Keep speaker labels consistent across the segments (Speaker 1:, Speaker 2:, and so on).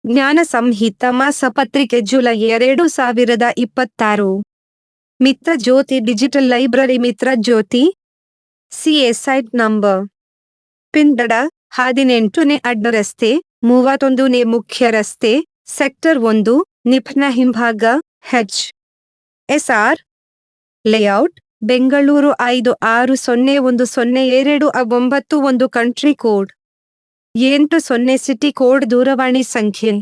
Speaker 1: ಜ್ಞಾನ ಸಂಹಿತ ಮಾಸಪತ್ರಿಕೆ ಜುಲೈ 2026. ಮಿತ್ರ ಜ್ಯೋತಿ digital library ಮಿತ್ರ ಜ್ಯೋತಿ CA site number ಪಿಂದಡ 18ನೇ ಅಡ್ಡ ರಸ್ತೆ 31ನೇ ಮುಖ್ಯ ರಸ್ತೆ ಸೆಕ್ಟರ್ 1 ನಿಪ್ನ ಹಿಂಭಾಗ HSR layout Bengaluru 56010291 country code 80 city code ದೂರವಾಣಿ ಸಂಖ್ಯೆ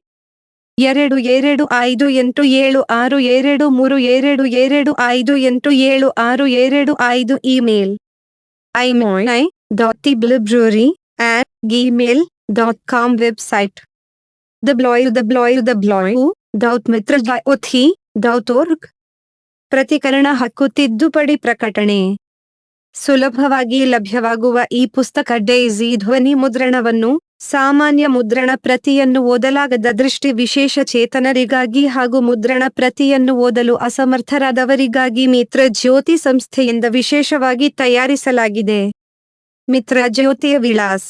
Speaker 1: 22587232282625 ಇಮೇಲ್ imoy.theblibrary@gmail.com ವೆಬ್ಸೈಟ್ www.mitrajyoti.org ಪ್ರತಿಕರಣ ಹಕ್ಕು ತಿದ್ದುಪಡಿ ಪ್ರಕಟಣೆ. ಸುಲಭವಾಗಿ ಲಭ್ಯವಾಗುವ ಈ ಪುಸ್ತಕ ಡೈಸಿ ಧ್ವನಿ ಮುದ್ರಣವನ್ನು, ಸಾಮಾನ್ಯ ಮುದ್ರಣ ಪ್ರತಿಯನ್ನು ಓದಲಾಗದ ದೃಷ್ಟಿ ವಿಶೇಷ ಚೇತನರಿಗಾಗಿ ಹಾಗೂ ಮುದ್ರಣ ಪ್ರತಿಯನ್ನು ಓದಲು ಅಸಮರ್ಥರಾದವರಿಗಾಗಿ ಮಿತ್ರ ಜ್ಯೋತಿ ಸಂಸ್ಥೆಯಿಂದ ವಿಶೇಷವಾಗಿ ತಯಾರಿಸಲಾಗಿದೆ. ಮಿತ್ರ ಜ್ಯೋತಿಯ ವಿಳಾಸ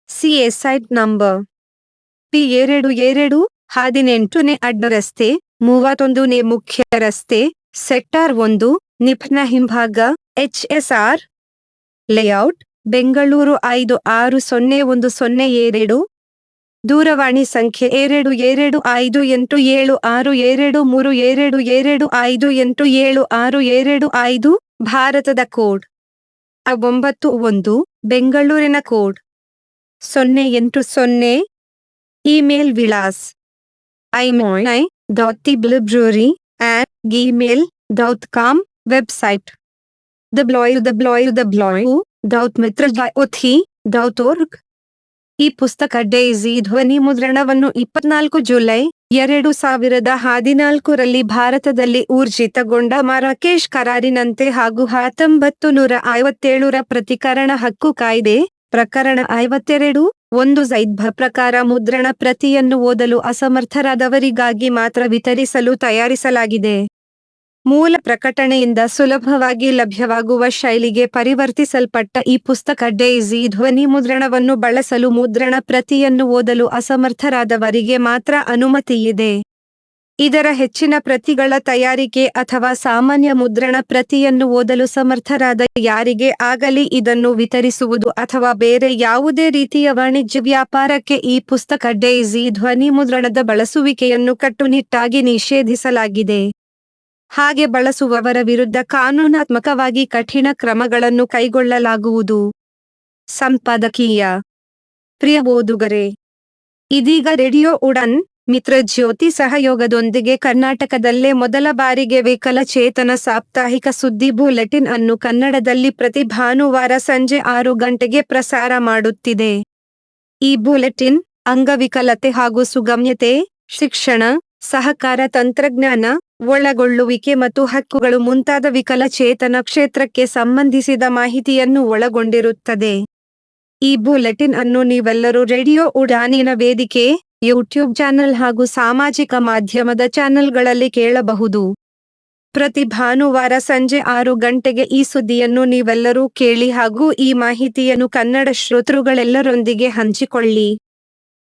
Speaker 1: CA ಸೈಟ್ ನಂಬರ್ P22 18ನೇ ಅಡ್ಡ ರಸ್ತೆ 31ನೇ ಮುಖ್ಯ ರಸ್ತೆ ಸೆಕ್ಟಾರ್ 1 ನಿಪ್ನ ಹಿಂಭಾಗ HSR ಲೇಔಟ್ ಬೆಂಗಳೂರು 560102 ದೂರವಾಣಿ ಸಂಖ್ಯೆ 22582322287625 ಭಾರತದ ಕೋಡ್ 91 ಬೆಂಗಳೂರಿನ ಕೋಡ್ 080. ಇಮೇಲ್ ವಿಳಾಸ imoy.theblibrary@gmail.com ವೆಬ್ಸೈಟ್ www.mitrajyoti.org ಈ ಪುಸ್ತಕ ಡೈಸಿ ಧ್ವನಿ ಮುದ್ರಣವನ್ನು 24 ಜುಲೈ 2014ರಲ್ಲಿ ಭಾರತದಲ್ಲಿ ಊರ್ಜಿತಗೊಂಡ ಮರಾಕೇಶ್ ಕರಾರಿನಂತೆ ಹಾಗೂ 1957ರ ಪ್ರತಿಕರಣ ಹಕ್ಕು ಕಾಯ್ದೆ ಪ್ರಕರಣ 52(1) ಝೈದ್ಭ ಪ್ರಕಾರ ಮುದ್ರಣ ಪ್ರತಿಯನ್ನು ಓದಲು ಅಸಮರ್ಥರಾದವರಿಗಾಗಿ ಮಾತ್ರ ವಿತರಿಸಲು ತಯಾರಿಸಲಾಗಿದೆ. ಮೂಲ ಪ್ರಕಟಣೆಯಿಂದ ಸುಲಭವಾಗಿ ಲಭ್ಯವಾಗುವ ಶೈಲಿಗೆ ಪರಿವರ್ತಿಸಲ್ಪಟ್ಟ ಈ ಪುಸ್ತಕ ಡೈಸಿ ಧ್ವನಿ ಮುದ್ರಣವನ್ನು ಬಳಸಲು ಮುದ್ರಣ ಪ್ರತಿಯನ್ನು ಓದಲು ಅಸಮರ್ಥರಾದವರಿಗೆ ಮಾತ್ರ ಅನುಮತಿಯಿದೆ. ಇದರ ಹೆಚ್ಚಿನ ಪ್ರತಿಗಳ ತಯಾರಿಕೆ ಅಥವಾ ಸಾಮಾನ್ಯ ಮುದ್ರಣ ಪ್ರತಿಯನ್ನು ಓದಲು ಸಮರ್ಥರಾದ ಯಾರಿಗೆ ಆಗಲಿ ಇದನ್ನು ವಿತರಿಸುವುದು ಅಥವಾ ಬೇರೆ ಯಾವುದೇ ರೀತಿಯ ವಾಣಿಜ್ಯ ವ್ಯಾಪಾರಕ್ಕೆ ಈ ಪುಸ್ತಕ ಡೈಸಿ ಧ್ವನಿ ಮುದ್ರಣದ ಬಳಸುವಿಕೆಯನ್ನು ಕಟ್ಟುನಿಟ್ಟಾಗಿ ನಿಷೇಧಿಸಲಾಗಿದೆ. ಹಾಗೆ ಬಳಸುವವರ ವಿರುದ್ಧ ಕಾನೂನಾತ್ಮಕವಾಗಿ ಕಠಿಣ ಕ್ರಮಗಳನ್ನು ಕೈಗೊಳ್ಳಲಾಗುವುದು. ಸಂಪಾದಕೀಯ ಪ್ರಿಯ ಓದುಗರೇ, ಇದೀಗ ರೇಡಿಯೋ ಉಡಾನ್ ಮಿತ್ರ ಜ್ಯೋತಿ ಸಹಯೋಗದೊಂದಿಗೆ ಕರ್ನಾಟಕದಲ್ಲೇ ಮೊದಲ ಬಾರಿಗೆ ವಿಕಲಚೇತನ ಸಾಪ್ತಾಹಿಕ ಸುದ್ದಿ ಬುಲೆಟಿನ್ ಅನ್ನು ಕನ್ನಡದಲ್ಲಿ ಪ್ರತಿ ಭಾನುವಾರ ಸಂಜೆ 6 ಗಂಟೆಗೆ ಪ್ರಸಾರ ಮಾಡುತ್ತಿದೆ. ಈ ಬುಲೆಟಿನ್ ಅಂಗವಿಕಲತೆ ಹಾಗೂ ಸುಗಮ್ಯತೆ, ಶಿಕ್ಷಣ, ಸಹಕಾರ, ತಂತ್ರಜ್ಞಾನ, ಒಳಗೊಳ್ಳುವಿಕೆ ಮತ್ತು ಹಕ್ಕುಗಳು ಮುಂತಾದ ವಿಕಲಚೇತನ ಕ್ಷೇತ್ರಕ್ಕೆ ಸಂಬಂಧಿಸಿದ ಮಾಹಿತಿಯನ್ನು ಒಳಗೊಂಡಿರುತ್ತದೆ. ಈ ಬುಲೆಟಿನ್ ಅನ್ನು ನೀವೆಲ್ಲರೂ ರೇಡಿಯೋ ಉಡಾನಿನ ವೇದಿಕೆ, ಯೂಟ್ಯೂಬ್ ಚಾನೆಲ್ ಹಾಗೂ ಸಾಮಾಜಿಕ ಮಾಧ್ಯಮದ ಚಾನೆಲ್ಗಳಲ್ಲಿ ಕೇಳಬಹುದು. ಪ್ರತಿ ಭಾನುವಾರ ಸಂಜೆ 6 ಗಂಟೆಗೆ ಈ ಸುದ್ದಿಯನ್ನು ನೀವೆಲ್ಲರೂ ಕೇಳಿ ಹಾಗೂ ಈ ಮಾಹಿತಿಯನ್ನು ಕನ್ನಡ ಶ್ರೋತೃಗಳೆಲ್ಲರೊಂದಿಗೆ ಹಂಚಿಕೊಳ್ಳಿ.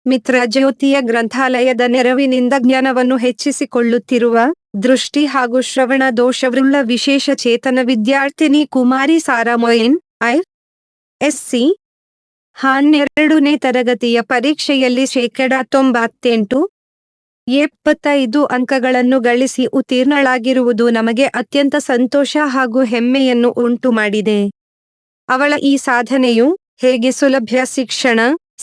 Speaker 1: ಮಿತ್ರ ಜ್ಯೋತಿಯ ಗ್ರಂಥಾಲಯದ ನೆರವಿನಿಂದ ಜ್ಞಾನವನ್ನು ಹೆಚ್ಚಿಸಿಕೊಳ್ಳುತ್ತಿರುವ ದೃಷ್ಟಿ ಹಾಗೂ ಶ್ರವಣ ದೋಷವುಳ್ಳ ವಿಶೇಷ ಚೇತನ ವಿದ್ಯಾರ್ಥಿನಿ ಕುಮಾರಿ ಸಾರಾ ಮೊಯಿನ್ ISC 12ನೇ ತರಗತಿಯ ಪರೀಕ್ಷೆಯಲ್ಲಿ 98.75 ಅಂಕಗಳನ್ನು ಗಳಿಸಿ ಉತ್ತೀರ್ಣಳಾಗಿರುವುದು ನಮಗೆ ಅತ್ಯಂತ ಸಂತೋಷ ಹಾಗೂ ಹೆಮ್ಮೆಯನ್ನು ಉಂಟುಮಾಡಿದೆ. ಅವಳ ಈ ಸಾಧನೆಯು ಹೇಗೆ ಸುಲಭ್ಯ ಶಿಕ್ಷಣ,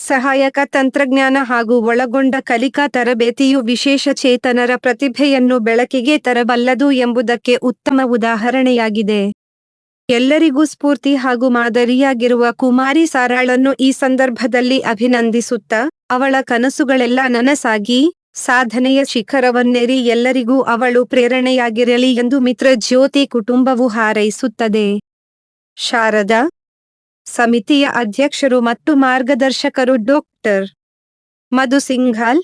Speaker 1: ಸಹಾಯಕ ತಂತ್ರಜ್ಞಾನ ಹಾಗೂ ಒಳಗೊಂಡ ಕಲಿಕಾ ತರಬೇತಿಯು ವಿಶೇಷ ಚೇತನರ ಪ್ರತಿಭೆಯನ್ನು ಬೆಳಕಿಗೆ ತರಬಲ್ಲದು ಎಂಬುದಕ್ಕೆ ಉತ್ತಮ ಉದಾಹರಣೆಯಾಗಿದೆ. ಎಲ್ಲರಿಗೂ ಸ್ಫೂರ್ತಿ ಹಾಗೂ ಮಾದರಿಯಾಗಿರುವ ಕುಮಾರಿ ಸಾರಾಳನ್ನು ಈ ಸಂದರ್ಭದಲ್ಲಿ ಅಭಿನಂದಿಸುತ್ತಾ, ಅವಳ ಕನಸುಗಳೆಲ್ಲ ನನಸಾಗಿ ಸಾಧನೆಯ ಶಿಖರವನ್ನೇರಿ ಎಲ್ಲರಿಗೂ ಅವಳು ಪ್ರೇರಣೆಯಾಗಿರಲಿ ಎಂದು ಮಿತ್ರ ಜ್ಯೋತಿ ಕುಟುಂಬವು ಹಾರೈಸುತ್ತದೆ. ಶಾರದಾ ಸಮಿತಿಯ ಅಧ್ಯಕ್ಷರು ಮತ್ತು ಮಾರ್ಗದರ್ಶಕರು ಡಾಕ್ಟರ್ ಮಧು ಸಿಂಘಾಲ್,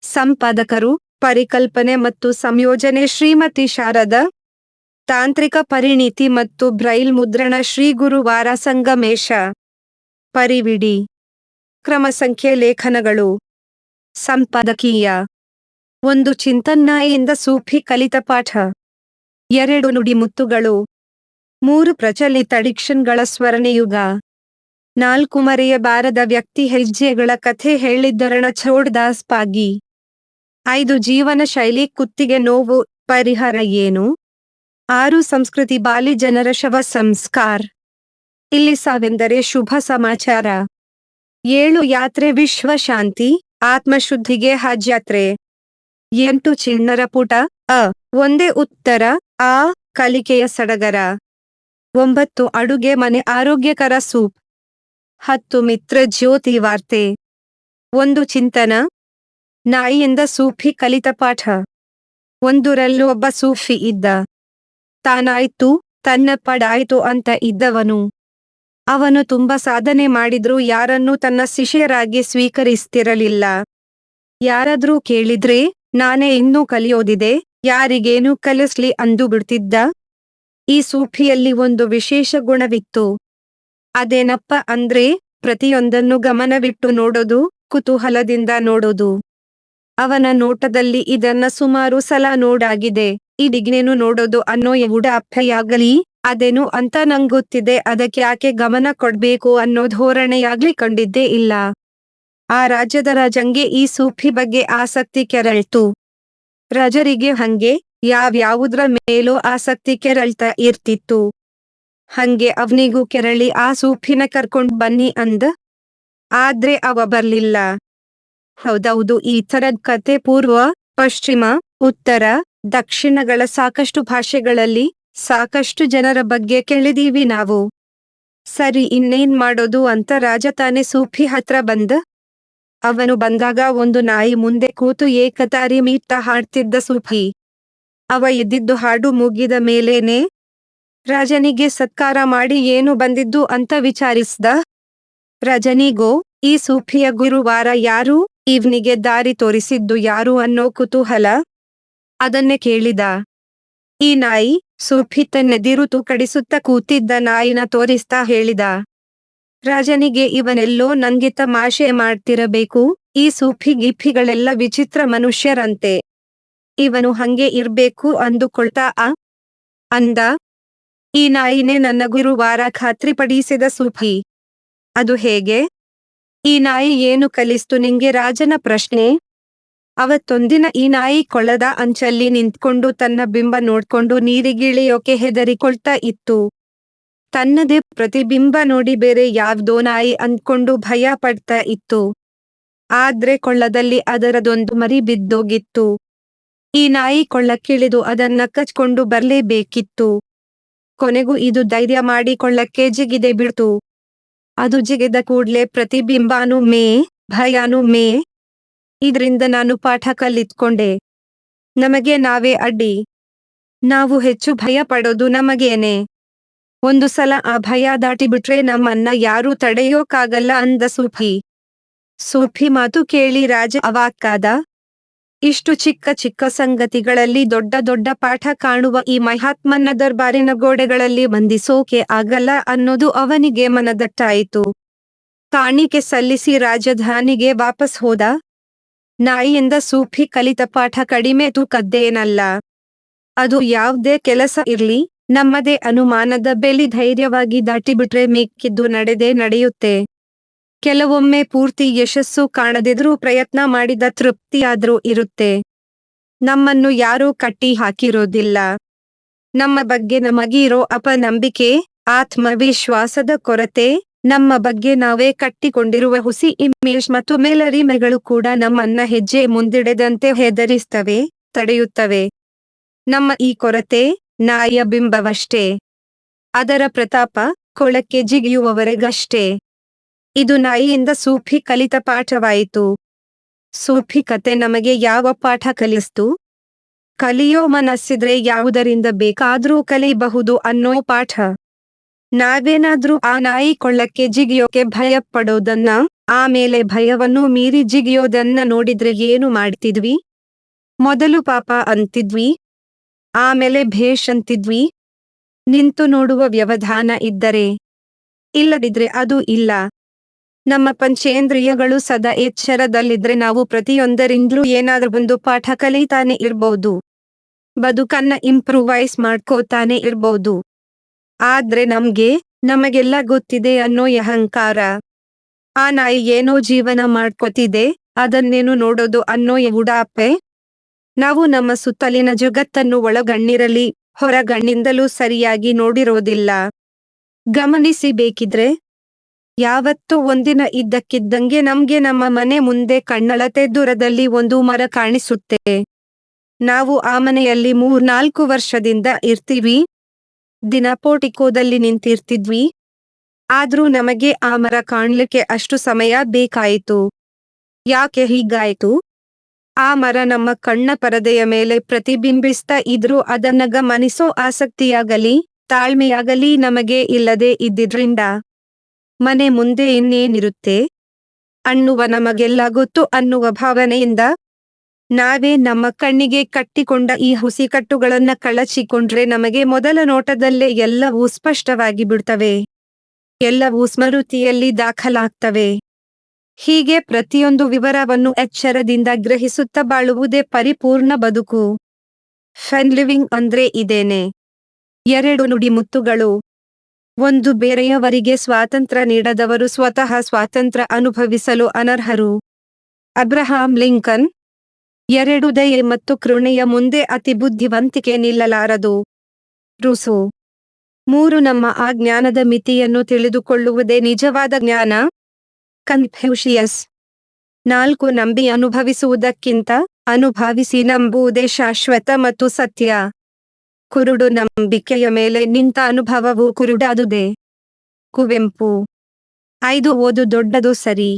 Speaker 1: ಸಂಪಾದಕರು, ಪರಿಕಲ್ಪನೆ ಮತ್ತು ಸಂಯೋಜನೆ ಶ್ರೀಮತಿ ಶಾರದಾ, ತಾಂತ್ರಿಕ ಪರಿಣಿತಿ ಮತ್ತು ಬ್ರೈಲ್ ಮುದ್ರಣ ಶ್ರೀ ಗುರುವಾರ ಸಂಗಮೇಶ. ಪರಿವಿಡಿ ಕ್ರಮ ಸಂಖ್ಯೆ ಲೇಖನಗಳು ಸಂಪಾದಕೀಯ 1 ಚಿಂತನ್ನಾಯಿಂದ ಸೂಫಿ ಕಲಿತ ಪಾಠ 2 ನುಡಿಮುತ್ತುಗಳು 3 ಪ್ರಚಲಿತ ಡಿಕ್ಷನ್ಗಳ ಸ್ವರ್ಣಯುಗ 4 ಮರೆಯಬಾರದ ವ್ಯಕ್ತಿ ಹೆಜ್ಜೆಗಳ ಕಥೆ ಹೇಳಿದ್ದರಣ ಛೋಡ್ದಾಸ್ ಪಾಗಿ 5 ಜೀವನ ಶೈಲಿ ಕುತ್ತಿಗೆ ನೋವು ಪರಿಹಾರ ಏನು 6 ಸಂಸ್ಕೃತಿ ಬಾಲಿ ಜನರ ಶವ ಸಂಸ್ಕಾರ ಇಲ್ಲಿ ಸಾವೆಂದರೆ ಶುಭ ಸಮಾಚಾರ 7 ಯಾತ್ರೆ ವಿಶ್ವ ಶಾಂತಿ ಆತ್ಮಶುದ್ಧಿಗೆ ಹಜ್ ಯಾತ್ರೆ 8 ಚಿಣ್ಣರ ಪುಟ ಒಂದೇ ಉತ್ತರ ಆ ಕಲಿಕೆಯ ಸಡಗರ 9 ಅಡುಗೆ ಮನೆ ಆರೋಗ್ಯಕರ ಸೂಪ್ 10 ಮಿತ್ರ ಜ್ಯೋತಿ ವಾರ್ತೆ 1 ಚಿಂತನ ನಾಯಿಯಿಂದ ಸೂಫಿ ಕಲಿತ ಪಾಠ 1 ಒಬ್ಬ ಸೂಫಿ ಇದ್ದ ತಾನಾಯ್ತು ತನ್ನ ಪಡಾಯ್ತು ಅಂತ ಇದ್ದವನು ಅವನು ತುಂಬಾ ಸಾಧನೆ ಮಾಡಿದ್ರೂ ಯಾರನ್ನೂ ತನ್ನ ಶಿಷ್ಯರಾಗಿ ಸ್ವೀಕರಿಸ್ತಿರಲಿಲ್ಲ ಯಾರಾದ್ರೂ ಕೇಳಿದ್ರೆ ನಾನೇ ಇನ್ನೂ ಕಲಿಯೋದಿದೆ ಯಾರಿಗೇನು ಕಲಿಸ್ಲಿ ಅಂದು ಬಿಡ್ತಿದ್ದ ಈ ಸೂಫಿಯಲ್ಲಿ ಒಂದು ವಿಶೇಷ ಗುಣವಿತ್ತು ಅದೇನಪ್ಪ ಅಂದ್ರೆ ಪ್ರತಿಯೊಂದನ್ನು ಗಮನವಿಟ್ಟು ನೋಡೋದು ಕುತೂಹಲದಿಂದ ನೋಡೋದು ಅವನ ನೋಟದಲ್ಲಿ ಇದನ್ನ ಸುಮಾರು ಸಲ ನೋಡಾಗಿದೆ ಇದಿಗ್ನೇನು ನೋಡೋದು ಅನ್ನೋ ಉಡಾಫೆಯಾಗಲಿ ಅದೇನು ಅಂತ ನಂಗೊತ್ತಿದೆ ಅದಕ್ಕೆ ಯಾಕೆ ಗಮನ ಕೊಡ್ಬೇಕು ಅನ್ನೋ ಧೋರಣೆಯಾಗ್ಲಿ ಕಂಡಿದ್ದೇ ಇಲ್ಲ ಆ ರಾಜ್ಯದ ರಾಜಂಗೆ ಈ ಸೂಫಿ ಬಗ್ಗೆ ಆಸಕ್ತಿ ಕೆರಳ್ತು ರಾಜರಿಗೆ ಹಂಗೆ ಯಾವ್ಯಾವುದ್ರ ಮೇಲೂ ಆಸಕ್ತಿ ಕೆರಳ್ತಾ ಇರ್ತಿತ್ತು ಹಂಗೆ ಅವನಿಗೂ ಕೆರಳಿ ಆ ಸೂಫಿನ ಕರ್ಕೊಂಡ್ ಬನ್ನಿ ಅಂದ ಆದ್ರೆ ಅವ ಬರ್ಲಿಲ್ಲ ಹೌದೌದು ಈ ಥರದ್ ಕತೆ ಪೂರ್ವ ಪಶ್ಚಿಮ ಉತ್ತರ ದಕ್ಷಿಣಗಳ ಸಾಕಷ್ಟು ಭಾಷೆಗಳಲ್ಲಿ ಸಾಕಷ್ಟು ಜನರ ಬಗ್ಗೆ ಕೇಳಿದೀವಿ ನಾವು ಸರಿ ಇನ್ನೇನ್ ಮಾಡೋದು ಅಂತ ರಾಜ ತಾನೇ ಸೂಫಿ ಹತ್ರ ಬಂದ ಅವನು ಬಂದಾಗ ಒಂದು ನಾಯಿ ಮುಂದೆ ಕೂತು ಏಕತಾರಿ ಮೀಟ ಹಾಡ್ತಿದ್ದ ಸೂಫಿ ಅವ ಇದ್ದಿದ್ದು ಹಾಡು ಮುಗಿದ ಮೇಲೇನೆ ರಾಜನಿಗೆ ಸತ್ಕಾರ ಮಾಡಿ ಏನು ಬಂದಿದ್ದು ಅಂತ ವಿಚಾರಿಸ್ದ ರಜನಿಗೋ ಈ ಸೂಫಿಯ ಗುರುವಾರ ಯಾರು ಇವ್ನಿಗೆ ದಾರಿ ತೋರಿಸಿದ್ದು ಯಾರು ಅನ್ನೋ ಕುತೂಹಲ ಅದನ್ನೇ ಕೇಳಿದ ಈ ನಾಯಿ ಸೂಫಿ ತನ್ನೆದಿರು ತೂಕಡಿಸುತ್ತ ಕೂತಿದ್ದ ನಾಯಿನ ತೋರಿಸ್ತಾ ಹೇಳಿದ ರಾಜನಿಗೆ ಇವನೆಲ್ಲೋ ನಂಗೆ ತಮಾಷೆ ಮಾಡ್ತಿರಬೇಕು ಈ ಸೂಫಿ ಗಿಫಿಗಳೆಲ್ಲ ವಿಚಿತ್ರ ಮನುಷ್ಯರಂತೆ ಇವನು ಹಂಗೆ ಇರ್ಬೇಕು ಅಂದುಕೊಳ್ತಾ ಅಂದ ಈ ನಾಯಿನೇ ನನ್ನ ಗುರುವಾರ ಖಾತ್ರಿಪಡಿಸಿದ ಸೂಫಿ ಅದು ಹೇಗೆ ಈ ನಾಯಿ ಏನು ಕಲಿಸ್ತು ನಿಂಗೆ ರಾಜನ ಪ್ರಶ್ನೆ ಅವತ್ತೊಂದಿನ ಈ ನಾಯಿ ಕೊಳದ ಅಂಚಲ್ಲಿ ನಿಂತ್ಕೊಂಡು ತನ್ನ ಬಿಂಬ ನೋಡ್ಕೊಂಡು ನೀರಿಗಿಳಿಯೋಕೆ ಹೆದರಿಕೊಳ್ತಾ ಇತ್ತು ತನ್ನದೇ ಪ್ರತಿಬಿಂಬ ನೋಡಿ ಬೇರೆ ಯಾವ್ದೋ ನಾಯಿ ಅಂದ್ಕೊಂಡು ಭಯ ಪಡ್ತಾ ಇತ್ತು ಆದ್ರೆ ಕೊಳ್ಳದಲ್ಲಿ ಅದರದೊಂದು ಮರಿ ಬಿದ್ದೋಗಿತ್ತು ಈ ನಾಯಿ ಕೊಳ್ಳಕ್ಕಿಳಿದು ಅದನ್ನ ಕಚ್ಕೊಂಡು ಬರ್ಲೇಬೇಕಿತ್ತು ಕೊನೆಗೂ ಇದು ಧೈರ್ಯ ಮಾಡಿ ಕೊಳ್ಳಕ್ಕೆ ಜಿಗಿದೆ ಬಿಡ್ತು ಅದು ಜಿಗಿದ ಕೂಡ್ಲೆ ಪ್ರತಿಬಿಂಬಾನು ಮೇ ಭಯಾನು ಮೇ ಇದ್ರಿಂದ ನಾನು ಪಾಠ ಕಲಿತ್ಕೊಂಡೆ ನಮಗೆ ನಾವೇ ಅಡ್ಡಿ ನಾವು ಹೆಚ್ಚು ಭಯ ಪಡೋದು ನಮಗೇನೆ ಒಂದು ಸಲ ಆ ಭಯ ದಾಟಿಬಿಟ್ರೆ ನಮ್ಮನ್ನ ಯಾರೂ ತಡೆಯೋಕ್ಕಾಗಲ್ಲ ಅಂದ ಸೂಫಿ ಮಾತು ಕೇಳಿ ರಾಜ ಅವಾಕ್ಕಾದ ಇಷ್ಟು ಚಿಕ್ಕ ಚಿಕ್ಕ ಸಂಗತಿಗಳಲ್ಲಿ ದೊಡ್ಡ ದೊಡ್ಡ ಪಾಠ ಕಾಣುವ ಈ ಮಹಾತ್ಮನ ದರ್ಬಾರಿನ ಗೋಡೆಗಳಲ್ಲಿ ಬಂಧಿಸೋಕೆ ಆಗಲ್ಲ ಅನ್ನೋದು ಅವನಿಗೆ ಮನದಟ್ಟಾಯಿತು ಕಾಣಿಕೆ ಸಲ್ಲಿಸಿ ರಾಜಧಾನಿಗೆ ವಾಪಸ್ ಹೋದ ನಾಯಿಯಿಂದ ಸೂಫಿ ಕಲಿತ ಪಾಠ ಕಡಿಮೆ ತೂಕದ್ದೇನಲ್ಲ ಅದು ಯಾವ್ದೇ ಕೆಲಸ ಇರ್ಲಿ ನಮ್ಮದೇ ಅನುಮಾನದ ಬೆಲಿ ಧೈರ್ಯವಾಗಿ ದಾಟಿಬಿಟ್ರೆ ಮಿಕ್ಕಿದ್ದು ನಡೆಯುತ್ತೆ ಕೆಲವೊಮ್ಮೆ ಪೂರ್ತಿ ಯಶಸ್ಸು ಕಾಣದಿದ್ರೂ ಪ್ರಯತ್ನ ಮಾಡಿದ ತೃಪ್ತಿಯಾದ್ರೂ ಇರುತ್ತೆ ನಮ್ಮನ್ನು ಯಾರೂ ಕಟ್ಟಿ ಹಾಕಿರೋದಿಲ್ಲ ನಮ್ಮ ಬಗ್ಗೆ ನಮಗಿರೋ ಅಪನಂಬಿಕೆ ಆತ್ಮವಿಶ್ವಾಸದ ಕೊರತೆ ನಮ್ಮ ಬಗ್ಗೆ ನಾವೇ ಕಟ್ಟಿಕೊಂಡಿರುವ ಹುಸಿ ಇಮೇಜ್ ಮತ್ತು ಮೇಲರಿಮೆಗಳು ಕೂಡ ನಮ್ಮನ್ನ ಹೆಜ್ಜೆ ಮುಂದಿಡದಂತೆ ಹೆದರಿಸ್ತವೆ ತಡೆಯುತ್ತವೆ ನಮ್ಮ ಈ ಕೊರತೆ ನಾಯಿಯ ಬಿಂಬವಷ್ಟೇ ಅದರ ಪ್ರತಾಪ ಕೊಳಕ್ಕೆ ಜಿಗಿಯುವವರೆಗಷ್ಟೇ ಇದು ನಾಯಿಯಿಂದ ಸೂಫಿ ಕಲಿತ ಪಾಠವಾಯಿತು ಸೂಫಿ ಕತೆ ನಮಗೆ ಯಾವ ಪಾಠ ಕಲಿಸ್ತು ಕಲಿಯೋ ಮನಸ್ಸಿದ್ರೆ ಯಾವುದರಿಂದ ಬೇಕಾದ್ರೂ ಕಲಿಯಬಹುದು ಅನ್ನೋ ಪಾಠ ನಾವೇನಾದ್ರೂ ಆ ನಾಯಿ ಕೊಳ್ಳಕ್ಕೆ ಜಿಗಿಯೋಕೆ ಭಯ ಪಡೋದನ್ನ ಆಮೇಲೆ ಭಯವನ್ನು ಮೀರಿ ಜಿಗಿಯೋದನ್ನ ನೋಡಿದ್ರೆ ಏನು ಮಾಡ್ತಿದ್ವಿ ಮೊದಲು ಪಾಪ ಅಂತಿದ್ವಿ ಆಮೇಲೆ ಭೇಷ್ ಅಂತಿದ್ವಿ ನಿಂತು ನೋಡುವ ವ್ಯವಧಾನ ಇದ್ದರೆ ಇಲ್ಲದಿದ್ರೆ ಅದು ಇಲ್ಲ ನಮ್ಮ ಪಂಚೇಂದ್ರಿಯಗಳು ಸದಾ ಎಚ್ಚರದಲ್ಲಿದ್ರೆ ನಾವು ಪ್ರತಿಯೊಂದರಿಂದಲೂ ಏನಾದ್ರೂ ಒಂದು ಪಾಠ ಕಲಿತಾನೆ ಇರ್ಬೋದು. ಬದುಕನ್ನ ಇಂಪ್ರೂವೈಸ್ ಮಾಡ್ಕೋತಾನೆ ಇರ್ಬೋದು. ಆದ್ರೆ ನಮಗೆಲ್ಲ ಗೊತ್ತಿದೆ ಅನ್ನೋ ಈ ಅಹಂಕಾರ, ಆ ನಾಯಿ ಏನೋ ಜೀವನ ಮಾಡ್ಕೋತಿದೆ, ಅದನ್ನೇನು ನೋಡೋದು ಅನ್ನೋ ಈ ಉಡಾಪೆ, ನಾವು ನಮ್ಮ ಸುತ್ತಲಿನ ಜಗತ್ತನ್ನು ಒಳಗಣ್ಣಿರಲಿ ಹೊರಗಣ್ಣಿಂದಲೂ ಸರಿಯಾಗಿ ನೋಡಿರೋದಿಲ್ಲ. ಗಮನಿಸಿ ಬೇಕಿದ್ರೆ, ಯಾವತ್ತೋ ಒಂದಿನ ಇದ್ದಕ್ಕಿದ್ದಂಗೆ ನಮ್ಗೆ ನಮ್ಮ ಮನೆ ಮುಂದೆ ಕಣ್ಣಳತೆ ದೂರದಲ್ಲಿ ಒಂದು ಮರ ಕಾಣಿಸುತ್ತೆ. ನಾವು ಆ ಮನೆಯಲ್ಲಿ 3-4 ವರ್ಷದಿಂದ ಇರ್ತೀವಿ. ದಿನ ಪೋರ್ಟಿಕೋದಲ್ಲಿ ನಿಂತಿರ್ತಿದ್ವಿ. ಆದ್ರೂ ನಮಗೆ ಆ ಮರ ಕಾಣ್ಲಿಕ್ಕೆ ಅಷ್ಟು ಸಮಯ ಬೇಕಾಯಿತು. ಯಾಕೆ ಹೀಗಾಯ್ತು? ಆ ಮರ ನಮ್ಮ ಕಣ್ಣ ಪರದೆಯ ಮೇಲೆ ಪ್ರತಿಬಿಂಬಿಸ್ತಾ ಇದ್ರೂ ಅದನ್ನ ಗಮನಿಸೋ ಆಸಕ್ತಿಯಾಗಲಿ ತಾಳ್ಮೆಯಾಗಲಿ ನಮಗೆ ಇಲ್ಲದೆ ಇದ್ದಿದ್ರಿಂದ ಮನೆ ಮುಂದೆ ಇನ್ನೇನಿರುತ್ತೆ ಅನ್ನುವ ನಮಗೆಲ್ಲ ಗೊತ್ತು ಅನ್ನುವ ಭಾವನೆಯಿಂದ ನಾವೇ ನಮ್ಮ ಕಣ್ಣಿಗೆ ಕಟ್ಟಿಕೊಂಡ ಈ ಹುಸಿಕಟ್ಟುಗಳನ್ನ ಕಳಚಿಕೊಂಡ್ರೆ ನಮಗೆ ಮೊದಲ ನೋಟದಲ್ಲೇ ಎಲ್ಲವೂ ಸ್ಪಷ್ಟವಾಗಿ ಬಿಡ್ತವೆ. ಎಲ್ಲವೂ ಸ್ಮೃತಿಯಲ್ಲಿ ದಾಖಲಾಗ್ತವೆ. ಹೀಗೆ ಪ್ರತಿಯೊಂದು ವಿವರವನ್ನು ಎಚ್ಚರದಿಂದ ಗ್ರಹಿಸುತ್ತಾ ಬಾಳುವುದೇ ಪರಿಪೂರ್ಣ ಬದುಕು. ಫನ್ ಲಿವಿಂಗ್ ಅಂದ್ರೆ ಇದೇನೆ. 2 ನುಡಿಮುತ್ತುಗಳು. 1. ಬೇರೆಯವರಿಗೆ ಸ್ವಾತಂತ್ರ್ಯ ನೀಡದವರು ಸ್ವತಃ ಸ್ವಾತಂತ್ರ್ಯ ಅನುಭವಿಸಲು ಅನರ್ಹರು. Abraham Lincoln. 2. ದಯೆ ಮತ್ತು ಕರುಣೆಯ ಮುಂದೆ ಅತಿ ಬುದ್ಧಿವಂತಿಕೆ ನಿಲ್ಲಲಾರದು. ರೂಸೋ. 3. ನಮ್ಮ ಆ ಜ್ಞಾನದ ಮಿತಿಯನ್ನು ತಿಳಿದುಕೊಳ್ಳುವುದೇ ನಿಜವಾದ ಜ್ಞಾನ. ಕನ್ಫ್ಯೂಷಿಯಸ್. 4. ನಂಬಿ ಅನುಭವಿಸುವುದಕ್ಕಿಂತ ಅನುಭವಿಸಿ ನಂಬುವುದೇ ಶಾಶ್ವತ ಮತ್ತು ಸತ್ಯ. ಕುರುಡು ನಂಬಿಕೆಯ ಮೇಲೆ ನಿಂತ ಅನುಭವವು ಕುರುಡಾದುದೇ. ಕುವೆಂಪು. 5. ಓದು ದೊಡ್ಡದು ಸರಿ.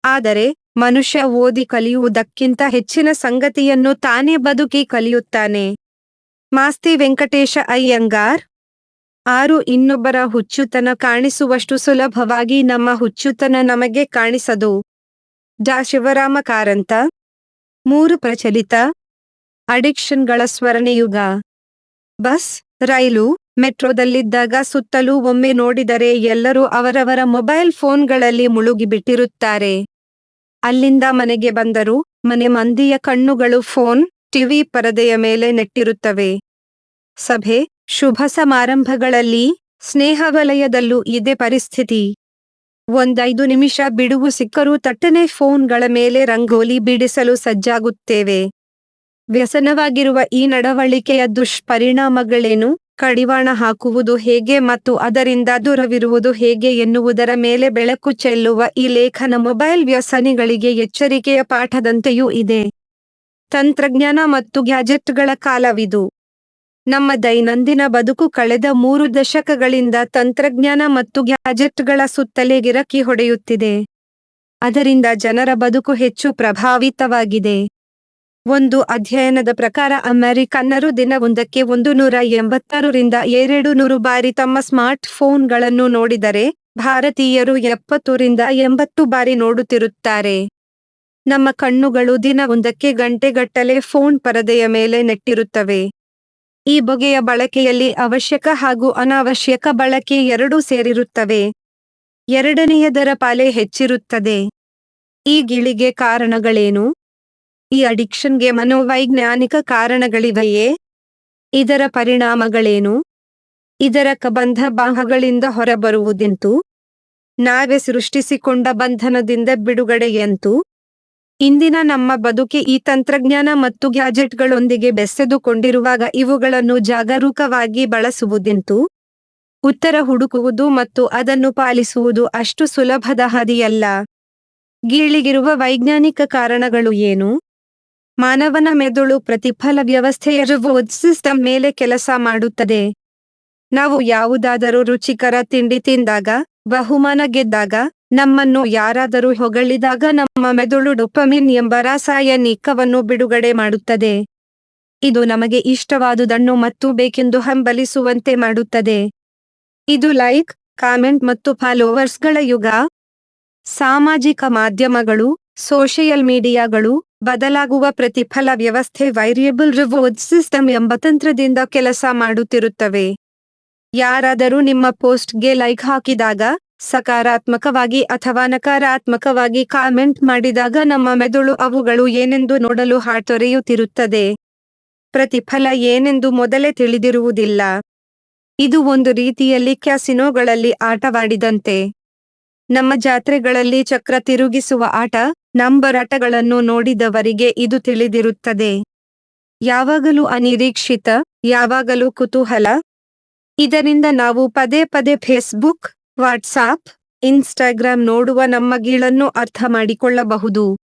Speaker 1: ಆದರೆ ಮನುಷ್ಯ ಓದಿ ಕಲಿಯುವುದಕ್ಕಿಂತ ಹೆಚ್ಚಿನ ಸಂಗತಿಯನ್ನು ತಾನೇ ಬದುಕಿ ಕಲಿಯುತ್ತಾನೆ. ಮಾಸ್ತಿ ವೆಂಕಟೇಶ ಅಯ್ಯಂಗಾರ್. 6. ಇನ್ನೊಬ್ಬರ ಹುಚ್ಚುತನ ಕಾಣಿಸುವಷ್ಟು ಸುಲಭವಾಗಿ ನಮ್ಮ ಹುಚ್ಚುತನ ನಮಗೆ ಕಾಣಿಸದು. ಡಾ ಶಿವರಾಮ ಕಾರಂತ. 3. ಪ್ರಚಲಿತ ಅಡಿಕ್ಷನ್ಗಳ ಸ್ವರ್ಣಯುಗ. ಬಸ್, ರೈಲು, ಮೆಟ್ರೋದಲ್ಲಿದ್ದಾಗ ಸುತ್ತಲೂ ಒಮ್ಮೆ ನೋಡಿದರೆ ಎಲ್ಲರೂ ಅವರವರ ಮೊಬೈಲ್ ಫೋನ್ಗಳಲ್ಲಿ ಮುಳುಗಿಬಿಟ್ಟಿರುತ್ತಾರೆ. ಅಲ್ಲಿಂದ ಮನೆಗೆ ಬಂದರೂ ಮನೆ ಮಂದಿಯ ಕಣ್ಣುಗಳು ಫೋನ್, ಟಿವಿ ಪರದೆಯ ಮೇಲೆ ನೆಟ್ಟಿರುತ್ತವೆ. ಸಭೆ, ಶುಭ ಸಮಾರಂಭಗಳಲ್ಲಿ, ಸ್ನೇಹ ವಲಯದಲ್ಲೂ ಇದೇ ಪರಿಸ್ಥಿತಿ. 1-5 ನಿಮಿಷ ಬಿಡುವು ಸಿಕ್ಕರೂ ತಟ್ಟನೆ ಫೋನ್ಗಳ ಮೇಲೆ ರಂಗೋಲಿ ಬಿಡಿಸಲು ಸಜ್ಜಾಗುತ್ತೇವೆ. ವ್ಯಸನವಾಗಿರುವ ಈ ನಡವಳಿಕೆಯ ದುಷ್ಪರಿಣಾಮಗಳೇನು, ಕಡಿವಾಣ ಹಾಕುವುದು ಹೇಗೆ ಮತ್ತು ಅದರಿಂದ ದೂರವಿರುವುದು ಹೇಗೆ ಎನ್ನುವುದರ ಮೇಲೆ ಬೆಳಕು ಚೆಲ್ಲುವ ಈ ಲೇಖನ ಮೊಬೈಲ್ ವ್ಯಸನಿಗಳಿಗೆ ಎಚ್ಚರಿಕೆಯ ಪಾಠದಂತೆಯೂ ಇದೆ. ತಂತ್ರಜ್ಞಾನ ಮತ್ತು ಗ್ಯಾಜೆಟ್ಗಳ ಕಾಲವಿದು. ನಮ್ಮ ದೈನಂದಿನ ಬದುಕು ಕಳೆದ 3 ದಶಕಗಳಿಂದ ತಂತ್ರಜ್ಞಾನ ಮತ್ತು ಗ್ಯಾಜೆಟ್ಗಳ ಸುತ್ತಲೇ ಗಿರಕಿ ಹೊಡೆಯುತ್ತಿದೆ. ಅದರಿಂದ ಜನರ ಬದುಕು ಹೆಚ್ಚು ಪ್ರಭಾವಿತವಾಗಿದೆ. ಒಂದು ಅಧ್ಯಯನದ ಪ್ರಕಾರ ಅಮೆರಿಕನ್ನರು ದಿನವೊಂದಕ್ಕೆ 186 ರಿಂದ 200 ಬಾರಿ ತಮ್ಮ ಸ್ಮಾರ್ಟ್ ಫೋನ್ಗಳನ್ನು ನೋಡಿದರೆ ಭಾರತೀಯರು 70 ರಿಂದ 80 ಬಾರಿ ನೋಡುತ್ತಿರುತ್ತಾರೆ. ನಮ್ಮ ಕಣ್ಣುಗಳು ದಿನವೊಂದಕ್ಕೆ ಗಂಟೆಗಟ್ಟಲೆ ಫೋನ್ ಪರದೆಯ ಮೇಲೆ ನೆಟ್ಟಿರುತ್ತವೆ. ಈ ಬಗೆಯ ಬಳಕೆಯಲ್ಲಿ ಅವಶ್ಯಕ ಹಾಗೂ ಅನಾವಶ್ಯಕ ಬಳಕೆ ಎರಡೂ ಸೇರಿರುತ್ತವೆ. ಎರಡನೆಯದರ ಪಾಲೇ ಹೆಚ್ಚಿರುತ್ತದೆ. ಈ ಗಿಳಿಗೆ ಕಾರಣಗಳೇನು? ಈ ಅಡಿಕ್ಷನ್ಗೆ ಮನೋವೈಜ್ಞಾನಿಕ ಕಾರಣಗಳಿವೆಯೇ? ಇದರ ಪರಿಣಾಮಗಳೇನು? ಇದರ ಬಂಧ ಬಾಹಗಳಿಂದ ಹೊರಬರುವುದೆಂತು? ನಾವೇ ಸೃಷ್ಟಿಸಿಕೊಂಡ ಬಂಧನದಿಂದ ಬಿಡುಗಡೆಯೆಂತು? ಇಂದಿನ ನಮ್ಮ ಬದುಕೆ ಈ ತಂತ್ರಜ್ಞಾನ ಮತ್ತು ಗ್ಯಾಜೆಟ್ಗಳೊಂದಿಗೆ ಬೆಸೆದುಕೊಂಡಿರುವಾಗ ಇವುಗಳನ್ನು ಜಾಗರೂಕವಾಗಿ ಬಳಸುವುದೆಂತು? ಉತ್ತರ ಹುಡುಕುವುದು ಮತ್ತು ಅದನ್ನು ಪಾಲಿಸುವುದು ಅಷ್ಟು ಸುಲಭದ ಹಾದಿಯಲ್ಲ. ಗೀಳಿಗಿರುವ ವೈಜ್ಞಾನಿಕ ಕಾರಣಗಳು ಏನು? ಮಾನವನ ಮೆದುಳು ಪ್ರತಿಫಲ ವ್ಯವಸ್ಥೆಯ ರಿವಾರ್ಡ್ ಸಿಸ್ಟಮ್ ಮೇಲೆ ಕೆಲಸ ಮಾಡುತ್ತದೆ. ನಾವು ಯಾವುದಾದರೂ ರುಚಿಕರ ತಿಂಡಿ ತಿಂದಾಗ, ಬಹುಮಾನ ಗೆದ್ದಾಗ, ನಮ್ಮನ್ನು ಯಾರಾದರೂ ಹೊಗಳಿದಾಗ ನಮ್ಮ ಮೆದುಳು ಡೋಪಮಿನ್ ಎಂಬ ರಾಸಾಯನಿಕವನ್ನು ಬಿಡುಗಡೆ ಮಾಡುತ್ತದೆ. ಇದು ನಮಗೆ ಇಷ್ಟವಾದುದನ್ನು ಮತ್ತು ಬೇಕೆಂದು ಹಂಬಲಿಸುವಂತೆ ಮಾಡುತ್ತದೆ. ಇದು ಲೈಕ್, ಕಾಮೆಂಟ್ ಮತ್ತು ಫಾಲೋವರ್ಸ್ಗಳ ಯುಗ. ಸಾಮಾಜಿಕ ಮಾಧ್ಯಮಗಳು, ಸೋಷಿಯಲ್ ಮೀಡಿಯಾಗಳು, ಬದಲಾಗುವ ಪ್ರತಿಫಲ ವ್ಯವಸ್ಥೆ ವೇರಿಯಬಲ್ ರಿವಾರ್ಡ್ ಸಿಸ್ಟಮ್ ಎಂಬ ತಂತ್ರದಿಂದ ಕೆಲಸ ಮಾಡುತ್ತಿರುತ್ತವೆ. ಯಾರಾದರೂ ನಿಮ್ಮ ಪೋಸ್ಟ್ಗೆ ಲೈಕ್ ಹಾಕಿದಾಗ, ಸಕಾರಾತ್ಮಕವಾಗಿ ಅಥವಾ ನಕಾರಾತ್ಮಕವಾಗಿ ಕಾಮೆಂಟ್ ಮಾಡಿದಾಗ ನಮ್ಮ ಮೆದುಳು ಅವುಗಳು ಏನೆಂದು ನೋಡಲು ಹಾತೊರೆಯುತ್ತಿರುತ್ತದೆ. ಪ್ರತಿಫಲ ಏನೆಂದು ಮೊದಲೇ ತಿಳಿದಿರುವುದಿಲ್ಲ. ಇದು ಒಂದು ರೀತಿಯಲ್ಲಿ ಕ್ಯಾಸಿನೋಗಳಲ್ಲಿ ಆಟವಾಡಿದಂತೆ. ನಮ್ಮ ಜಾತ್ರೆಗಳಲ್ಲಿ ಚಕ್ರ ತಿರುಗಿಸುವ ಆಟ, ನಂಬರ್ ಆಟಗಳನ್ನು ನೋಡಿದವರಿಗೆ ಇದು ತಿಳಿದಿರುತ್ತದೆ. ಯಾವಾಗಲೂ ಅನಿರೀಕ್ಷಿತ, ಯಾವಾಗಲೂ ಕುತೂಹಲ. ಇದರಿಂದ ನಾವು ಪದೇ ಪದೇ ಫೇಸ್ಬುಕ್, ವಾಟ್ಸಾಪ್, ಇನ್ಸ್ಟಾಗ್ರಾಮ್ ನೋಡುವ ನಮ್ಮ ಗೀಳನ್ನು ಅರ್ಥ ಮಾಡಿಕೊಳ್ಳಬಹುದು.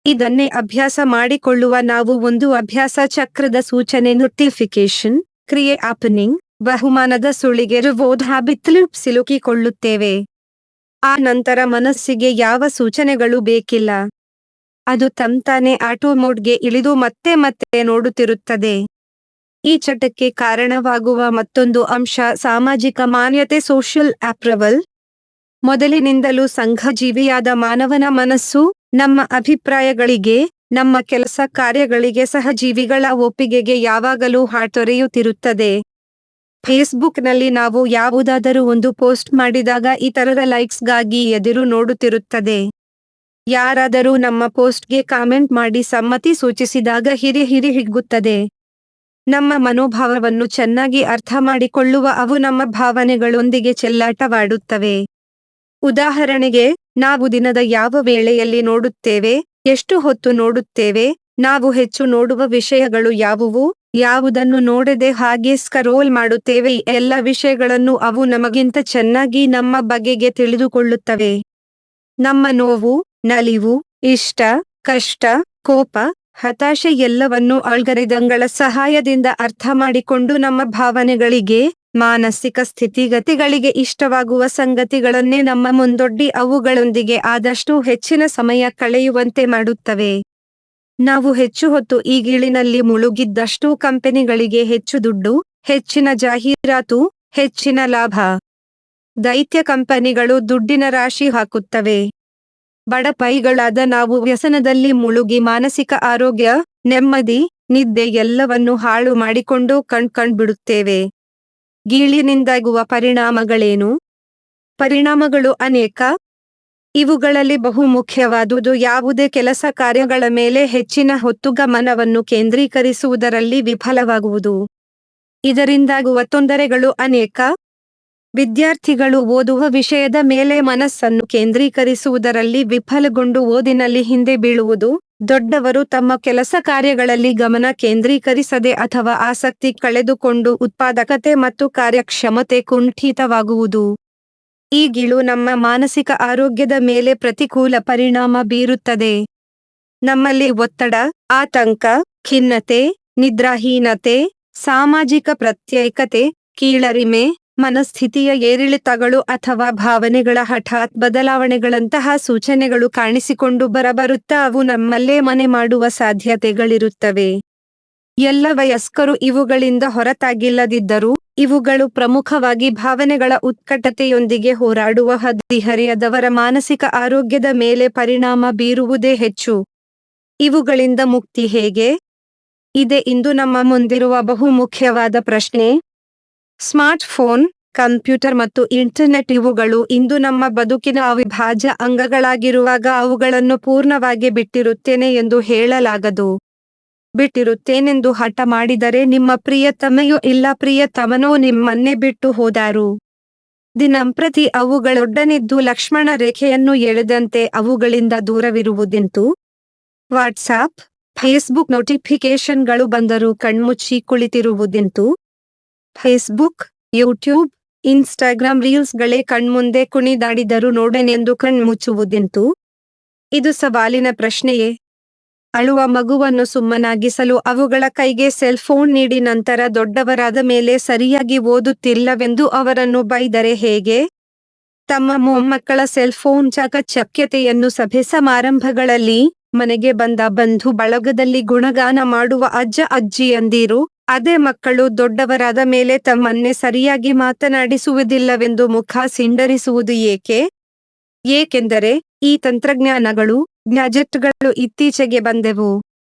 Speaker 1: ಇದನ್ನೇ ಅಭ್ಯಾಸ ಮಾಡಿಕೊಳ್ಳುವ ನಾವು ಒಂದು ಅಭ್ಯಾಸ ಚಕ್ರದ ಸೂಚನೆ ನೋಟಿಫಿಕೇಶನ್, ಕ್ರಿಯೆ ಆಪನಿಂಗ್, ಬಹುಮಾನದ ಸುಳಿಗೆ ರಿವಾರ್ಡ್ ಹ್ಯಾಬಿಟ್ ಲೂಪ್ ಸಿಲುಕಿಕೊಳ್ಳುತ್ತೇವೆ. ಆ ನಂತರ ಮನಸ್ಸಿಗೆ ಯಾವ ಸೂಚನೆಗಳು ಬೇಕಿಲ್ಲ. ಅದು ತಂತಾನೆ ಆಟೋ ಮೋಡ್ಗೆ ಇಳಿದು ಮತ್ತೆ ಮತ್ತೆ ನೋಡುತ್ತಿರುತ್ತದೆ. ಈ ಚಟಕ್ಕೆ ಕಾರಣವಾಗುವ ಮತ್ತೊಂದು ಅಂಶ ಸಾಮಾಜಿಕ ಮಾನ್ಯತೆ, ಸೋಷಿಯಲ್ ಅಪ್ರೂವಲ್. ಮೊದಲಿನಿಂದಲೂ ಸಂಘಜೀವಿಯಾದ ಮಾನವನ ಮನಸ್ಸು ನಮ್ಮ ಅಭಿಪ್ರಾಯಗಳಿಗೆ, ನಮ್ಮ ಕೆಲಸ ಕಾರ್ಯಗಳಿಗೆ ಸಹಜೀವಿಗಳ ಒಪ್ಪಿಗೆಗೆ ಯಾವಾಗಲೂ ಹಾತೊರೆಯುತ್ತಿರುತ್ತದೆ. ಫೇಸ್ಬುಕ್ನಲ್ಲಿ ನಾವು ಯಾವುದಾದರೂ ಒಂದು ಪೋಸ್ಟ್ ಮಾಡಿದಾಗ ಇತರರ ಲೈಕ್ಸ್ಗಾಗಿ ಎದುರು ನೋಡುತ್ತಿರುತ್ತದೆ. ಯಾರಾದರೂ ನಮ್ಮ ಪೋಸ್ಟ್ಗೆ ಕಾಮೆಂಟ್ ಮಾಡಿ ಸಮ್ಮತಿ ಸೂಚಿಸಿದಾಗ ಹಿಗ್ಗುತ್ತದೆ. ನಮ್ಮ ಮನೋಭಾವವನ್ನು ಚೆನ್ನಾಗಿ ಅರ್ಥ ಮಾಡಿಕೊಳ್ಳುವ ಅವು ನಮ್ಮ ಭಾವನೆಗಳೊಂದಿಗೆ ಚೆಲ್ಲಾಟವಾಡುತ್ತವೆ. ಉದಾಹರಣೆಗೆ, ನಾವು ದಿನದ ಯಾವ ವೇಳೆಯಲ್ಲಿ ನೋಡುತ್ತೇವೆ, ಎಷ್ಟು ಹೊತ್ತು ನೋಡುತ್ತೇವೆ, ನಾವು ಹೆಚ್ಚು ನೋಡುವ ವಿಷಯಗಳು ಯಾವುವು, ಯಾವುದನ್ನು ನೋಡದೆ ಹಾಗೆ ಸ್ಕ್ರೋಲ್ ಮಾಡುತ್ತೇವೆ, ಈ ಎಲ್ಲ ವಿಷಯಗಳನ್ನು ಅವು ನಮಗಿಂತ ಚೆನ್ನಾಗಿ ನಮ್ಮ ಬಗೆಗೆ ತಿಳಿದುಕೊಳ್ಳುತ್ತವೆ. ನಮ್ಮ ನೋವು, ನಲಿವು, ಇಷ್ಟ, ಕಷ್ಟ, ಕೋಪ, ಹತಾಶೆ ಎಲ್ಲವನ್ನೂ ಆಲ್ಗರಿದಮ್ಗಳ ಸಹಾಯದಿಂದ ಅರ್ಥ ಮಾಡಿಕೊಂಡು ನಮ್ಮ ಭಾವನೆಗಳಿಗೆ, ಮಾನಸಿಕ ಸ್ಥಿತಿಗತಿಗಳಿಗೆ ಇಷ್ಟವಾಗುವ ಸಂಗತಿಗಳನ್ನೇ ನಮ್ಮ ಮುಂದೊಡ್ಡಿ ಅವುಗಳೊಂದಿಗೆ ಆದಷ್ಟು ಹೆಚ್ಚಿನ ಸಮಯ ಕಳೆಯುವಂತೆ ಮಾಡುತ್ತವೆ. ನಾವು ಹೆಚ್ಚು ಹೊತ್ತು ಈ ಗೀಳಿನಲ್ಲಿ ಮುಳುಗಿದ್ದಷ್ಟು ಕಂಪನಿಗಳಿಗೆ ಹೆಚ್ಚು ದುಡ್ಡು, ಹೆಚ್ಚಿನ ಜಾಹೀರಾತು, ಹೆಚ್ಚಿನ ಲಾಭ. ದೈತ್ಯ ಕಂಪನಿಗಳು ದುಡ್ಡಿನ ರಾಶಿ ಹಾಕುತ್ತವೆ. ಬಡಪಾಯಿಗಳಾದ ನಾವು ವ್ಯಸನದಲ್ಲಿ ಮುಳುಗಿ ಮಾನಸಿಕ ಆರೋಗ್ಯ, ನೆಮ್ಮದಿ, ನಿದ್ದೆ ಎಲ್ಲವನ್ನೂ ಹಾಳು ಮಾಡಿಕೊಂಡು ಬಿಡುತ್ತೇವೆ. ಗೀಳಿನಿಂದಾಗುವ ಪರಿಣಾಮಗಳೇನು? ಪರಿಣಾಮಗಳು ಅನೇಕ. ಇವುಗಳಲ್ಲಿ ಬಹು ಮುಖ್ಯವಾದುದು ಯಾವುದೇ ಕೆಲಸ ಕಾರ್ಯಗಳ ಮೇಲೆ ಹೆಚ್ಚಿನ ಹೊತ್ತು ಗಮನವನ್ನು ಕೇಂದ್ರೀಕರಿಸುವುದರಲ್ಲಿ ವಿಫಲವಾಗುವುದು. ಇದರಿಂದಾಗುವ ತೊಂದರೆಗಳು ಅನೇಕ. ವಿದ್ಯಾರ್ಥಿಗಳು ಓದುವ ವಿಷಯದ ಮೇಲೆ ಮನಸ್ಸನ್ನು ಕೇಂದ್ರೀಕರಿಸುವುದರಲ್ಲಿ ವಿಫಲಗೊಂಡು ಓದಿನಲ್ಲಿ ಹಿಂದೆ ಬೀಳುವುದು. ದೊಡ್ಡವರು ತಮ್ಮ ಕೆಲಸ ಕಾರ್ಯಗಳಲ್ಲಿ ಗಮನ ಕೇಂದ್ರೀಕರಿಸದೆ ಅಥವಾ ಆಸಕ್ತಿ ಕಳೆದುಕೊಂಡು ಉತ್ಪಾದಕತೆ ಮತ್ತು ಕಾರ್ಯಕ್ಷಮತೆ ಕುಂಠಿತವಾಗುವುದು. ಈ ಗೀಳು ನಮ್ಮ ಮಾನಸಿಕ ಆರೋಗ್ಯದ ಮೇಲೆ ಪ್ರತಿಕೂಲ ಪರಿಣಾಮ ಬೀರುತ್ತದೆ. ನಮ್ಮಲ್ಲಿ ಒತ್ತಡ, ಆತಂಕ, ಖಿನ್ನತೆ, ನಿದ್ರಾಹೀನತೆ, ಸಾಮಾಜಿಕ ಪ್ರತ್ಯೇಕತೆ, ಕೀಳರಿಮೆ, ಮನಸ್ಥಿತಿಯ ಏರಿಳಿತಗಳು ಅಥವಾ ಭಾವನೆಗಳ ಹಠಾತ್ ಬದಲಾವಣೆಗಳಂತಹ ಸೂಚನೆಗಳು ಕಾಣಿಸಿಕೊಂಡು ಬರುತ್ತಾ ಅವು ನಮ್ಮಲ್ಲೇ ಮನೆ ಮಾಡುವ ಸಾಧ್ಯತೆಗಳಿರುತ್ತವೆ. ಎಲ್ಲ ವಯಸ್ಕರು ಇವುಗಳಿಂದ ಹೊರತಾಗಿಲ್ಲದಿದ್ದರೂ, ಇವುಗಳು ಪ್ರಮುಖವಾಗಿ ಭಾವನೆಗಳ ಉತ್ಕಟತೆಯೊಂದಿಗೆ ಹೋರಾಡುವ ಹದಿಹರೆಯದವರ ಮಾನಸಿಕ ಆರೋಗ್ಯದ ಮೇಲೆ ಪರಿಣಾಮ ಬೀರುವುದೇ ಹೆಚ್ಚು. ಇವುಗಳಿಂದ ಮುಕ್ತಿ ಹೇಗೆ? ಇದೇ ಇಂದು ನಮ್ಮ ಮುಂದಿರುವ ಬಹು ಮುಖ್ಯವಾದ ಪ್ರಶ್ನೆ. ಸ್ಮಾರ್ಟ್ ಫೋನ್, ಕಂಪ್ಯೂಟರ್ ಮತ್ತು ಇಂಟರ್ನೆಟ್ ಇವುಗಳು ಇಂದು ನಮ್ಮ ಬದುಕಿನ ಅವಿಭಾಜ್ಯ ಅಂಗಗಳಾಗಿರುವಾಗ ಅವುಗಳನ್ನು ಪೂರ್ಣವಾಗಿ ಬಿಟ್ಟಿರುತ್ತೇನೆ ಎಂದು ಹೇಳಲಾಗದು. ಬಿಟ್ಟಿರುತ್ತೇನೆಂದು ಹಠ ಮಾಡಿದರೆ ನಿಮ್ಮ ಪ್ರಿಯತಮೆಯೋ ಇಲ್ಲ ಪ್ರಿಯತಮನೋ ನಿಮ್ಮನ್ನೇ ಬಿಟ್ಟು ಹೋದಾರು. ದಿನಂಪ್ರತಿ ಅವುಗಳೊಡನಿದ್ದು ಲಕ್ಷ್ಮಣ ರೇಖೆಯನ್ನು ಎಳೆದಂತೆ ಅವುಗಳಿಂದ ದೂರವಿರುವುದೆಂತು? ವಾಟ್ಸಾಪ್, ಫೇಸ್ಬುಕ್ ನೋಟಿಫಿಕೇಶನ್ಗಳು ಬಂದರೂ ಕಣ್ಮುಚ್ಚಿ ಕುಳಿತಿರುವುದೆಂತು? ಫೇಸ್ಬುಕ್, ಯೂಟ್ಯೂಬ್, ಇನ್ಸ್ಟಾಗ್ರಾಮ್ ರೀಲ್ಸ್ಗಳೇ ಕಣ್ಮುಂದೆ ಕುಣಿದಾಡಿದರೂ ನೋಡೆನೆಂದು ಕಣ್ಮುಚ್ಚುವುದೆಂತು? ಇದು ಸವಾಲಿನ ಪ್ರಶ್ನೆಯೇ? ಅಳುವ ಮಗುವನ್ನು ಸುಮ್ಮನಾಗಿಸಲು ಅವುಗಳ ಕೈಗೆ ಸೆಲ್ ಫೋನ್ ನೀಡಿ ನಂತರ ದೊಡ್ಡವರಾದ ಮೇಲೆ ಸರಿಯಾಗಿ ಓದುತ್ತಿಲ್ಲವೆಂದು ಅವರನ್ನು ಬೈದರೆ ಹೇಗೆ? ತಮ್ಮ ಮೊಮ್ಮಕ್ಕಳ ಸೆಲ್ ಫೋನ್ ಚಾಕಚಕ್ಯತೆಯನ್ನು ಸಭೆ ಸಮಾರಂಭಗಳಲ್ಲಿ, ಮನೆಗೆ ಬಂದ ಬಂಧು ಬಳಗದಲ್ಲಿ ಗುಣಗಾನ ಮಾಡುವ ಅಜ್ಜ ಅಜ್ಜಿಯಂದಿರು, ಅದೇ ಮಕ್ಕಳು ದೊಡ್ಡವರಾದ ಮೇಲೆ ತಮ್ಮನ್ನೇ ಸರಿಯಾಗಿ ಮಾತನಾಡಿಸುವುದಿಲ್ಲವೆಂದು ಮುಖ ಸಿಂಡರಿಸುವುದು ಏಕೆ? ಏಕೆಂದರೆ ಈ ತಂತ್ರಜ್ಞಾನಗಳು, ಗ್ಯಾಜೆಟ್ಗಳು ಇತ್ತೀಚೆಗೆ ಬಂದೆವು.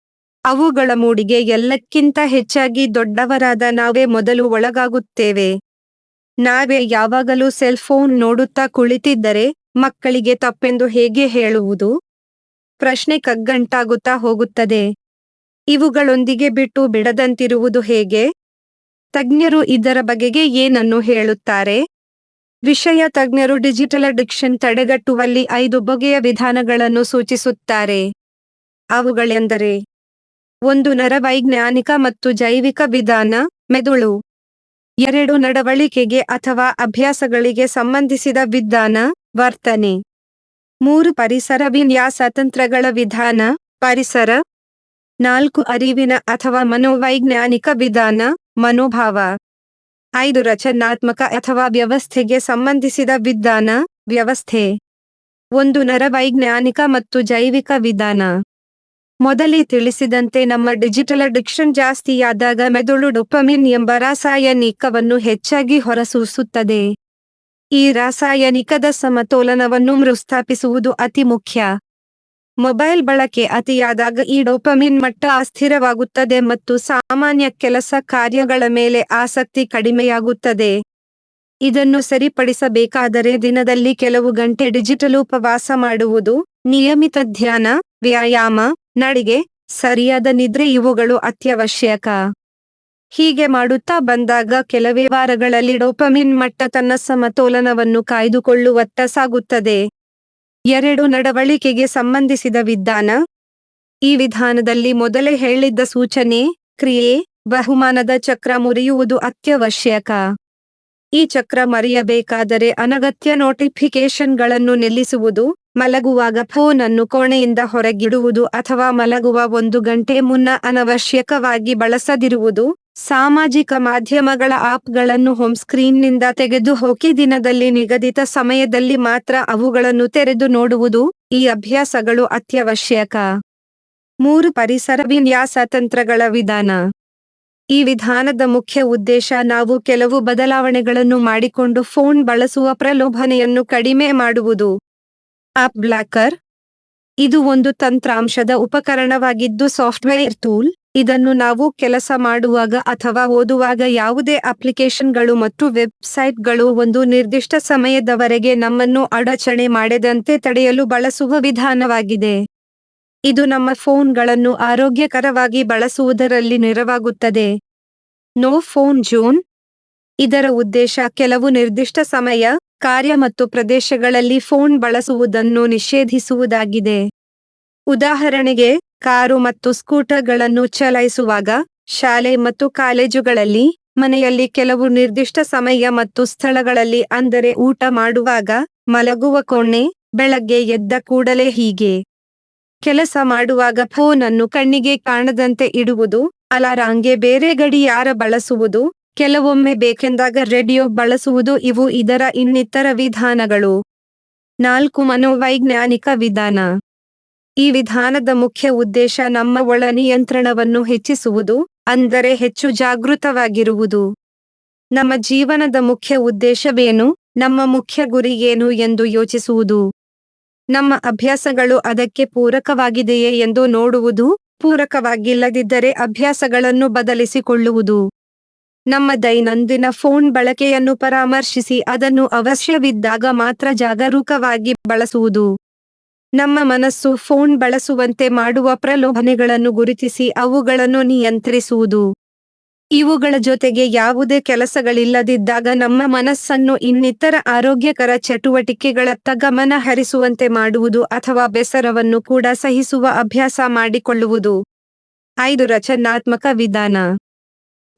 Speaker 1: ಅವುಗಳ ಮೂಡಿಗೆ ಎಲ್ಲಕ್ಕಿಂತ ಹೆಚ್ಚಾಗಿ ದೊಡ್ಡವರಾದ ನಾವೇ ಮೊದಲು ಒಳಗಾಗುತ್ತೇವೆ. ನಾವೇ ಯಾವಾಗಲೂ ಸೆಲ್ ಫೋನ್ ನೋಡುತ್ತಾ ಕುಳಿತಿದ್ದರೆ ಮಕ್ಕಳಿಗೆ ತಪ್ಪೆಂದು ಹೇಗೆ ಹೇಳುವುದು? ಪ್ರಶ್ನೆ ಕಗ್ಗಂಟಾಗುತ್ತಾ ಹೋಗುತ್ತದೆ. ಇವುಗಳೊಂದಿಗೆ ಬಿಟ್ಟು ಬಿಡದಂತಿರುವುದು ಹೇಗೆ? ತಜ್ಞರು ಇದರ ಬಗೆಗೆ ಏನನ್ನು ಹೇಳುತ್ತಾರೆ? ವಿಷಯ ತಜ್ಞರು ಡಿಜಿಟಲ್ ಅಡಿಕ್ಷನ್ ತಡೆಗಟ್ಟುವಲ್ಲಿ 5 ಬಗೆಯ ವಿಧಾನಗಳನ್ನು ಸೂಚಿಸುತ್ತಾರೆ. ಅವುಗಳೆಂದರೆ: 1. ನರವೈಜ್ಞಾನಿಕ ಮತ್ತು ಜೈವಿಕ ವಿಧಾನ, ಮೆದುಳು. 2. ನಡವಳಿಕೆಗೆ ಅಥವಾ ಅಭ್ಯಾಸಗಳಿಗೆ ಸಂಬಂಧಿಸಿದ ವಿಧಾನ, ವರ್ತನೆ. 3. ಪರಿಸರ ವಿನ್ಯಾಸ ತಂತ್ರಗಳ ವಿಧಾನ, ಪರಿಸರ. 4. ಅರಿವಿನ ಅಥವಾ ಮನೋವೈಜ್ಞಾನಿಕ ವಿಧಾನ, ಮನೋಭಾವ. 5. ರಚನಾತ್ಮಕ ಅಥವಾ ವ್ಯವಸ್ಥೆಗೆ ಸಂಬಂಧಿಸಿದ ವಿಧಾನ, ವ್ಯವಸ್ಥೆ. 1. ನರವೈಜ್ಞಾನಿಕ ಮತ್ತು ಜೈವಿಕ ವಿಧಾನ. ಮೊದಲೇ ತಿಳಿಸಿದಂತೆ ನಮ್ಮ ಡಿಜಿಟಲ್ ಅಡಿಕ್ಷನ್ ಜಾಸ್ತಿಯಾದಾಗ ಮೆದುಳು ಡೋಪಮಿನ್ ಎಂಬ ರಾಸಾಯನಿಕವನ್ನು ಹೆಚ್ಚಾಗಿ ಹೊರಸೂಸುತ್ತದೆ. ಈ ರಾಸಾಯನಿಕದ ಸಮತೋಲನವನ್ನು ಮರುಸ್ಥಾಪಿಸುವುದು ಅತಿ ಮುಖ್ಯ. ಮೊಬೈಲ್ ಬಳಕೆ ಅತಿಯಾದಾಗ ಈ ಡೋಪಮಿನ್ ಮಟ್ಟ ಅಸ್ಥಿರವಾಗುತ್ತದೆ ಮತ್ತು ಸಾಮಾನ್ಯ ಕೆಲಸ ಕಾರ್ಯಗಳ ಮೇಲೆ ಆಸಕ್ತಿ ಕಡಿಮೆಯಾಗುತ್ತದೆ. ಇದನ್ನು ಸರಿಪಡಿಸಬೇಕಾದರೆ ದಿನದಲ್ಲಿ ಕೆಲವು ಗಂಟೆ ಡಿಜಿಟಲ್ ಉಪವಾಸ ಮಾಡುವುದು, ನಿಯಮಿತ ಧ್ಯಾನ, ವ್ಯಾಯಾಮ, ನಡಿಗೆ, ಸರಿಯಾದ ನಿದ್ರೆ ಇವುಗಳು ಅತ್ಯವಶ್ಯಕ. ಹೀಗೆ ಮಾಡುತ್ತಾ ಬಂದಾಗ ಕೆಲವೇ ವಾರಗಳಲ್ಲಿ ಡೋಪಮಿನ್ ಮಟ್ಟ ತನ್ನ ಸಮತೋಲನವನ್ನು ಕಾಯ್ದುಕೊಳ್ಳುವತ್ತ ಸಾಗುತ್ತದೆ. 2. ನಡವಳಿಕೆಗೆ ಸಂಬಂಧಿಸಿದ ವಿಧಾನ. ಈ ವಿಧಾನದಲ್ಲಿ ಮೊದಲೇ ಹೇಳಿದ್ದ ಸೂಚನೆ, ಕ್ರಿಯೆ, ಬಹುಮಾನದ ಚಕ್ರ ಮುರಿಯುವುದು ಅತ್ಯವಶ್ಯಕ. ಈ ಚಕ್ರ ಮರೆಯಬೇಕಾದರೆ ಅನಗತ್ಯ ನೋಟಿಫಿಕೇಶನ್ಗಳನ್ನು ನಿಲ್ಲಿಸುವುದು, ಮಲಗುವಾಗ ಫೋನ್ ಅನ್ನು ಕೋಣೆಯಿಂದ ಹೊರಗಿಡುವುದು ಅಥವಾ ಮಲಗುವ 1 ಗಂಟೆ ಮುನ್ನ ಅನವಶ್ಯಕವಾಗಿ ಬಳಸದಿರುವುದು, ಸಾಮಾಜಿಕ ಮಾಧ್ಯಮಗಳ ಆಪ್ಗಳನ್ನು ಹೋಮ್ ಸ್ಕ್ರೀನ್ನಿಂದ ತೆಗೆದುಹಾಕಿ ದಿನದಲ್ಲಿ ನಿಗದಿತ ಸಮಯದಲ್ಲಿ ಮಾತ್ರ ಅವುಗಳನ್ನು ತೆರೆದು ನೋಡುವುದು, ಈ ಅಭ್ಯಾಸಗಳು ಅತ್ಯವಶ್ಯಕ. 3. ಪರಿಸರ ವಿನ್ಯಾಸ ತಂತ್ರಗಳ ವಿಧಾನ. ಈ ವಿಧಾನದ ಮುಖ್ಯ ಉದ್ದೇಶ ನಾವು ಕೆಲವು ಬದಲಾವಣೆಗಳನ್ನು ಮಾಡಿಕೊಂಡು ಫೋನ್ ಬಳಸುವ ಪ್ರಲೋಭನೆಯನ್ನು ಕಡಿಮೆ ಮಾಡುವುದು. App blocker. ಇದು ಒಂದು ತಂತ್ರಾಂಶದ ಉಪಕರಣವಾಗಿದ್ದು ಸಾಫ್ಟ್ವೇರ್ ಟೂಲ್. ಇದನ್ನು ನಾವು ಕೆಲಸ ಮಾಡುವಾಗ ಅಥವಾ ಓದುವಾಗ ಯಾವುದೇ ಅಪ್ಲಿಕೇಶನ್ಗಳು ಮತ್ತು ವೆಬ್ಸೈಟ್ಗಳು ಒಂದು ನಿರ್ದಿಷ್ಟ ಸಮಯದವರೆಗೆ ನಮ್ಮನ್ನು ಅಡಚಣೆ ಮಾಡದಂತೆ ತಡೆಯಲು ಬಳಸುವ ವಿಧಾನವಾಗಿದೆ. ಇದು ನಮ್ಮ ಫೋನ್ಗಳನ್ನು ಆರೋಗ್ಯಕರವಾಗಿ ಬಳಸುವುದರಲ್ಲಿ ನೆರವಾಗುತ್ತದೆ. No phone zone. ಇದರ ಉದ್ದೇಶ ಕೆಲವು ನಿರ್ದಿಷ್ಟ ಸಮಯ, ಕಾರ್ಯ ಮತ್ತು ಪ್ರದೇಶಗಳಲ್ಲಿ ಫೋನ್ ಬಳಸುವುದನ್ನು ನಿಷೇಧಿಸುವುದಾಗಿದೆ. ಉದಾಹರಣೆಗೆ, ಕಾರು ಮತ್ತು ಸ್ಕೂಟರ್ಗಳನ್ನು ಚಲಾಯಿಸುವಾಗ, ಶಾಲೆ ಮತ್ತು ಕಾಲೇಜುಗಳಲ್ಲಿ, ಮನೆಯಲ್ಲಿ ಕೆಲವು ನಿರ್ದಿಷ್ಟ ಸಮಯ ಮತ್ತು ಸ್ಥಳಗಳಲ್ಲಿ ಅಂದರೆ ಊಟ ಮಾಡುವಾಗ, ಮಲಗುವ ಕೋಣೆ, ಬೆಳಗ್ಗೆ ಎದ್ದ ಕೂಡಲೇ ಹೀಗೆ. ಕೆಲಸ ಮಾಡುವಾಗ ಫೋನ್ ಅನ್ನು ಕಣ್ಣಿಗೆ ಕಾಣದಂತೆ ಇಡುವುದು, ಅಲಾರಾಂಗೆ ಬೇರೆ ಗಡಿಯಾರ ಬಳಸುವುದು, ಕೆಲವೊಮ್ಮೆ ಬೇಕೆಂದಾಗ ರೇಡಿಯೋ ಬಳಸುವುದು ಇವು ಇದರ ಇನ್ನಿತರ ವಿಧಾನಗಳು. 4. ಮನೋವೈಜ್ಞಾನಿಕ ವಿಧಾನ. ಈ ವಿಧಾನದ ಮುಖ್ಯ ಉದ್ದೇಶ ನಮ್ಮ ಒಳ ನಿಯಂತ್ರಣವನ್ನು ಹೆಚ್ಚಿಸುವುದು, ಅಂದರೆ ಹೆಚ್ಚು ಜಾಗೃತವಾಗಿರುವುದು. ನಮ್ಮ ಜೀವನದ ಮುಖ್ಯ ಉದ್ದೇಶವೇನು, ನಮ್ಮ ಮುಖ್ಯ ಗುರಿ ಏನು ಎಂದು ಯೋಚಿಸುವುದು. ನಮ್ಮ ಅಭ್ಯಾಸಗಳು ಅದಕ್ಕೆ ಪೂರಕವಾಗಿದೆಯೇ ಎಂದು ನೋಡುವುದು, ಪೂರಕವಾಗಿಲ್ಲದಿದ್ದರೆ ಅಭ್ಯಾಸಗಳನ್ನು ಬದಲಿಸಿಕೊಳ್ಳುವುದು. ನಮ್ಮ ದೈನಂದಿನ ಫೋನ್ ಬಳಕೆಯನ್ನು ಪರಾಮರ್ಶಿಸಿ ಅದನ್ನು ಅವಶ್ಯವಿದ್ದಾಗ ಮಾತ್ರ ಜಾಗರೂಕವಾಗಿ ಬಳಸುವುದು. ನಮ್ಮ ಮನಸ್ಸು ಫೋನ್ ಬಳಸುವಂತೆ ಮಾಡುವ ಪ್ರಲೋಭನೆಗಳನ್ನು ಗುರುತಿಸಿ ಅವುಗಳನ್ನು ನಿಯಂತ್ರಿಸುವುದು. ಇವುಗಳ ಜೊತೆಗೆ ಯಾವುದೇ ಕೆಲಸಗಳಿಲ್ಲದಿದ್ದಾಗ ನಮ್ಮ ಮನಸ್ಸನ್ನು ಇನ್ನಿತರ ಆರೋಗ್ಯಕರ ಚಟುವಟಿಕೆಗಳತ್ತ ಗಮನ ಹರಿಸುವಂತೆ ಮಾಡುವುದು ಅಥವಾ ಬೇಸರವನ್ನು ಕೂಡ ಸಹಿಸುವ ಅಭ್ಯಾಸ ಮಾಡಿಕೊಳ್ಳುವುದು. 5. ರಚನಾತ್ಮಕ ವಿಧಾನ.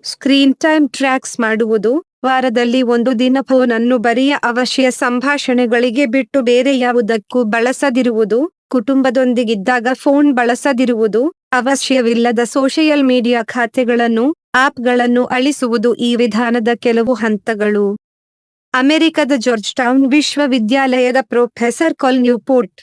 Speaker 1: ಸ್ಕ್ರೀನ್ ಟೈಮ್ ಟ್ರ್ಯಾಕ್ಸ್ ಮಾಡುವುದು. ವಾರದಲ್ಲಿ 1 ದಿನ ಫೋನ್ ಅನ್ನು ಬರಿಯ ಅವಶ್ಯ ಸಂಭಾಷಣೆಗಳಿಗೆ ಬಿಟ್ಟು ಬೇರೆ ಯಾವುದಕ್ಕೂ ಬಳಸದಿರುವುದು, ಕುಟುಂಬದೊಂದಿಗಿದ್ದಾಗ ಫೋನ್ ಬಳಸದಿರುವುದು, ಅವಶ್ಯವಿಲ್ಲದ ಸೋಷಿಯಲ್ ಮೀಡಿಯಾ ಖಾತೆಗಳನ್ನು, ಆಪ್ಗಳನ್ನು ಅಳಿಸುವುದು ಈ ವಿಧಾನದ ಕೆಲವು ಹಂತಗಳು. ಅಮೆರಿಕದ ಜಾರ್ಜ್ ಟೌನ್ ವಿಶ್ವವಿದ್ಯಾಲಯದ ಪ್ರೊಫೆಸರ್ ಕಾಲ್ ನ್ಯೂಪೋರ್ಟ್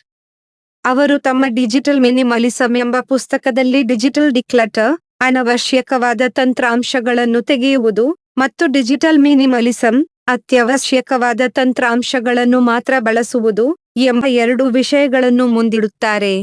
Speaker 1: ಅವರು ತಮ್ಮ ಡಿಜಿಟಲ್ ಮಿನಿಮಲಿಸಂ ಎಂಬ ಪುಸ್ತಕದಲ್ಲಿ ಡಿಜಿಟಲ್ ಡಿಕ್ಲಟರ್, ಅನವಶ್ಯಕವಾದ ತಂತ್ರಾಂಶಗಳನ್ನು ತೆಗೆಯುವುದು, ಮತ್ತು ಡಿಜಿಟಲ್ ಮಿನಿಮಲಿಸಂ, ಅತ್ಯವಶ್ಯಕವಾದ ತಂತ್ರಾಂಶಗಳನ್ನು ಮಾತ್ರ ಬಳಸುವುದು ಎಂಬ 2 ವಿಷಯಗಳನ್ನು ಮುಂದಿಡುತ್ತಾರೆ.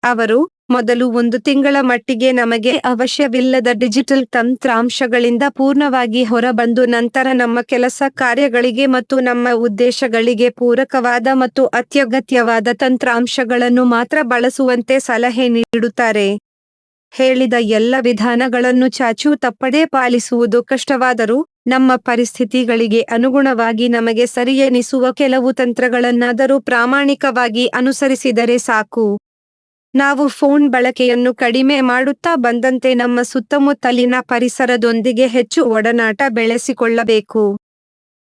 Speaker 1: ಅವರು ಮೊದಲು 1 ತಿಂಗಳ ಮಟ್ಟಿಗೆ ನಮಗೆ ಅವಶ್ಯವಿಲ್ಲದ ಡಿಜಿಟಲ್ ತಂತ್ರಾಂಶಗಳಿಂದ ಪೂರ್ಣವಾಗಿ ಹೊರಬಂದು ನಂತರ ನಮ್ಮ ಕೆಲಸ ಕಾರ್ಯಗಳಿಗೆ ಮತ್ತು ನಮ್ಮ ಉದ್ದೇಶಗಳಿಗೆ ಪೂರಕವಾದ ಮತ್ತು ಅತ್ಯಗತ್ಯವಾದ ತಂತ್ರಾಂಶಗಳನ್ನು ಮಾತ್ರ ಬಳಸುವಂತೆ ಸಲಹೆ ನೀಡುತ್ತಾರೆ. ಹೇಳಿದ ಎಲ್ಲ ವಿಧಾನಗಳನ್ನು ಚಾಚೂ ತಪ್ಪದೇ ಪಾಲಿಸುವುದು ಕಷ್ಟವಾದರೂ, ನಮ್ಮ ಪರಿಸ್ಥಿತಿಗಳಿಗೆ ಅನುಗುಣವಾಗಿ ನಮಗೆ ಸರಿಯೆನಿಸುವ ಕೆಲವು ತಂತ್ರಗಳನ್ನಾದರೂ ಪ್ರಾಮಾಣಿಕವಾಗಿ ಅನುಸರಿಸಿದರೆ ಸಾಕು. ನಾವು ಫೋನ್ ಬಳಕೆಯನ್ನು ಕಡಿಮೆ ಮಾಡುತ್ತಾ ಬಂದಂತೆ ನಮ್ಮ ಸುತ್ತಮುತ್ತಲಿನ ಪರಿಸರದೊಂದಿಗೆ ಹೆಚ್ಚು ಒಡನಾಟ ಬೆಳೆಸಿಕೊಳ್ಳಬೇಕು.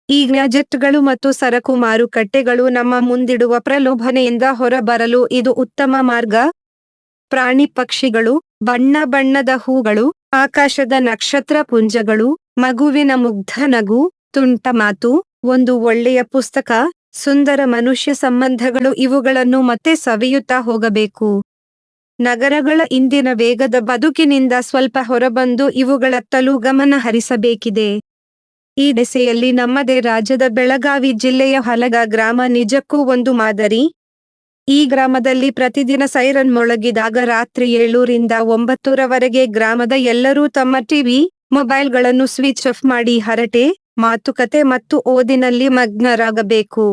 Speaker 1: ಈ ಗ್ಯಾಜೆಟ್ಗಳು ಮತ್ತು ಸರಕು ಮಾರುಕಟ್ಟೆಗಳು ನಮ್ಮ ಮುಂದಿಡುವ ಪ್ರಲೋಭನೆಯಿಂದ ಹೊರಬರಲು ಇದು ಉತ್ತಮ ಮಾರ್ಗ. ಪ್ರಾಣಿ ಪಕ್ಷಿಗಳು, ಬಣ್ಣ ಬಣ್ಣದ ಹೂಗಳು, ಆಕಾಶದ ನಕ್ಷತ್ರ ಪುಂಜಗಳು, ಮಗುವಿನ ಮುಗ್ಧ ನಗು, ತುಂಟ ಮಾತು, ಒಂದು ಒಳ್ಳೆಯ ಪುಸ್ತಕ, ಸುಂದರ ಮನುಷ್ಯ ಸಂಬಂಧಗಳು ಇವುಗಳನ್ನು ಮತ್ತೆ ಸವಿಯುತ್ತಾ ಹೋಗಬೇಕು. ನಗರಗಳ ಇಂದಿನ ವೇಗದ ಬದುಕಿನಿಂದ ಸ್ವಲ್ಪ ಹೊರಬಂದು ಇವುಗಳತ್ತಲೂ ಗಮನ ಹರಿಸಬೇಕಿದೆ. ಈ ದಿಸೆಯಲ್ಲಿ ನಮ್ಮದೇ ರಾಜ್ಯದ ಬೆಳಗಾವಿ ಜಿಲ್ಲೆಯ ಹಲಗ ಗ್ರಾಮ ನಿಜಕ್ಕೂ ಒಂದು ಮಾದರಿ. ಈ ಗ್ರಾಮದಲ್ಲಿ ಪ್ರತಿದಿನ ಸೈರನ್ ಮೊಳಗಿದಾಗ ರಾತ್ರಿ 7 ರಿಂದ 9 ರವರೆಗೆ ಗ್ರಾಮದ ಎಲ್ಲರೂ ತಮ್ಮ ಟಿವಿ, ಮೊಬೈಲ್ಗಳನ್ನು ಸ್ವಿಚ್ ಆಫ್ ಮಾಡಿ ಹರಟೆ, ಮಾತುಕತೆ ಮತ್ತು ಓದಿನಲ್ಲಿ ಮಗ್ನರಾಗಬೇಕು.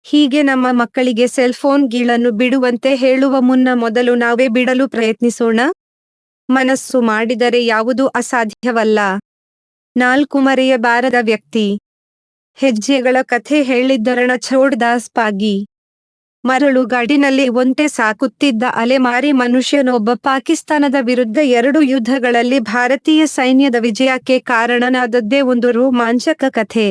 Speaker 1: ಹೀಗೆ ನಮ್ಮ ಮಕ್ಕಳಿಗೆ ಸೆಲ್ಫೋನ್ ಗೀಳನ್ನು ಬಿಡುವಂತೆ ಹೇಳುವ ಮುನ್ನ ಮೊದಲು ನಾವೇ ಬಿಡಲು ಪ್ರಯತ್ನಿಸೋಣ. ಮನಸ್ಸು ಮಾಡಿದರೆ ಯಾವುದೂ ಅಸಾಧ್ಯವಲ್ಲ. 4 ಮರೆಯಬಾರದ ವ್ಯಕ್ತಿ. ಹೆಜ್ಜೆಗಳ ಕಥೆ ಹೇಳಿದ್ದರಣ ಛೋಡ್ದಾಸ್ ಪಾಗಿ. ಮರಳುಗಾಡಿನಲ್ಲಿ ಒಂಟೆ ಸಾಕುತ್ತಿದ್ದ ಅಲೆಮಾರಿ ಮನುಷ್ಯನೊಬ್ಬ ಪಾಕಿಸ್ತಾನದ ವಿರುದ್ಧ 2 ಯುದ್ಧಗಳಲ್ಲಿ ಭಾರತೀಯ ಸೈನ್ಯದ ವಿಜಯಕ್ಕೆ ಕಾರಣನಾದದ್ದೇ ಒಂದು ರೋಮಾಂಚಕ ಕಥೆ.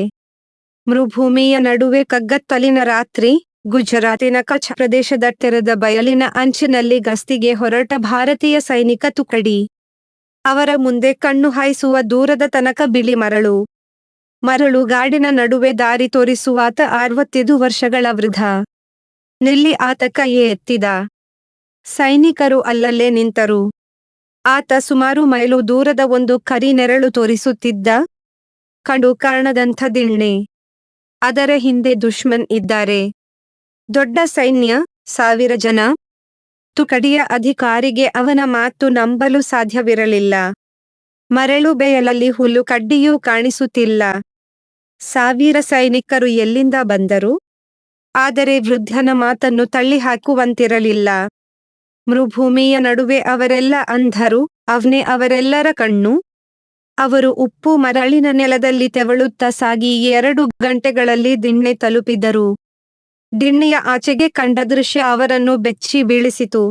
Speaker 1: ಮರುಭೂಮಿಯ ನಡುವೆ ಕಗ್ಗತ್ತಲಿನ ರಾತ್ರಿ, ಗುಜರಾತಿನ ಕಚ್ ಪ್ರದೇಶದ ತೆರೆದ ಬಯಲಿನ ಅಂಚಿನಲ್ಲಿ ಗಸ್ತಿಗೆ ಹೊರಟ ಭಾರತೀಯ ಸೈನಿಕ ತುಕಡಿ. ಅವರ ಮುಂದೆ ಕಣ್ಣು ಹಾಯಿಸುವ ದೂರದ ತನಕ ಬಿಳಿ ಮರಳು. ಮರಳುಗಾಡಿನ ನಡುವೆ ದಾರಿ ತೋರಿಸುವಾತ 65 ವರ್ಷಗಳ ವೃದ್ಧ. ನಿಲ್ಲಿ ಆತ ಕೈ ಎತ್ತಿದ. ಸೈನಿಕರು ಅಲ್ಲಲ್ಲೇ ನಿಂತರು. ಆತ ಸುಮಾರು ಮೈಲು ದೂರದ ಒಂದು ಕರಿ ನೆರಳು ತೋರಿಸುತ್ತಿದ್ದ. ಕಂಡು ಕಾಣದಂಥ ದಿಣ್ಣೆ. ಅದರ ಹಿಂದೆ ದುಶ್ಮನ್ ಇದ್ದಾರೆ. ದೊಡ್ಡ ಸೈನ್ಯ, 1000 ಜನ. ತುಕಡಿಯ ಅಧಿಕಾರಿಗೆ ಅವನ ಮಾತು ನಂಬಲು ಸಾಧ್ಯವಿರಲಿಲ್ಲ. ಮರಳು ಬೆಯಲಲ್ಲಿ ಹುಲ್ಲು ಕಡ್ಡಿಯೂ ಕಾಣಿಸುತ್ತಿಲ್ಲ. 1000 ಸೈನಿಕರು ಎಲ್ಲಿಂದ ಬಂದರು? ಆದರೆ ವೃದ್ಧನ ಮಾತನ್ನು ತಳ್ಳಿಹಾಕುವಂತಿರಲಿಲ್ಲ. ಮರುಭೂಮಿಯ ನಡುವೆ ಅವರೆಲ್ಲ ಅಂಧರು, ಅವನೇ ಅವರೆಲ್ಲರ ಕಣ್ಣು. ಅವರು ಉಪ್ಪು ಮರಳಿನ ನೆಲದಲ್ಲಿ ತೆವಳುತ್ತಾ ಸಾಗಿ 2 ಗಂಟೆಗಳಲ್ಲಿ ದಿಣ್ಣೆ ತಲುಪಿದರು. ದಿಣ್ಣೆಯ ಆಚೆಗೆ ಕಂಡ ದೃಶ್ಯ ಅವರನ್ನು ಬೆಚ್ಚಿ ಬೀಳಿಸಿತು.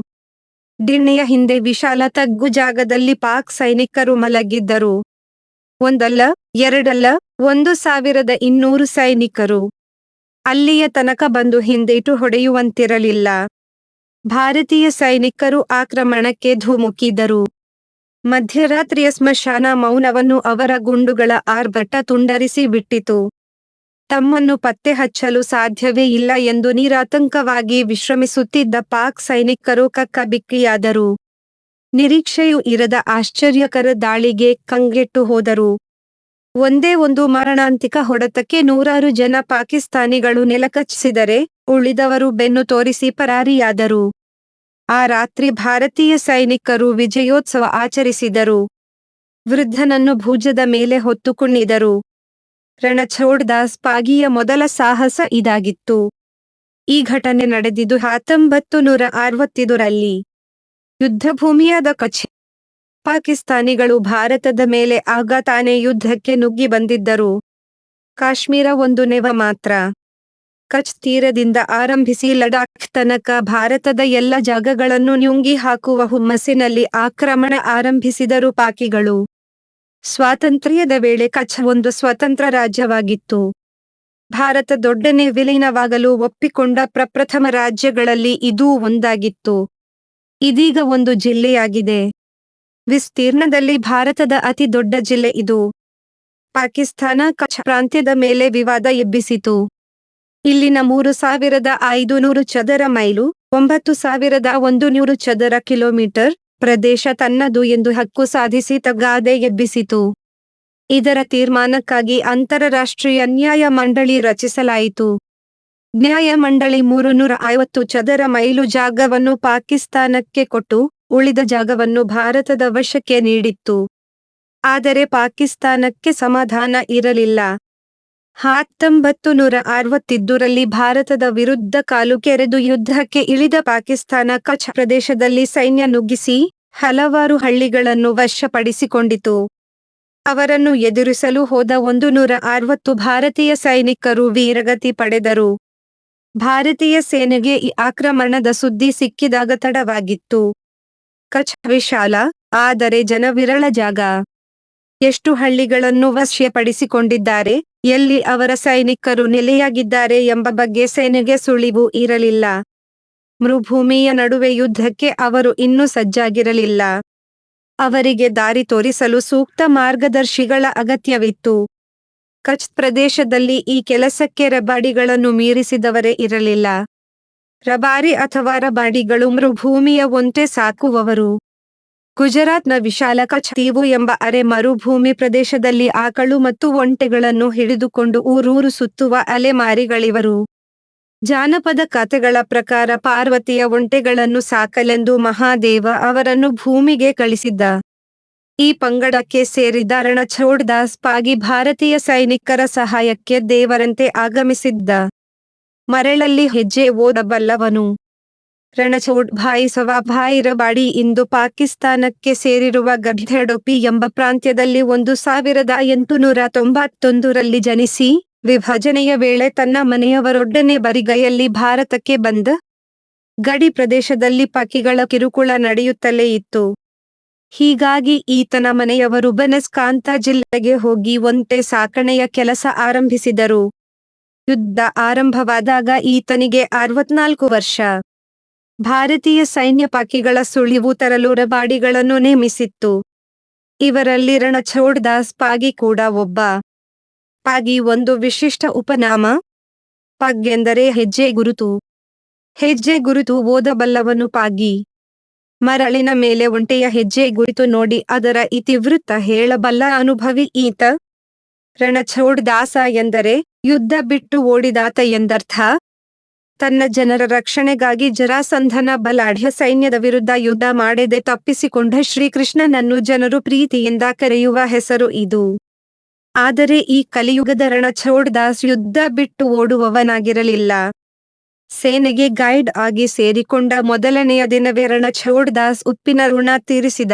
Speaker 1: ದಿಣ್ಣೆಯ ಹಿಂದೆ ವಿಶಾಲ ತಗ್ಗು ಜಾಗದಲ್ಲಿ ಪಾಕ್ ಸೈನಿಕರು ಮಲಗಿದ್ದರು. ಒಂದಲ್ಲ, ಎರಡಲ್ಲ, 1200 ಸೈನಿಕರು. ಅಲ್ಲಿಯ ತನಕ ಬಂದು ಹಿಂದೇಟು ಹೊಡೆಯುವಂತಿರಲಿಲ್ಲ. ಭಾರತೀಯ ಸೈನಿಕರು ಆಕ್ರಮಣಕ್ಕೆ ಧುಮುಕಿದರು. ಮಧ್ಯರಾತ್ರಿಯ ಸ್ಮಶಾನ ಮೌನವನ್ನು ಅವರ ಗುಂಡುಗಳ ಆರ್ಭಟ ತುಂಡರಿಸಿ ಬಿಟ್ಟಿತು. ತಮ್ಮನ್ನು ಪತ್ತೆ ಹಚ್ಚಲು ಸಾಧ್ಯವೇ ಇಲ್ಲ ಎಂದು ನಿರಾತಂಕವಾಗಿ ವಿಶ್ರಮಿಸುತ್ತಿದ್ದ ಪಾಕ್ ಸೈನಿಕರು ಕಕ್ಕಬಿಕ್ಕಿಯಾದರು. ನಿರೀಕ್ಷೆಯೂ ಇರದ ಆಶ್ಚರ್ಯಕರ ದಾಳಿಗೆ ಕಂಗೆಟ್ಟು ಹೋದರು. ಒಂದೇ ಒಂದು ಮಾರಣಾಂತಿಕ ಹೊಡೆತಕ್ಕೆ 100 ಜನ ಪಾಕಿಸ್ತಾನಿಗಳು ನೆಲಕಚ್ಚಿಸಿದರೆ, ಉಳಿದವರು ಬೆನ್ನು ತೋರಿಸಿ ಪರಾರಿಯಾದರು. ಆ ರಾತ್ರಿ ಭಾರತೀಯ ಸೈನಿಕರು ವಿಜಯೋತ್ಸವ ಆಚರಿಸಿದರು. ವೃದ್ಧನನ್ನು ಭುಜದ ಮೇಲೆ ಹೊತ್ತು ಕುಣಿದರು. ರಣಛೋಡ್ದಾಸ್ ಪಾಗಿಯ ಮೊದಲ ಸಾಹಸ ಇದಾಗಿತ್ತು. ಈ ಘಟನೆ ನಡೆದಿದ್ದು 1965ರಲ್ಲಿ. ಯುದ್ಧಭೂಮಿಯಾದ ಕಚ್. ಪಾಕಿಸ್ತಾನಿಗಳು ಭಾರತದ ಮೇಲೆ ಆಗ ತಾನೇ ಯುದ್ಧಕ್ಕೆ ನುಗ್ಗಿ ಬಂದಿದ್ದರು. ಕಾಶ್ಮೀರ ಒಂದು ನೆವ ಮಾತ್ರ. ಕಚ್ ತೀರದಿಂದ ಆರಂಭಿಸಿ ಲಡಾಖ್ ತನಕ ಭಾರತದ ಎಲ್ಲ ಜಾಗಗಳನ್ನು ನುಂಗಿ ಹಾಕುವ ಹುಮ್ಮಸ್ಸಿನಲ್ಲಿ ಆಕ್ರಮಣ ಆರಂಭಿಸಿದರು ಪಾಕಿಗಳು. ಸ್ವಾತಂತ್ರ್ಯದ ವೇಳೆ ಕಚ್ ಒಂದು ಸ್ವತಂತ್ರ ರಾಜ್ಯವಾಗಿತ್ತು. ಭಾರತ ದೊಡ್ಡನೆ ವಿಲೀನವಾಗಲು ಒಪ್ಪಿಕೊಂಡ ಪ್ರಪ್ರಥಮ ರಾಜ್ಯಗಳಲ್ಲಿ ಇದೂ ಒಂದಾಗಿತ್ತು. ಇದೀಗ ಒಂದು ಜಿಲ್ಲೆಯಾಗಿದೆ. ವಿಸ್ತೀರ್ಣದಲ್ಲಿ ಭಾರತದ ಅತಿ ದೊಡ್ಡ ಜಿಲ್ಲೆ ಇದು. ಪಾಕಿಸ್ತಾನ ಕಚ್ ಪ್ರಾಂತ್ಯದ ಮೇಲೆ ವಿವಾದ ಎಬ್ಬಿಸಿತು. ಇಲ್ಲಿನ 3500 ಚದರ ಮೈಲು, 9100 ಚದರ ಕಿಲೋಮೀಟರ್ ಪ್ರದೇಶ ತನ್ನದು ಎಂದು ಹಕ್ಕು ಸಾಧಿಸಿ ತಗಾದೆ ಎಬ್ಬಿಸಿತು. ಇದರ ತೀರ್ಮಾನಕ್ಕಾಗಿ ಅಂತಾರಾಷ್ಟ್ರೀಯ ನ್ಯಾಯಮಂಡಳಿ ರಚಿಸಲಾಯಿತು. ನ್ಯಾಯಮಂಡಳಿ 350 ಚದರ ಮೈಲು ಜಾಗವನ್ನು ಪಾಕಿಸ್ತಾನಕ್ಕೆ ಕೊಟ್ಟು, ಉಳಿದ ಜಾಗವನ್ನು ಭಾರತದ ವಶಕ್ಕೆ ನೀಡಿತ್ತು. ಆದರೆ ಪಾಕಿಸ್ತಾನಕ್ಕೆ ಸಮಾಧಾನ ಇರಲಿಲ್ಲ. 1962ರಲ್ಲಿ ಭಾರತದ ವಿರುದ್ಧ ಕಾಲು ಕೆರೆದು ಯುದ್ಧಕ್ಕೆ ಇಳಿದ ಪಾಕಿಸ್ತಾನ ಕಚ್ ಪ್ರದೇಶದಲ್ಲಿ ಸೈನ್ಯ ನುಗ್ಗಿಸಿ ಹಲವಾರು ಹಳ್ಳಿಗಳನ್ನು ವಶಪಡಿಸಿಕೊಂಡಿತು. ಅವರನ್ನು ಎದುರಿಸಲು ಹೋದ 160 ಭಾರತೀಯ ಸೈನಿಕರು ವೀರಗತಿ ಪಡೆದರು. ಭಾರತೀಯ ಸೇನೆಗೆ ಈ ಆಕ್ರಮಣದ ಸುದ್ದಿ ಸಿಕ್ಕಿದಾಗ ತಡವಾಗಿತ್ತು. ಕಚ್ ವಿಶಾಲ, ಆದರೆ ಜನವಿರಳ ಜಾಗ. ಎಷ್ಟು ಹಳ್ಳಿಗಳನ್ನು ವಶಪಡಿಸಿಕೊಂಡಿದ್ದಾರೆ, ಎಲ್ಲಿ ಅವರ ಸೈನಿಕರು ನೆಲೆಯಾಗಿದ್ದಾರೆ ಎಂಬ ಬಗ್ಗೆ ಸೇನೆಗೆ ಸುಳಿವು ಇರಲಿಲ್ಲ. ಮರುಭೂಮಿಯ ನಡುವೆ ಯುದ್ಧಕ್ಕೆ ಅವರು ಇನ್ನೂ ಸಜ್ಜಾಗಿರಲಿಲ್ಲ. ಅವರಿಗೆ ದಾರಿ ತೋರಿಸಲು ಸೂಕ್ತ ಮಾರ್ಗದರ್ಶಿಗಳ ಅಗತ್ಯವಿತ್ತು. ಕಚ್ ಪ್ರದೇಶದಲ್ಲಿ ಈ ಕೆಲಸಕ್ಕೆ ರಬಾಡಿಗಳನ್ನು ಮೀರಿಸಿದವರೇ ಇರಲಿಲ್ಲ. ರಬಾರಿ ಅಥವಾ ರಬಾಡಿಗಳು ಮರುಭೂಮಿಯ ಒಂಟೆ ಸಾಕುವವರು. ಗುಜರಾತ್ನ ವಿಶಾಲ ಕಚ್ ತೀವು ಎಂಬ ಅರೆ ಮರುಭೂಮಿ ಪ್ರದೇಶದಲ್ಲಿ ಆಕಳು ಮತ್ತು ಒಂಟೆಗಳನ್ನು ಹಿಡಿದುಕೊಂಡು ಊರೂರು ಸುತ್ತುವ ಅಲೆಮಾರಿಗಳಿವರು. ಜಾನಪದ ಕಥೆಗಳ ಪ್ರಕಾರ ಪಾರ್ವತಿಯ ಒಂಟೆಗಳನ್ನು ಸಾಕಲೆಂದು ಮಹಾದೇವ ಅವರನ್ನು ಭೂಮಿಗೆ ಕಳಿಸಿದ್ದ. ಈ ಪಂಗಡಕ್ಕೆ ಸೇರಿದ ರಣಛೋಡ್ ದಾಸ್ ಪಾಗಿ ಭಾರತೀಯ ಸೈನಿಕರ ಸಹಾಯಕ್ಕೆ ದೇವರಂತೆ ಆಗಮಿಸಿದ್ದ. ಮರಳಲ್ಲಿ ಹೆಜ್ಜೆ ಓದಬಲ್ಲವನು. ರಣಛೋಡ್ ಭಾಯಿ ಸವಾಭಾಯಿ ರಬಾಡಿ ಇಂದು ಪಾಕಿಸ್ತಾನಕ್ಕೆ ಸೇರಿರುವ ಗಢಡೋಪಿ ಎಂಬ ಪ್ರಾಂತ್ಯದಲ್ಲಿ 1891ರಲ್ಲಿ ಜನಿಸಿ, ವಿಭಜನೆಯ ವೇಳೆ ತನ್ನ ಮನೆಯವರೊಡನೆ ಬರಿಗೈಯಲ್ಲಿ ಭಾರತಕ್ಕೆ ಬಂದ. ಗಡಿ ಪ್ರದೇಶದಲ್ಲಿ ಪಾಕಿಗಳ ಕಿರುಕುಳ ನಡೆಯುತ್ತಲೇ ಇತ್ತು. ಹೀಗಾಗಿ ಈತನ ಮನೆಯವರು ಬನಸ್ಕಾಂತ ಜಿಲ್ಲೆಗೆ ಹೋಗಿ ಒಂಟೆ ಸಾಕಣೆಯ ಕೆಲಸ ಆರಂಭಿಸಿದರು. ಯುದ್ಧ ಆರಂಭವಾದಾಗ ಈತನಿಗೆ 64 ವರ್ಷ. ಭಾರತೀಯ ಸೈನ್ಯ ಪಾಕಿಗಳ ಸುಳಿವು ತರಲು ರಬಾಡಿಗಳನ್ನು ನೇಮಿಸಿತ್ತು. ಇವರಲ್ಲಿ ರಣಛೋಡ್ ದಾಸ್ ಪಾಗಿ ಕೂಡ ಒಬ್ಬ. ಪಾಗಿ ಒಂದು ವಿಶಿಷ್ಟ ಉಪನಾಮ. ಪಗ್ ಎಂದರೆ ಹೆಜ್ಜೆ ಗುರುತು. ಹೆಜ್ಜೆ ಗುರುತು ಓದಬಲ್ಲವನು ಪಾಗಿ. ಮರಳಿನ ಮೇಲೆ ಒಂಟೆಯ ಹೆಜ್ಜೆ ಗುರುತು ನೋಡಿ ಅದರ ಇತಿವೃತ್ತ ಹೇಳಬಲ್ಲ ಅನುಭವಿ ಈತ. ರಣಛೋಡ್ ದಾಸ ಎಂದರೆ ಯುದ್ಧ ಬಿಟ್ಟು ಓಡಿದಾತ ಎಂದರ್ಥ. ತನ್ನ ಜನರ ರಕ್ಷಣೆಗಾಗಿ ಜರಾಸಂಧನ ಬಲಾಢ್ಯ ಸೈನ್ಯದ ವಿರುದ್ಧ ಯುದ್ಧ ಮಾಡದೆ ತಪ್ಪಿಸಿಕೊಂಡ ಶ್ರೀಕೃಷ್ಣನನ್ನು ಜನರು ಪ್ರೀತಿಯಿಂದ ಕರೆಯುವ ಹೆಸರು ಇದು. ಆದರೆ ಈ ಕಲಿಯುಗದ ರಣಛೋಡ್ ದಾಸ್ ಯುದ್ಧ ಬಿಟ್ಟು ಓಡುವವನಾಗಿರಲಿಲ್ಲ. ಸೇನೆಗೆ ಗೈಡ್ ಆಗಿ ಸೇರಿಕೊಂಡ ಮೊದಲನೆಯ ದಿನವೇ ರಣಛೋಡ್ ದಾಸ್ ಉಪ್ಪಿನ ಋಣ ತೀರಿಸಿದ.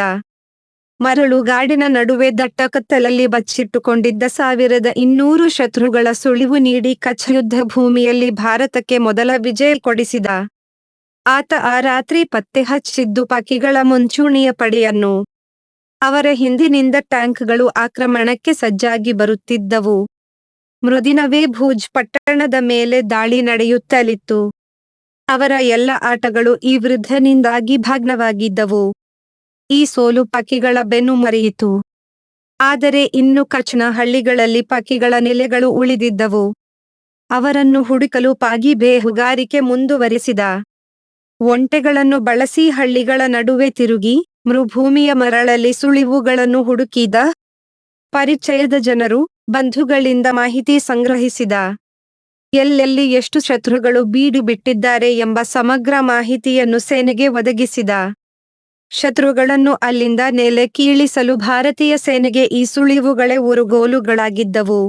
Speaker 1: ಮರಳು ಗಾಡಿನ ನಡುವೆ ದಟ್ಟ ಕತ್ತಲಲ್ಲಿ ಬಚ್ಚಿಟ್ಟುಕೊಂಡಿದ್ದ 1200 ಶತ್ರುಗಳ ಸುಳಿವು ನೀಡಿ ಕಚ್ ಯುದ್ಧ ಭೂಮಿಯಲ್ಲಿ ಭಾರತಕ್ಕೆ ಮೊದಲ ವಿಜಯ ಕೊಡಿಸಿದ. ಆತ ಆ ರಾತ್ರಿ ಪತ್ತೆ ಹಚ್ಚಿದ್ದು ಪಾಕಿಗಳ ಮುಂಚೂಣಿಯ ಪಡೆಯನ್ನು. ಅವರ ಹಿಂದಿನಿಂದ ಟ್ಯಾಂಕ್ಗಳು ಆಕ್ರಮಣಕ್ಕೆ ಸಜ್ಜಾಗಿ ಬರುತ್ತಿದ್ದವು. ಮರುದಿನವೇ ಭೂಜ್ ಪಟ್ಟಣದ ಮೇಲೆ ದಾಳಿ ನಡೆಯುತ್ತಲಿತ್ತು. ಅವರ ಎಲ್ಲ ಆಟಗಳು ಈ ವೃದ್ಧನಿಂದಾಗಿ ಭಗ್ನವಾಗಿದ್ದವು. ಈ ಸೋಲು ಪಾಕಿಗಳ ಬೆನ್ನು ಮರೆಯಿತು. ಆದರೆ ಇನ್ನು ಕಚ್ನ ಹಳ್ಳಿಗಳಲ್ಲಿ ಪಾಕಿಗಳ ನೆಲೆಗಳು ಉಳಿದಿದ್ದವು. ಅವರನ್ನು ಹುಡುಕಲು ಪಾಗಿ ಬೇಹುಗಾರಿಕೆ ಮುಂದುವರೆಸಿದ. ಒಂಟೆಗಳನ್ನು ಬಳಸಿ ಹಳ್ಳಿಗಳ ನಡುವೆ ತಿರುಗಿ ಮರುಭೂಮಿಯ ಮರಳಲ್ಲಿ ಸುಳಿವುಗಳನ್ನು ಹುಡುಕಿದ. ಪರಿಚಯದ ಜನರು, ಬಂಧುಗಳಿಂದ ಮಾಹಿತಿ ಸಂಗ್ರಹಿಸಿದ. ಎಲ್ಲೆಲ್ಲಿ ಎಷ್ಟು ಶತ್ರುಗಳು ಬೀಡು ಬಿಟ್ಟಿದ್ದಾರೆ ಎಂಬ ಸಮಗ್ರ ಮಾಹಿತಿಯನ್ನು ಸೇನೆಗೆ ಒದಗಿಸಿದ. ಶತ್ರುಗಳನ್ನು ಅಲ್ಲಿಂದ ನೆಲೆ ಕೀಳಿಸಲು ಭಾರತೀಯ ಸೇನೆಗೆ ಈ ಸುಳಿವುಗಳೇ ಉರುಗೋಲುಗಳಾಗಿದ್ದವು.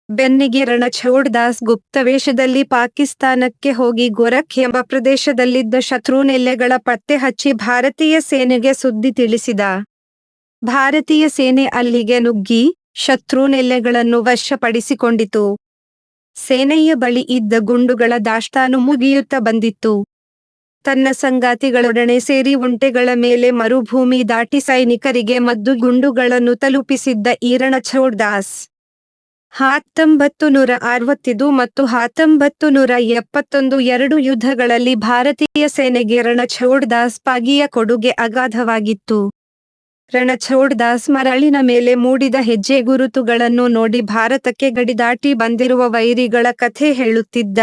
Speaker 1: ಬೆನ್ನಿಗೆ ರಣಛೋಡ್ ದಾಸ್ ಗುಪ್ತವೇಷದಲ್ಲಿ ಪಾಕಿಸ್ತಾನಕ್ಕೆ ಹೋಗಿ ಗೋರಖ್ ಎಂಬ ಪ್ರದೇಶದಲ್ಲಿದ್ದ ಶತ್ರು ನೆಲೆಗಳ ಪತ್ತೆ ಹಚ್ಚಿ ಭಾರತೀಯ ಸೇನೆಗೆ ಸುದ್ದಿ ತಿಳಿಸಿದ. ಭಾರತೀಯ ಸೇನೆ ಅಲ್ಲಿಗೆ ನುಗ್ಗಿ ಶತ್ರು ನೆಲೆಗಳನ್ನು ವಶಪಡಿಸಿಕೊಂಡಿತು. ಸೇನೆಯ ಬಳಿ ಇದ್ದ ಗುಂಡುಗಳ ದಾಸ್ತಾನು ಮುಗಿಯುತ್ತಾ ಬಂದಿತ್ತು. ತನ್ನ ಸಂಗಾತಿಗಳೊಡನೆ ಸೇರಿ ಒಂಟೆಗಳ ಮೇಲೆ ಮರುಭೂಮಿ ದಾಟಿ ಸೈನಿಕರಿಗೆ ಮದ್ದು ಗುಂಡುಗಳನ್ನು ತಲುಪಿಸಿದ್ದ ಈ ರಣಛೋಡ್ ದಾಸ್ 1965 ಮತ್ತು 1971 ಎರಡು ಯುದ್ಧಗಳಲ್ಲಿ ಭಾರತೀಯ ಸೇನೆಗೆ ರಣಛೋಡ್ ದಾಸ್ ಪಾಗಿಯ ಕೊಡುಗೆ ಅಗಾಧವಾಗಿತ್ತು. ರಣಛೋಡ್ ದಾಸ್ ಮರಳಿನ ಮೇಲೆ ಮೂಡಿದ ಹೆಜ್ಜೆ ಗುರುತುಗಳನ್ನು ನೋಡಿ ಭಾರತಕ್ಕೆ ಗಡಿದಾಟಿ ಬಂದಿರುವ ವೈರಿಗಳ ಕಥೆ ಹೇಳುತ್ತಿದ್ದ.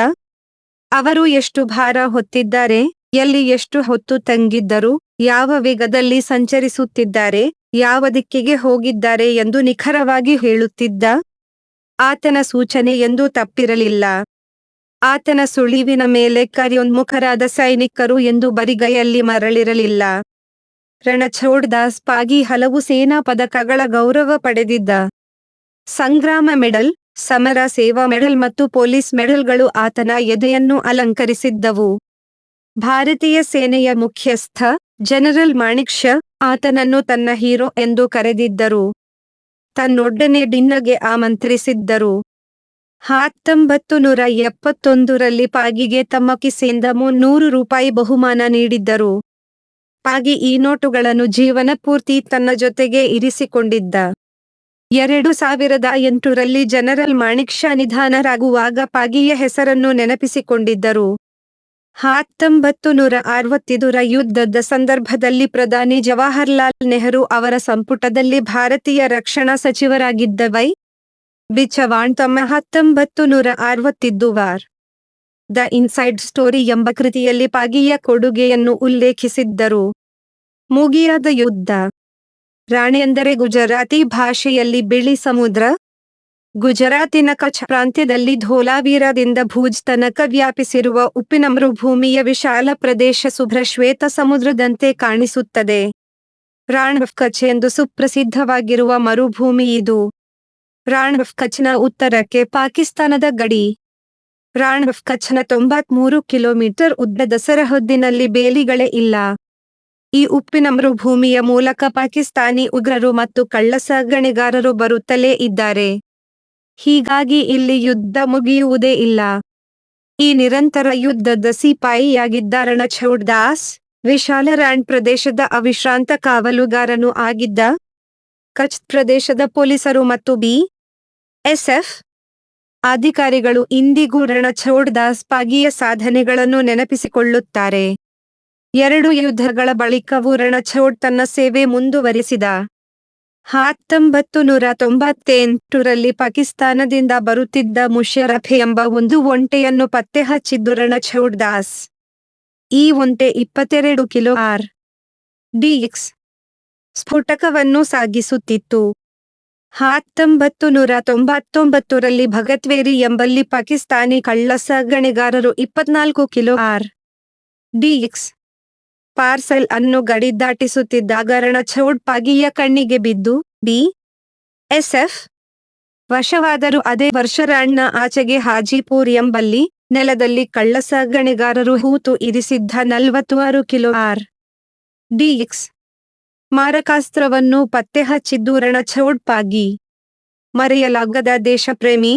Speaker 1: ಅವರು ಎಷ್ಟು ಭಾರ ಹೊತ್ತಿದ್ದಾರೆ, ಎಲ್ಲಿ ಎಷ್ಟು ಹೊತ್ತು ತಂಗಿದ್ದರು, ಯಾವ ವೇಗದಲ್ಲಿ ಸಂಚರಿಸುತ್ತಿದ್ದಾರೆ, ಯಾವ ದಿಕ್ಕಿಗೆ ಹೋಗಿದ್ದಾರೆ ಎಂದು ನಿಖರವಾಗಿ ಹೇಳುತ್ತಿದ್ದ. ಆತನ ಸೂಚನೆ ಎಂದೂ ತಪ್ಪಿರಲಿಲ್ಲ. ಆತನ ಸುಳಿವಿನ ಮೇಲೆ ಕಾರ್ಯೋನ್ಮುಖರಾದ ಸೈನಿಕರು ಎಂದು ಬರಿಗೈಯಲ್ಲಿ ಮರಳಿರಲಿಲ್ಲ. ರಣಛೋಡ್ ದಾಸ್ ಪಾಗಿ ಹಲವು ಸೇನಾ ಪದಕಗಳ ಗೌರವ ಪಡೆದಿದ್ದ. ಸಂಗ್ರಾಮ ಮೆಡಲ್, ಸಮರ ಸೇವಾ ಮೆಡಲ್ ಮತ್ತು ಪೊಲೀಸ್ ಮೆಡಲ್ಗಳು ಆತನ ಎದೆಯನ್ನು ಅಲಂಕರಿಸಿದ್ದವು. ಭಾರತೀಯ ಸೇನೆಯ ಮುಖ್ಯಸ್ಥ ಜನರಲ್ ಮಾಣಿಕ್ ಷಾ ಆತನನ್ನು ತನ್ನ ಹೀರೋ ಎಂದು ಕರೆದಿದ್ದರು. ತನ್ನೊಡನೆ ಡಿನ್ನರ್ಗೆ ಆಮಂತ್ರಿಸಿದ್ದರು. 1971ರಲ್ಲಿ ಪಾಗಿಗೆ ತಮ್ಮ ಕಿಸೆಯಿಂದ ₹300 ಬಹುಮಾನ ನೀಡಿದ್ದರು. ಪಾಗಿ ಈ ನೋಟುಗಳನ್ನು ಜೀವನಪೂರ್ತಿ ತನ್ನ ಜೊತೆಗೆ ಇರಿಸಿಕೊಂಡಿದ್ದ. 2008ರಲ್ಲಿ ಜನರಲ್ ಮಾಣಿಕ್ ಷಾ ನಿಧನರಾಗುವಾಗ ಪಾಗಿಯ ಹೆಸರನ್ನು ನೆನಪಿಸಿಕೊಂಡಿದ್ದರು. 1965ರ ಯುದ್ಧದ ಸಂದರ್ಭದಲ್ಲಿ ಪ್ರಧಾನಿ ಜವಾಹರ್ಲಾಲ್ ನೆಹರು ಅವರ ಸಂಪುಟದಲ್ಲಿ ಭಾರತೀಯ ರಕ್ಷಣಾ ಸಚಿವರಾಗಿದ್ದ ವೈ. ಬಿ. ಚವಾಣ್ ತಮ್ಮ 1960 ವಾರ್ ದ ಇನ್ಸೈಡ್ ಸ್ಟೋರಿ ಎಂಬ ಕೃತಿಯಲ್ಲಿ ಪಾಗಿಯ ಕೊಡುಗೆಯನ್ನು ಉಲ್ಲೇಖಿಸಿದ್ದರು. ಮುಗಿಯಾದ ಯುದ್ಧ. ರಾಣಿ ಎಂದರೆ ಗುಜರಾತಿ ಭಾಷೆಯಲ್ಲಿ ಬಿಳಿ ಸಮುದ್ರ. ಗುಜರಾತಿನ ಕಚ್ ಪ್ರಾಂತ್ಯದಲ್ಲಿ ಧೋಲಾವೀರದಿಂದ ಭುಜ್ ತನಕ ವ್ಯಾಪಿಸಿರುವ ಉಪ್ಪಿನ ಮರುಭೂಮಿಯ ವಿಶಾಲ ಪ್ರದೇಶ ಶುಭ್ರ ಶ್ವೇತ ಸಮುದ್ರದಂತೆ ಕಾಣಿಸುತ್ತದೆ. ರಾಣ್ ಆಫ್ ಕಚ್ ಎಂದು ಸುಪ್ರಸಿದ್ಧವಾಗಿರುವ ಮರುಭೂಮಿ ಇದು. ರಾಣ್ ಆಫ್ ಕಚ್ನ ಉತ್ತರಕ್ಕೆ ಪಾಕಿಸ್ತಾನದ ಗಡಿ. ರಾಣ್ ಆಫ್ ಕಚ್ನ 93 ಕಿಲೋಮೀಟರ್ ಉದ್ದದ ಸರಹದ್ದಿನಲ್ಲಿ ಬೇಲಿಗಳೇ ಇಲ್ಲ. ಈ ಉಪ್ಪಿನ ಮರುಭೂಮಿಯ ಮೂಲಕ ಪಾಕಿಸ್ತಾನಿ ಉಗ್ರರು ಮತ್ತು ಕಳ್ಳಸಾಗಣೆಗಾರರು ಬರುತ್ತಲೇ ಇದ್ದಾರೆ. ಹೀಗಾಗಿ ಇಲ್ಲಿ ಯುದ್ಧ ಮುಗಿಯುವುದೇ ಇಲ್ಲ. ಈ ನಿರಂತರ ಯುದ್ಧದ ಸಿಪಾಯಿಯಾಗಿದ್ದ ರಣಛೋಡ್ ದಾಸ್, ವಿಶಾಲ ರಾಣ್ ಪ್ರದೇಶದ ಅವಿಶ್ರಾಂತ ಕಾವಲುಗಾರನೂ ಆಗಿದ್ದ. ಕಚ್ ಪ್ರದೇಶದ ಪೊಲೀಸರು ಮತ್ತು ಬಿ.ಎಸ್.ಎಫ್. ಅಧಿಕಾರಿಗಳು ಇಂದಿಗೂ ರಣಛೋಡ್ ದಾಸ್ ಪಾಗಿಯ ಸಾಧನೆಗಳನ್ನು ನೆನಪಿಸಿಕೊಳ್ಳುತ್ತಾರೆ. 2 ಯುದ್ಧಗಳ ಬಳಿಕವೂ ರಣಛೋಡ್ ತನ್ನ ಸೇವೆ ಮುಂದುವರಿಸಿದ. 1998ರಲ್ಲಿ ಪಾಕಿಸ್ತಾನದಿಂದ ಬರುತ್ತಿದ್ದ ಮುಷರಫ್ ಎಂಬ ಒಂದು ಒಂಟೆಯನ್ನು ಪತ್ತೆ ಹಚ್ಚಿದ್ದು ರಣಛೋಡ್ ದಾಸ್. ಈ ಒಂಟೆ 22 ಕಿಲೋ ಆರ್.ಡಿ.ಎಕ್ಸ್ ಸ್ಫೋಟಕವನ್ನು ಸಾಗಿಸುತ್ತಿತ್ತು. 1999ರಲ್ಲಿ ಭಗತ್ವೇರಿ ಎಂಬಲ್ಲಿ ಪಾಕಿಸ್ತಾನಿ ಕಳ್ಳಸಾಗಣೆಗಾರರು 24 ಕಿಲೋ ಆರ್.ಡಿ.ಎಕ್ಸ್ ಪಾರ್ಸೆಲ್ ಅನ್ನು ಗಡಿ ದಾಟಿಸುತ್ತಿದ್ದಾಗ ರಣಛೋಡ್ ಪಾಗಿಯ ಕಣ್ಣಿಗೆ ಬಿದ್ದು ಬಿ.ಎಸ್.ಎಫ್. ವಶವಾದರು. ಅದೇ ವರ್ಷ ರಾಣ್ನ ಆಚೆಗೆ ಹಾಜಿಪುರ್ ಎಂಬಲ್ಲಿ ನೆಲದಲ್ಲಿ ಕಳ್ಳಸಾಗಣೆಗಾರರು ಹೂತು ಇರಿಸಿದ್ದ 46 ಕಿಲೋ ಆರ್.ಡಿ.ಎಕ್ಸ್ ಮಾರಕಾಸ್ತ್ರವನ್ನು ಪತ್ತೆ ಹಚ್ಚಿದ್ದು ರಣಛೋಡ್ ಪಾಗಿ. ಮರೆಯಲಾಗದ ದೇಶಪ್ರೇಮಿ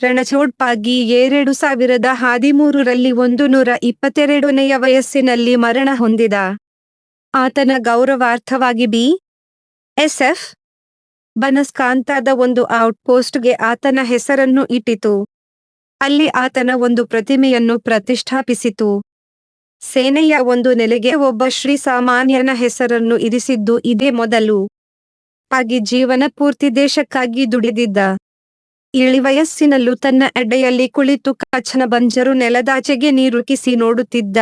Speaker 1: ರಣಛೋಡ್ ಪಾಗಿ 2013ರಲ್ಲಿ 122ನೆಯ ವಯಸ್ಸಿನಲ್ಲಿ ಮರಣ ಹೊಂದಿದ. ಆತನ ಗೌರವಾರ್ಥವಾಗಿ ಬಿ.ಎಸ್.ಎಫ್. ಬನಸ್ಕಾಂತಾದ ಒಂದು ಔಟ್ಪೋಸ್ಟ್ಗೆ ಆತನ ಹೆಸರನ್ನು ಇಟ್ಟಿತು. ಅಲ್ಲಿ ಆತನ ಒಂದು ಪ್ರತಿಮೆಯನ್ನು ಪ್ರತಿಷ್ಠಾಪಿಸಿತು. ಸೇನೆಯ ಒಂದು ನೆಲೆಗೆ ಒಬ್ಬ ಶ್ರೀಸಾಮಾನ್ಯನ ಹೆಸರನ್ನು ಇರಿಸಿದ್ದು ಇದೇ ಮೊದಲು. ಪಾಗಿ ಜೀವನ ಪೂರ್ತಿ ದೇಶಕ್ಕಾಗಿ ದುಡಿದಿದ್ದ. ಇಳಿವಯಸ್ಸಿನಲ್ಲೂ ತನ್ನ ಅಡ್ಡೆಯಲ್ಲಿ ಕುಳಿತು ಕಚ್ನ ಬಂಜರು ನೆಲದಾಚೆಗೆ ನೀರುಕಿಸಿ ನೋಡುತ್ತಿದ್ದ.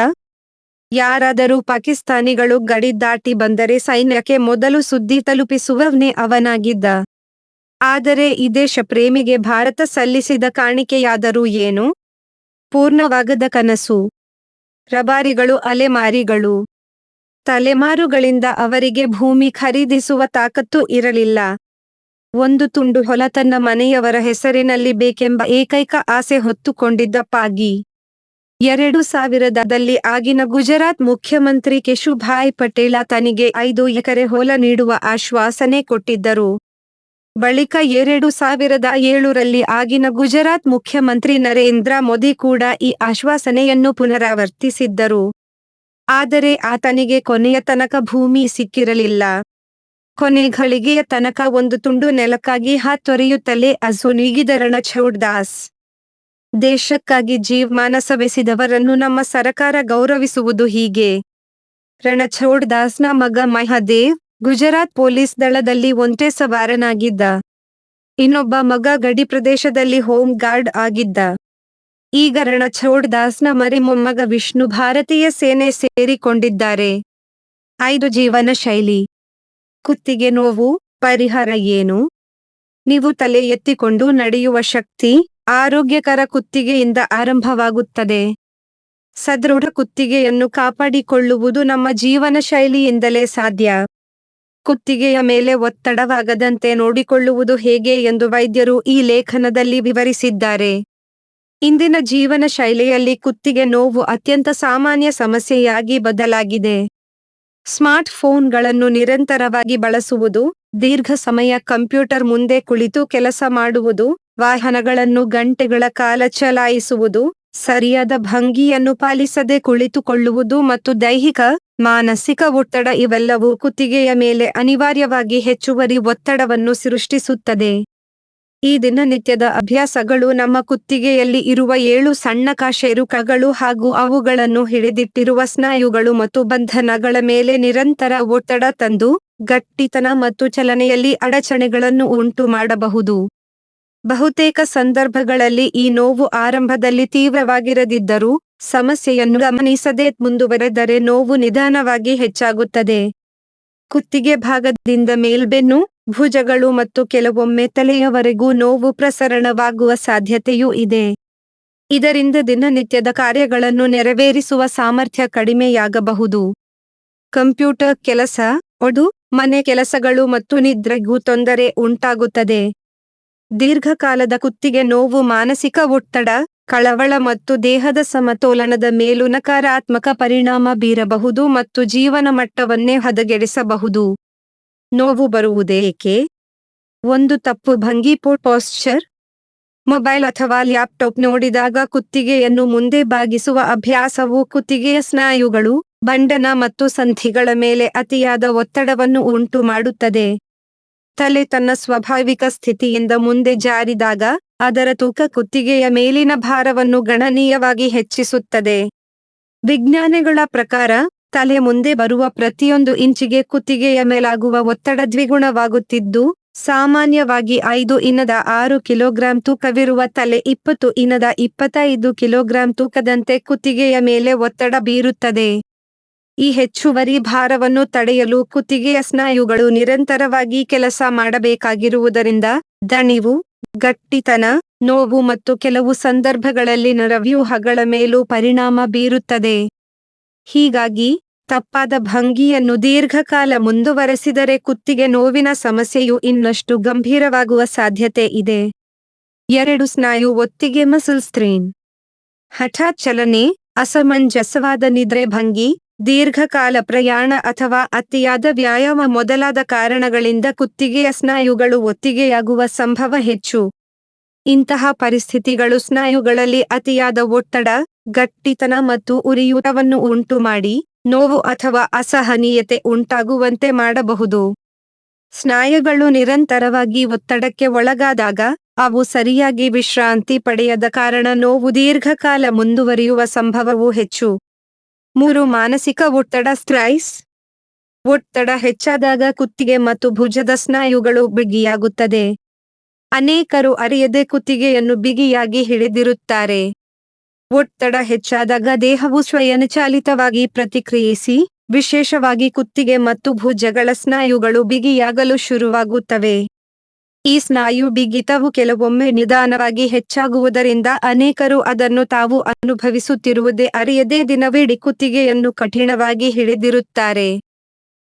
Speaker 1: ಯಾರಾದರೂ ಪಾಕಿಸ್ತಾನಿಗಳು ಗಡಿ ದಾಟಿ ಬಂದರೆ ಸೈನ್ಯಕ್ಕೆ ಮೊದಲು ಸುದ್ದಿ ತಲುಪಿಸುವವನೇ ಅವನಾಗಿದ್ದ. ಆದರೆ ಈ ದೇಶ ಪ್ರೇಮಿಗೆ ಭಾರತ ಸಲ್ಲಿಸಿದ ಕಾಣಿಕೆಯಾದರೂ ಏನು? ಪೂರ್ಣವಾಗದ ಕನಸು. ರಬಾರಿಗಳು ಅಲೆಮಾರಿಗಳು. ತಲೆಮಾರುಗಳಿಂದ ಅವರಿಗೆ ಭೂಮಿ ಖರೀದಿಸುವ ತಾಕತ್ತು ಇರಲಿಲ್ಲ. ಒಂದು ತುಂಡು ಹೊಲ ತನ್ನ ಮನೆಯವರ ಹೆಸರಿನಲ್ಲಿ ಬೇಕೆಂಬ ಏಕೈಕ ಆಸೆ ಹೊತ್ತುಕೊಂಡಿದ್ದ ಪಾಗಿ. 2000ದಲ್ಲಿ ಆಗಿನ ಗುಜರಾತ್ ಮುಖ್ಯಮಂತ್ರಿ ಕೇಶುಭಾಯ್ ಪಟೇಲ ತನಿಗೆ 5 ಎಕರೆ ಹೊಲ ನೀಡುವ ಆಶ್ವಾಸನೆ ಕೊಟ್ಟಿದ್ದರು. ಬಳಿಕ 2007ರಲ್ಲಿ ಆಗಿನ ಗುಜರಾತ್ ಮುಖ್ಯಮಂತ್ರಿ ನರೇಂದ್ರ ಮೋದಿ ಕೂಡ ಈ ಆಶ್ವಾಸನೆಯನ್ನು ಪುನರಾವರ್ತಿಸಿದ್ದರು. ಆದರೆ ಆತನಿಗೆ ಕೊನೆಯ ತನಕ ಭೂಮಿ ಸಿಕ್ಕಿರಲಿಲ್ಲ. ಕೊನೆ ಘಳಿಗೆಯ ತನಕ ಒಂದು ತುಂಡು ನೆಲಕ್ಕಾಗಿ ಹಾತೊರೆಯುತ್ತಲೇ ಅಸುನೀಗಿದ ರಣಛೋಡ್ ದಾಸ್. ದೇಶಕ್ಕಾಗಿ ಜೀವಮಾನ ಸವೆಸಿದವರನ್ನು ನಮ್ಮ ಸರಕಾರ ಗೌರವಿಸುವುದು ಹೀಗೆ. ರಣಛೋಡ್ ದಾಸ್ನ ಮಗ ಮಹದೇವ್ ಗುಜರಾತ್ ಪೊಲೀಸ್ ದಳದಲ್ಲಿ ಒಂಟೆ ಸವಾರನಾಗಿದ್ದ. ಇನ್ನೊಬ್ಬ ಮಗ ಗಡಿ ಪ್ರದೇಶದಲ್ಲಿ ಹೋಮ್ ಗಾರ್ಡ್ ಆಗಿದ್ದ. ಈಗ ರಣಛೋಡ್ ದಾಸ್ನ ಮರಿ ಮೊಮ್ಮಗ ವಿಷ್ಣು ಭಾರತೀಯ ಸೇನೆ ಸೇರಿಕೊಂಡಿದ್ದಾರೆ. 5 ಜೀವನ ಶೈಲಿ. ಕುತ್ತಿಗೆ ನೋವು ಪರಿಹಾರ ಏನು? ನೀವು ತಲೆ ಎತ್ತಿಕೊಂಡು ನಡೆಯುವ ಶಕ್ತಿ ಆರೋಗ್ಯಕರ ಕುತ್ತಿಗೆಯಿಂದ ಆರಂಭವಾಗುತ್ತದೆ. ಸದೃಢ ಕುತ್ತಿಗೆಯನ್ನು ಕಾಪಾಡಿಕೊಳ್ಳುವುದು ನಮ್ಮ ಜೀವನ ಶೈಲಿಯಿಂದಲೇ ಸಾಧ್ಯ. ಕುತ್ತಿಗೆಯ ಮೇಲೆ ಒತ್ತಡವಾಗದಂತೆ ನೋಡಿಕೊಳ್ಳುವುದು ಹೇಗೆ ಎಂದು ವೈದ್ಯರು ಈ ಲೇಖನದಲ್ಲಿ ವಿವರಿಸಿದ್ದಾರೆ. ಇಂದಿನ ಜೀವನ ಶೈಲಿಯಲ್ಲಿ ಕುತ್ತಿಗೆ ನೋವು ಅತ್ಯಂತ ಸಾಮಾನ್ಯ ಸಮಸ್ಯೆಯಾಗಿ ಬದಲಾಗಿದೆ. ಸ್ಮಾರ್ಟ್ ಫೋನ್ಗಳನ್ನು ನಿರಂತರವಾಗಿ ಬಳಸುವುದು, ದೀರ್ಘ ಸಮಯ ಕಂಪ್ಯೂಟರ್ ಮುಂದೆ ಕುಳಿತು ಕೆಲಸ ಮಾಡುವುದು, ವಾಹನಗಳನ್ನು ಗಂಟೆಗಳ ಕಾಲ ಚಲಾಯಿಸುವುದು, ಸರಿಯಾದ ಭಂಗಿಯನ್ನು ಪಾಲಿಸದೆ ಕುಳಿತುಕೊಳ್ಳುವುದು ಮತ್ತು ದೈಹಿಕ, ಮಾನಸಿಕ ಒತ್ತಡ ಇವೆಲ್ಲವೂ ಕುತ್ತಿಗೆಯ ಮೇಲೆ ಅನಿವಾರ್ಯವಾಗಿ ಹೆಚ್ಚುವರಿ ಒತ್ತಡವನ್ನು ಸೃಷ್ಟಿಸುತ್ತದೆ. ಈ ದಿನನಿತ್ಯದ ಅಭ್ಯಾಸಗಳು ನಮ್ಮ ಕುತ್ತಿಗೆಯಲ್ಲಿ ಇರುವ 7 ಸಣ್ಣ ಕಶೇರುಕಗಳು ಹಾಗೂ ಅವುಗಳನ್ನು ಹಿಡಿದಿಟ್ಟಿರುವ ಸ್ನಾಯುಗಳು ಮತ್ತು ಬಂಧನಗಳ ಮೇಲೆ ನಿರಂತರ ಒತ್ತಡ ತಂದು, ಗಟ್ಟಿತನ ಮತ್ತು ಚಲನೆಯಲ್ಲಿ ಅಡಚಣೆಗಳನ್ನು ಉಂಟು ಮಾಡಬಹುದು. ಬಹುತೇಕ ಸಂದರ್ಭಗಳಲ್ಲಿ ಈ ನೋವು ಆರಂಭದಲ್ಲಿ ತೀವ್ರವಾಗಿರದಿದ್ದರೂ, ಸಮಸ್ಯೆಯನ್ನು ಗಮನಿಸದೆ ಮುಂದುವರೆದರೆ ನೋವು ನಿಧಾನವಾಗಿ ಹೆಚ್ಚಾಗುತ್ತದೆ. ಕುತ್ತಿಗೆ ಭಾಗದಿಂದ ಮೇಲ್ಬೆನ್ನು, ಭುಜಗಳು ಮತ್ತು ಕೆಲವೊಮ್ಮೆ ತಲೆಯವರೆಗೂ ನೋವು ಪ್ರಸರಣವಾಗುವ ಸಾಧ್ಯತೆಯೂ ಇದೆ. ಇದರಿಂದ ದಿನನಿತ್ಯದ ಕಾರ್ಯಗಳನ್ನು ನೆರವೇರಿಸುವ ಸಾಮರ್ಥ್ಯ ಕಡಿಮೆಯಾಗಬಹುದು. ಕಂಪ್ಯೂಟರ್ ಕೆಲಸ, ಮನೆ ಕೆಲಸಗಳು ಮತ್ತು ನಿದ್ರೆಗೂ ತೊಂದರೆ ಉಂಟಾಗುತ್ತದೆ. ದೀರ್ಘಕಾಲದ ಕುತ್ತಿಗೆ ನೋವು ಮಾನಸಿಕ ಒತ್ತಡ, ಕಳವಳ ಮತ್ತು ದೇಹದ ಸಮತೋಲನದ ಮೇಲೂ ನಕಾರಾತ್ಮಕ ಪರಿಣಾಮ ಬೀರಬಹುದು ಮತ್ತು ಜೀವನ ಮಟ್ಟವನ್ನೇ ಹದಗೆಡಿಸಬಹುದು. ನೋವು ಬರುವುದೇಕೆ? ಒಂದು ತಪ್ಪು ಭಂಗಿ ಪೋಸ್ಚರ್. ಮೊಬೈಲ್ ಅಥವಾ ಲ್ಯಾಪ್ಟಾಪ್ ನೋಡಿದಾಗ ಕುತ್ತಿಗೆಯನ್ನು ಮುಂದೆ ಬಾಗಿಸುವ ಅಭ್ಯಾಸವು ಕುತ್ತಿಗೆಯ ಸ್ನಾಯುಗಳು, ಬಂಡನ ಮತ್ತು ಸಂಧಿಗಳ ಮೇಲೆ ಅತಿಯಾದ ಒತ್ತಡವನ್ನು ಉಂಟು ಮಾಡುತ್ತದೆ. ತಲೆ ತನ್ನ ಸ್ವಾಭಾವಿಕ ಸ್ಥಿತಿಯಿಂದ ಮುಂದೆ ಜಾರಿದಾಗ, ಅದರ ತೂಕ ಕುತ್ತಿಗೆಯ ಮೇಲಿನ ಭಾರವನ್ನು ಗಣನೀಯವಾಗಿ ಹೆಚ್ಚಿಸುತ್ತದೆ. ವಿಜ್ಞಾನಿಗಳ ಪ್ರಕಾರ, ತಲೆ ಮುಂದೆ ಬರುವ ಪ್ರತಿಯೊಂದು ಇಂಚಿಗೆ ಕುತ್ತಿಗೆಯ ಮೇಲಾಗುವ ಒತ್ತಡ ದ್ವಿಗುಣವಾಗುತ್ತಿದ್ದು, ಸಾಮಾನ್ಯವಾಗಿ 5-6 ಕಿಲೋಗ್ರಾಂ ತೂಕವಿರುವ ತಲೆ 20-25 ಕಿಲೋಗ್ರಾಂ ತೂಕದಂತೆ ಕುತ್ತಿಗೆಯ ಮೇಲೆ ಒತ್ತಡ ಬೀರುತ್ತದೆ. ಈ ಹೆಚ್ಚುವರಿ ಭಾರವನ್ನು ತಡೆಯಲು ಕುತ್ತಿಗೆಯ ಸ್ನಾಯುಗಳು ನಿರಂತರವಾಗಿ ಕೆಲಸ ಮಾಡಬೇಕಾಗಿರುವುದರಿಂದ, ದಣಿವು, ಗಟ್ಟಿತನ, ನೋವು ಮತ್ತು ಕೆಲವು ಸಂದರ್ಭಗಳಲ್ಲಿ ನರವ್ಯೂಹಗಳ ಮೇಲೂ ಪರಿಣಾಮ ಬೀರುತ್ತದೆ. ಹೀಗಾಗಿ, ತಪ್ಪಾದ ಭಂಗಿಯನ್ನು ದೀರ್ಘಕಾಲ ಮುಂದುವರೆಸಿದರೆ ಕುತ್ತಿಗೆ ನೋವಿನ ಸಮಸ್ಯೆಯು ಇನ್ನಷ್ಟು ಗಂಭೀರವಾಗುವ ಸಾಧ್ಯತೆ ಇದೆ. 2 ಸ್ನಾಯು ಒತ್ತಿಗೆ ಮಸಲ್ ಸ್ಟ್ರೇನ್. ಹಠಾತ್ ಚಲನೆ, ಅಸಮಂಜಸವಾದ ನಿದ್ರೆ ಭಂಗಿ, ದೀರ್ಘಕಾಲ ಪ್ರಯಾಣ ಅಥವಾ ಅತಿಯಾದ ವ್ಯಾಯಾಮ ಮೊದಲಾದ ಕಾರಣಗಳಿಂದ ಕುತ್ತಿಗೆಯ ಸ್ನಾಯುಗಳು ಒತ್ತಿಗೆಯಾಗುವ ಸಂಭವ ಹೆಚ್ಚು. ಇಂತಹ ಪರಿಸ್ಥಿತಿಗಳು ಸ್ನಾಯುಗಳಲ್ಲಿ ಅತಿಯಾದ ಒತ್ತಡ, ಗಟ್ಟಿತನ ಮತ್ತು ಉರಿಯೂತವನ್ನು ಉಂಟುಮಾಡಿ, ನೋವು ಅಥವಾ ಅಸಹನೀಯತೆ ಉಂಟಾಗುವಂತೆ ಮಾಡಬಹುದು. ಸ್ನಾಯುಗಳು ನಿರಂತರವಾಗಿ ಒತ್ತಡಕ್ಕೆ ಒಳಗಾದಾಗ, ಅವು ಸರಿಯಾಗಿ ವಿಶ್ರಾಂತಿ ಪಡೆಯದ ಕಾರಣ ನೋವು ದೀರ್ಘಕಾಲ ಮುಂದುವರಿಯುವ ಸಂಭವವೂ ಹೆಚ್ಚು. 3. ಮಾನಸಿಕ ಒತ್ತಡ ಸ್ಟ್ರೆಸ್. ಒತ್ತಡ ಹೆಚ್ಚಾದಾಗ ಕುತ್ತಿಗೆ ಮತ್ತು ಭುಜದ ಸ್ನಾಯುಗಳು ಬಿಗಿಯಾಗುತ್ತದೆ. ಅನೇಕರು ಅರಿಯದೆ ಕುತ್ತಿಗೆಯನ್ನು ಬಿಗಿಯಾಗಿ ಹಿಡಿದಿರುತ್ತಾರೆ. ಒತ್ತಡ ಹೆಚ್ಚಾದಾಗ ದೇಹವು ಸ್ವಯಂಚಾಲಿತವಾಗಿ ಪ್ರತಿಕ್ರಿಯಿಸಿ, ವಿಶೇಷವಾಗಿ ಕುತ್ತಿಗೆ ಮತ್ತು ಭುಜಗಳ ಸ್ನಾಯುಗಳು ಬಿಗಿಯಾಗಲು ಶುರುವಾಗುತ್ತವೆ. ಈ ಸ್ನಾಯು ಬಿಗಿತವು ಕೆಲವೊಮ್ಮೆ ನಿಧಾನವಾಗಿ ಹೆಚ್ಚಾಗುವುದರಿಂದ ಅನೇಕರು ಅದನ್ನು ತಾವು ಅನುಭವಿಸುತ್ತಿರುವುದೇ ಅರಿಯದೆ ದಿನವಿಡೀ ಕುತ್ತಿಗೆಯನ್ನು ಕಠಿಣವಾಗಿ ಹಿಡಿದಿರುತ್ತಾರೆ.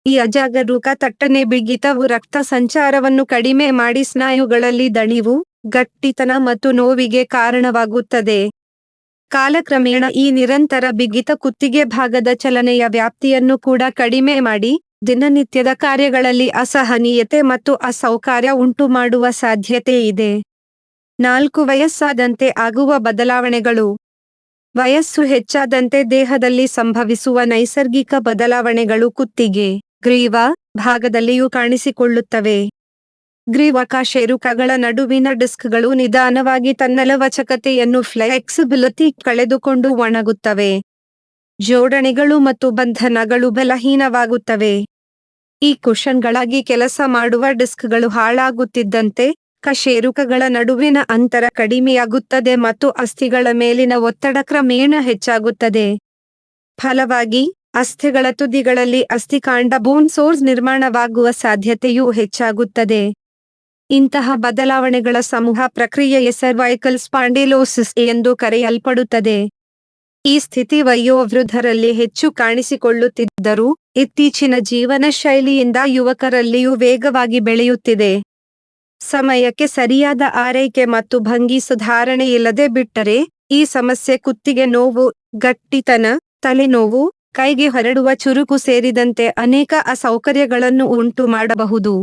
Speaker 1: ಈ ಅಜಾಗರೂಕ ತಟ್ಟನೆ ಬಿಗಿತವು ರಕ್ತ ಸಂಚಾರವನ್ನು ಕಡಿಮೆ ಮಾಡಿ ಸ್ನಾಯುಗಳಲ್ಲಿ ದಣಿವು, ಗಟ್ಟಿತನ ಮತ್ತು ನೋವಿಗೆ ಕಾರಣವಾಗುತ್ತದೆ. ಕಾಲಕ್ರಮೇಣ ಈ ನಿರಂತರ ಬಿಗಿತ ಕುತ್ತಿಗೆ ಭಾಗದ ಚಲನೆಯ ವ್ಯಾಪ್ತಿಯನ್ನು ಕೂಡ ಕಡಿಮೆ ಮಾಡಿ, ದಿನನಿತ್ಯದ ಕಾರ್ಯಗಳಲ್ಲಿ ಅಸಹನೀಯತೆ ಮತ್ತು ಅಸೌಕರ್ಯ ಉಂಟುಮಾಡುವ ಸಾಧ್ಯತೆ ಇದೆ. 4. ವಯಸ್ಸಾದಂತೆ ಆಗುವ ಬದಲಾವಣೆಗಳು. ವಯಸ್ಸು ಹೆಚ್ಚಾದಂತೆ ದೇಹದಲ್ಲಿ ಸಂಭವಿಸುವ ನೈಸರ್ಗಿಕ ಬದಲಾವಣೆಗಳು ಕುತ್ತಿಗೆ, ಗ್ರೀವ ಭಾಗದಲ್ಲಿಯೂ ಕಾಣಿಸಿಕೊಳ್ಳುತ್ತವೆ. ಗ್ರೀವ ಕಶೇರುಕಗಳ ನಡುವಿನ ಡಿಸ್ಕ್ಗಳು ನಿಧಾನವಾಗಿ ತನ್ನ ಲವಚಕತೆಯನ್ನು ಫ್ಲೆಕ್ಸಿಬಿಲಿಟಿ ಕಳೆದುಕೊಂಡು ಒಣಗುತ್ತವೆ. ಜೋಡಣೆಗಳು ಮತ್ತು ಬಂಧನಗಳು ಬಲಹೀನವಾಗುತ್ತವೆ. ಈ ಕುಷನ್ಗಳಾಗಿ ಕೆಲಸ ಮಾಡುವ ಡಿಸ್ಕ್ಗಳು ಹಾಳಾಗುತ್ತಿದ್ದಂತೆ, ಕಶೇರುಕಗಳ ನಡುವಿನ ಅಂತರ ಕಡಿಮೆಯಾಗುತ್ತದೆ ಮತ್ತು ಅಸ್ಥಿಗಳ ಮೇಲಿನ ಒತ್ತಡ ಕ್ರಮೇಣ ಹೆಚ್ಚಾಗುತ್ತದೆ. ಫಲವಾಗಿ, ಅಸ್ಥಿಗಳ ತುದಿಗಳಲ್ಲಿ ಅಸ್ಥಿಕಾಂಡ ಬೋನ್ ಸೋರ್ಸ್ ನಿರ್ಮಾಣವಾಗುವ ಸಾಧ್ಯತೆಯೂ ಹೆಚ್ಚಾಗುತ್ತದೆ. ಇಂತಹ ಬದಲಾವಣೆಗಳ ಸಮೂಹ ಪ್ರಕ್ರಿಯೆಯೇ ಸರ್ವೈಕಲ್ ಸ್ಪಾಂಡಿಲೋಸಿಸ್ ಎಂದು ಕರೆಯಲ್ಪಡುತ್ತದೆ. ಈ ಸ್ಥಿತಿ ವಯೋವೃದ್ಧರಲ್ಲಿ ಹೆಚ್ಚು ಕಾಣಿಸಿಕೊಳ್ಳುತ್ತಿದ್ದರೂ ಇತ್ತೀಚಿನ ಜೀವನ ಶೈಲಿಯಿಂದ ಯುವಕರಲ್ಲಿಯೂ ವೇಗವಾಗಿ ಬೆಳೆಯುತ್ತಿದೆ. ಸಮಯಕ್ಕೆ ಸರಿಯಾದ ಆರೈಕೆ ಮತ್ತು ಭಂಗಿ ಸುಧಾರಣೆ ಇಲ್ಲದೆ ಬಿಟ್ಟರೆ ಈ ಸಮಸ್ಯೆ ಕುತ್ತಿಗೆ ನೋವು, ಗಟ್ಟಿತನ, ತಲೆನೋವು, ಕೈಗೆ ಹರಡುವ ಚುರುಕು ಸೇರಿದಂತೆ ಅನೇಕ ಅಸೌಕರ್ಯಗಳನ್ನು ಉಂಟು ಮಾಡಬಹುದು.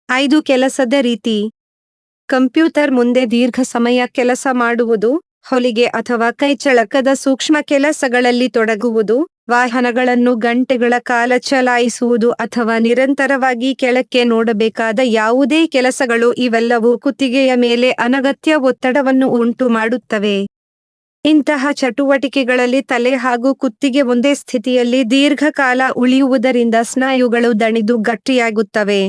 Speaker 1: 5 ಕೆಲಸದ ರೀತಿ. ಕಂಪ್ಯೂಟರ್ ಮುಂದೆ ದೀರ್ಘ ಸಮಯ ಕೆಲಸ ಮಾಡುವುದು, ಹೊಲಿಗೆ ಅಥವಾ ಕೈಚಳಕದ ಸೂಕ್ಷ್ಮ ಕೆಲಸಗಳಲ್ಲಿ ತೊಡಗುವುದು, ವಾಹನಗಳನ್ನು ಗಂಟೆಗಳ ಕಾಲ ಚಲಾಯಿಸುವುದು ಅಥವಾ ನಿರಂತರವಾಗಿ ಕೆಳಕ್ಕೆ ನೋಡಬೇಕಾದ ಯಾವುದೇ ಕೆಲಸಗಳು ಇವೆಲ್ಲವೂ ಕುತ್ತಿಗೆಯ ಮೇಲೆ ಅನಗತ್ಯ ಒತ್ತಡವನ್ನು ಉಂಟು ಮಾಡುತ್ತವೆ. ಇಂತಹ ಚಟುವಟಿಕೆಗಳಲ್ಲಿ ತಲೆ ಹಾಗೂ ಕುತ್ತಿಗೆ ಒಂದೇ ಸ್ಥಿತಿಯಲ್ಲಿ ದೀರ್ಘಕಾಲ ಉಳಿಯುವುದರಿಂದ ಸ್ನಾಯುಗಳು ದಣಿದು ಗಟ್ಟಿಯಾಗುತ್ತವೆ.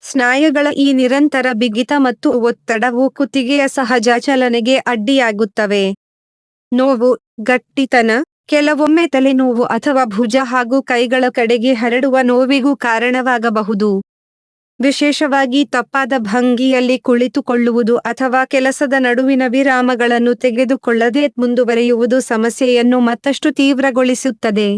Speaker 1: ಸ್ನಾಯುಗಳ ಈ ನಿರಂತರ ಬಿಗಿತ ಮತ್ತು ಒತ್ತಡವು ಕುತ್ತಿಗೆಯ ಸಹಜ ಚಲನೆಗೆ ಅಡ್ಡಿಯಾಗುತ್ತವೆ. ನೋವು, ಗಟ್ಟಿತನ, ಕೆಲವೊಮ್ಮೆ ತಲೆನೋವು ಅಥವಾ ಭುಜ ಹಾಗೂ ಕೈಗಳ ಕಡೆಗೆ ಹರಡುವ ನೋವಿಗೂ ಕಾರಣವಾಗಬಹುದು. ವಿಶೇಷವಾಗಿ ತಪ್ಪಾದ ಭಂಗಿಯಲ್ಲಿ ಕುಳಿತುಕೊಳ್ಳುವುದು ಅಥವಾ ಕೆಲಸದ ನಡುವಿನ ವಿರಾಮಗಳನ್ನು ತೆಗೆದುಕೊಳ್ಳದೆ ಮುಂದುವರಿಯುವುದು ಸಮಸ್ಯೆಯನ್ನು ಮತ್ತಷ್ಟು ತೀವ್ರಗೊಳಿಸುತ್ತದೆ.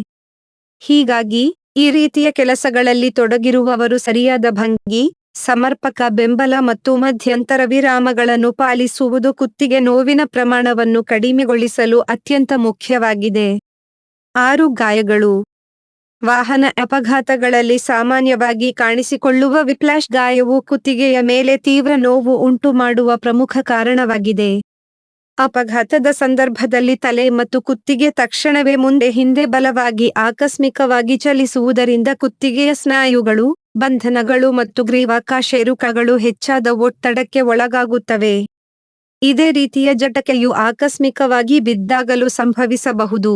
Speaker 1: ಹೀಗಾಗಿ ಈ ರೀತಿಯ ಕೆಲಸಗಳಲ್ಲಿ ತೊಡಗಿರುವವರು ಸರಿಯಾದ ಭಂಗಿ, ಸಮರ್ಪಕ ಬೆಂಬಲ ಮತ್ತು ಮಧ್ಯಂತರ ವಿರಾಮಗಳನ್ನು ಪಾಲಿಸುವುದು ಕುತ್ತಿಗೆ ನೋವಿನ ಪ್ರಮಾಣವನ್ನು ಕಡಿಮೆಗೊಳಿಸಲು ಅತ್ಯಂತ ಮುಖ್ಯವಾಗಿದೆ. 6 ಗಾಯಗಳು. ವಾಹನ ಅಪಘಾತಗಳಲ್ಲಿ ಸಾಮಾನ್ಯವಾಗಿ ಕಾಣಿಸಿಕೊಳ್ಳುವ ವಿಪ್ಲಾಶ್ ಗಾಯವು ಕುತ್ತಿಗೆಯ ಮೇಲೆ ತೀವ್ರ ನೋವು ಉಂಟುಮಾಡುವ ಪ್ರಮುಖ ಕಾರಣವಾಗಿದೆ. ಅಪಘಾತದ ಸಂದರ್ಭದಲ್ಲಿ ತಲೆ ಮತ್ತು ಕುತ್ತಿಗೆ ತಕ್ಷಣವೇ ಮುಂದೆ ಹಿಂದೆ ಬಲವಾಗಿ ಆಕಸ್ಮಿಕವಾಗಿ ಚಲಿಸುವುದರಿಂದ ಕುತ್ತಿಗೆಯ ಸ್ನಾಯುಗಳು, ಬಂಧನಗಳು ಮತ್ತು ಗ್ರೀವಾಕಶೇರುಕಗಳು ಹೆಚ್ಚಾದ ಒತ್ತಡಕ್ಕೆ ಒಳಗಾಗುತ್ತವೆ. ಇದೇ ರೀತಿಯ ಜಟಕೆಯು ಆಕಸ್ಮಿಕವಾಗಿ ಬಿದ್ದಾಗಲೂ ಸಂಭವಿಸಬಹುದು.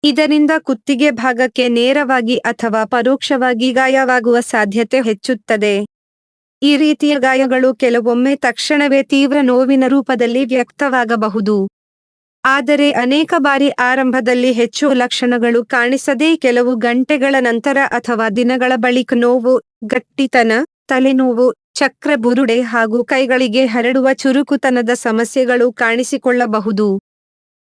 Speaker 1: ಇದರಿಂದ ಕುತ್ತಿಗೆ ಭಾಗಕ್ಕೆ ನೇರವಾಗಿ ಅಥವಾ ಪರೋಕ್ಷವಾಗಿ ಗಾಯವಾಗುವ ಸಾಧ್ಯತೆ ಹೆಚ್ಚುತ್ತದೆ. ಈ ರೀತಿಯ ಗಾಯಗಳು ಕೆಲವೊಮ್ಮೆ ತಕ್ಷಣವೇ ತೀವ್ರ ನೋವಿನ ರೂಪದಲ್ಲಿ ವ್ಯಕ್ತವಾಗಬಹುದು. ಆದರೆ ಅನೇಕ ಬಾರಿ ಆರಂಭದಲ್ಲಿ ಹೆಚ್ಚು ಲಕ್ಷಣಗಳು ಕಾಣಿಸದೆ ಕೆಲವು ಗಂಟೆಗಳ ನಂತರ ಅಥವಾ ದಿನಗಳ ಬಳಿಕ ನೋವು, ಗಟ್ಟಿತನ, ತಲೆನೋವು, ಚಕ್ರಬುರುಡೆ ಹಾಗೂ ಕೈಗಳಿಗೆ ಹರಡುವ ಚುರುಕುತನದ ಸಮಸ್ಯೆಗಳು ಕಾಣಿಸಿಕೊಳ್ಳಬಹುದು.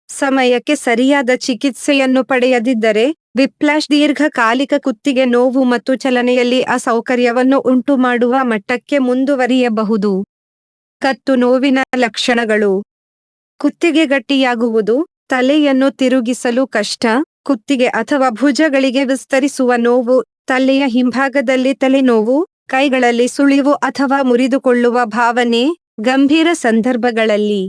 Speaker 1: ಸಮಯಕ್ಕೆ ಸರಿಯಾದ ಚಿಕಿತ್ಸೆಯನ್ನು ಪಡೆಯದಿದ್ದರೆ ವಿಪ್ಲಾಶ್ ದೀರ್ಘಕಾಲಿಕ ಕುತ್ತಿಗೆ ನೋವು ಮತ್ತು ಚಲನೆಯಲ್ಲಿ ಅಸೌಕರ್ಯವನ್ನು ಉಂಟುಮಾಡುವ ಮಟ್ಟಕ್ಕೆ ಮುಂದುವರಿಯಬಹುದು. ಕತ್ತು ನೋವಿನ ಲಕ್ಷಣಗಳು. ಕುತ್ತಿಗೆ ಗಟ್ಟಿಯಾಗುವುದು, ತಲೆಯನ್ನು ತಿರುಗಿಸಲು ಕಷ್ಟ, ಕುತ್ತಿಗೆ ಅಥವಾ ಭುಜಗಳಿಗೆ ವಿಸ್ತರಿಸುವ ನೋವು, ತಲೆಯ ಹಿಂಭಾಗದಲ್ಲಿ ತಲೆನೋವು, ಕೈಗಳಲ್ಲಿ ಸುಳಿವು ಅಥವಾ ಮುರಿದುಕೊಳ್ಳುವ ಭಾವನೆ. ಗಂಭೀರ ಸಂದರ್ಭಗಳಲ್ಲಿ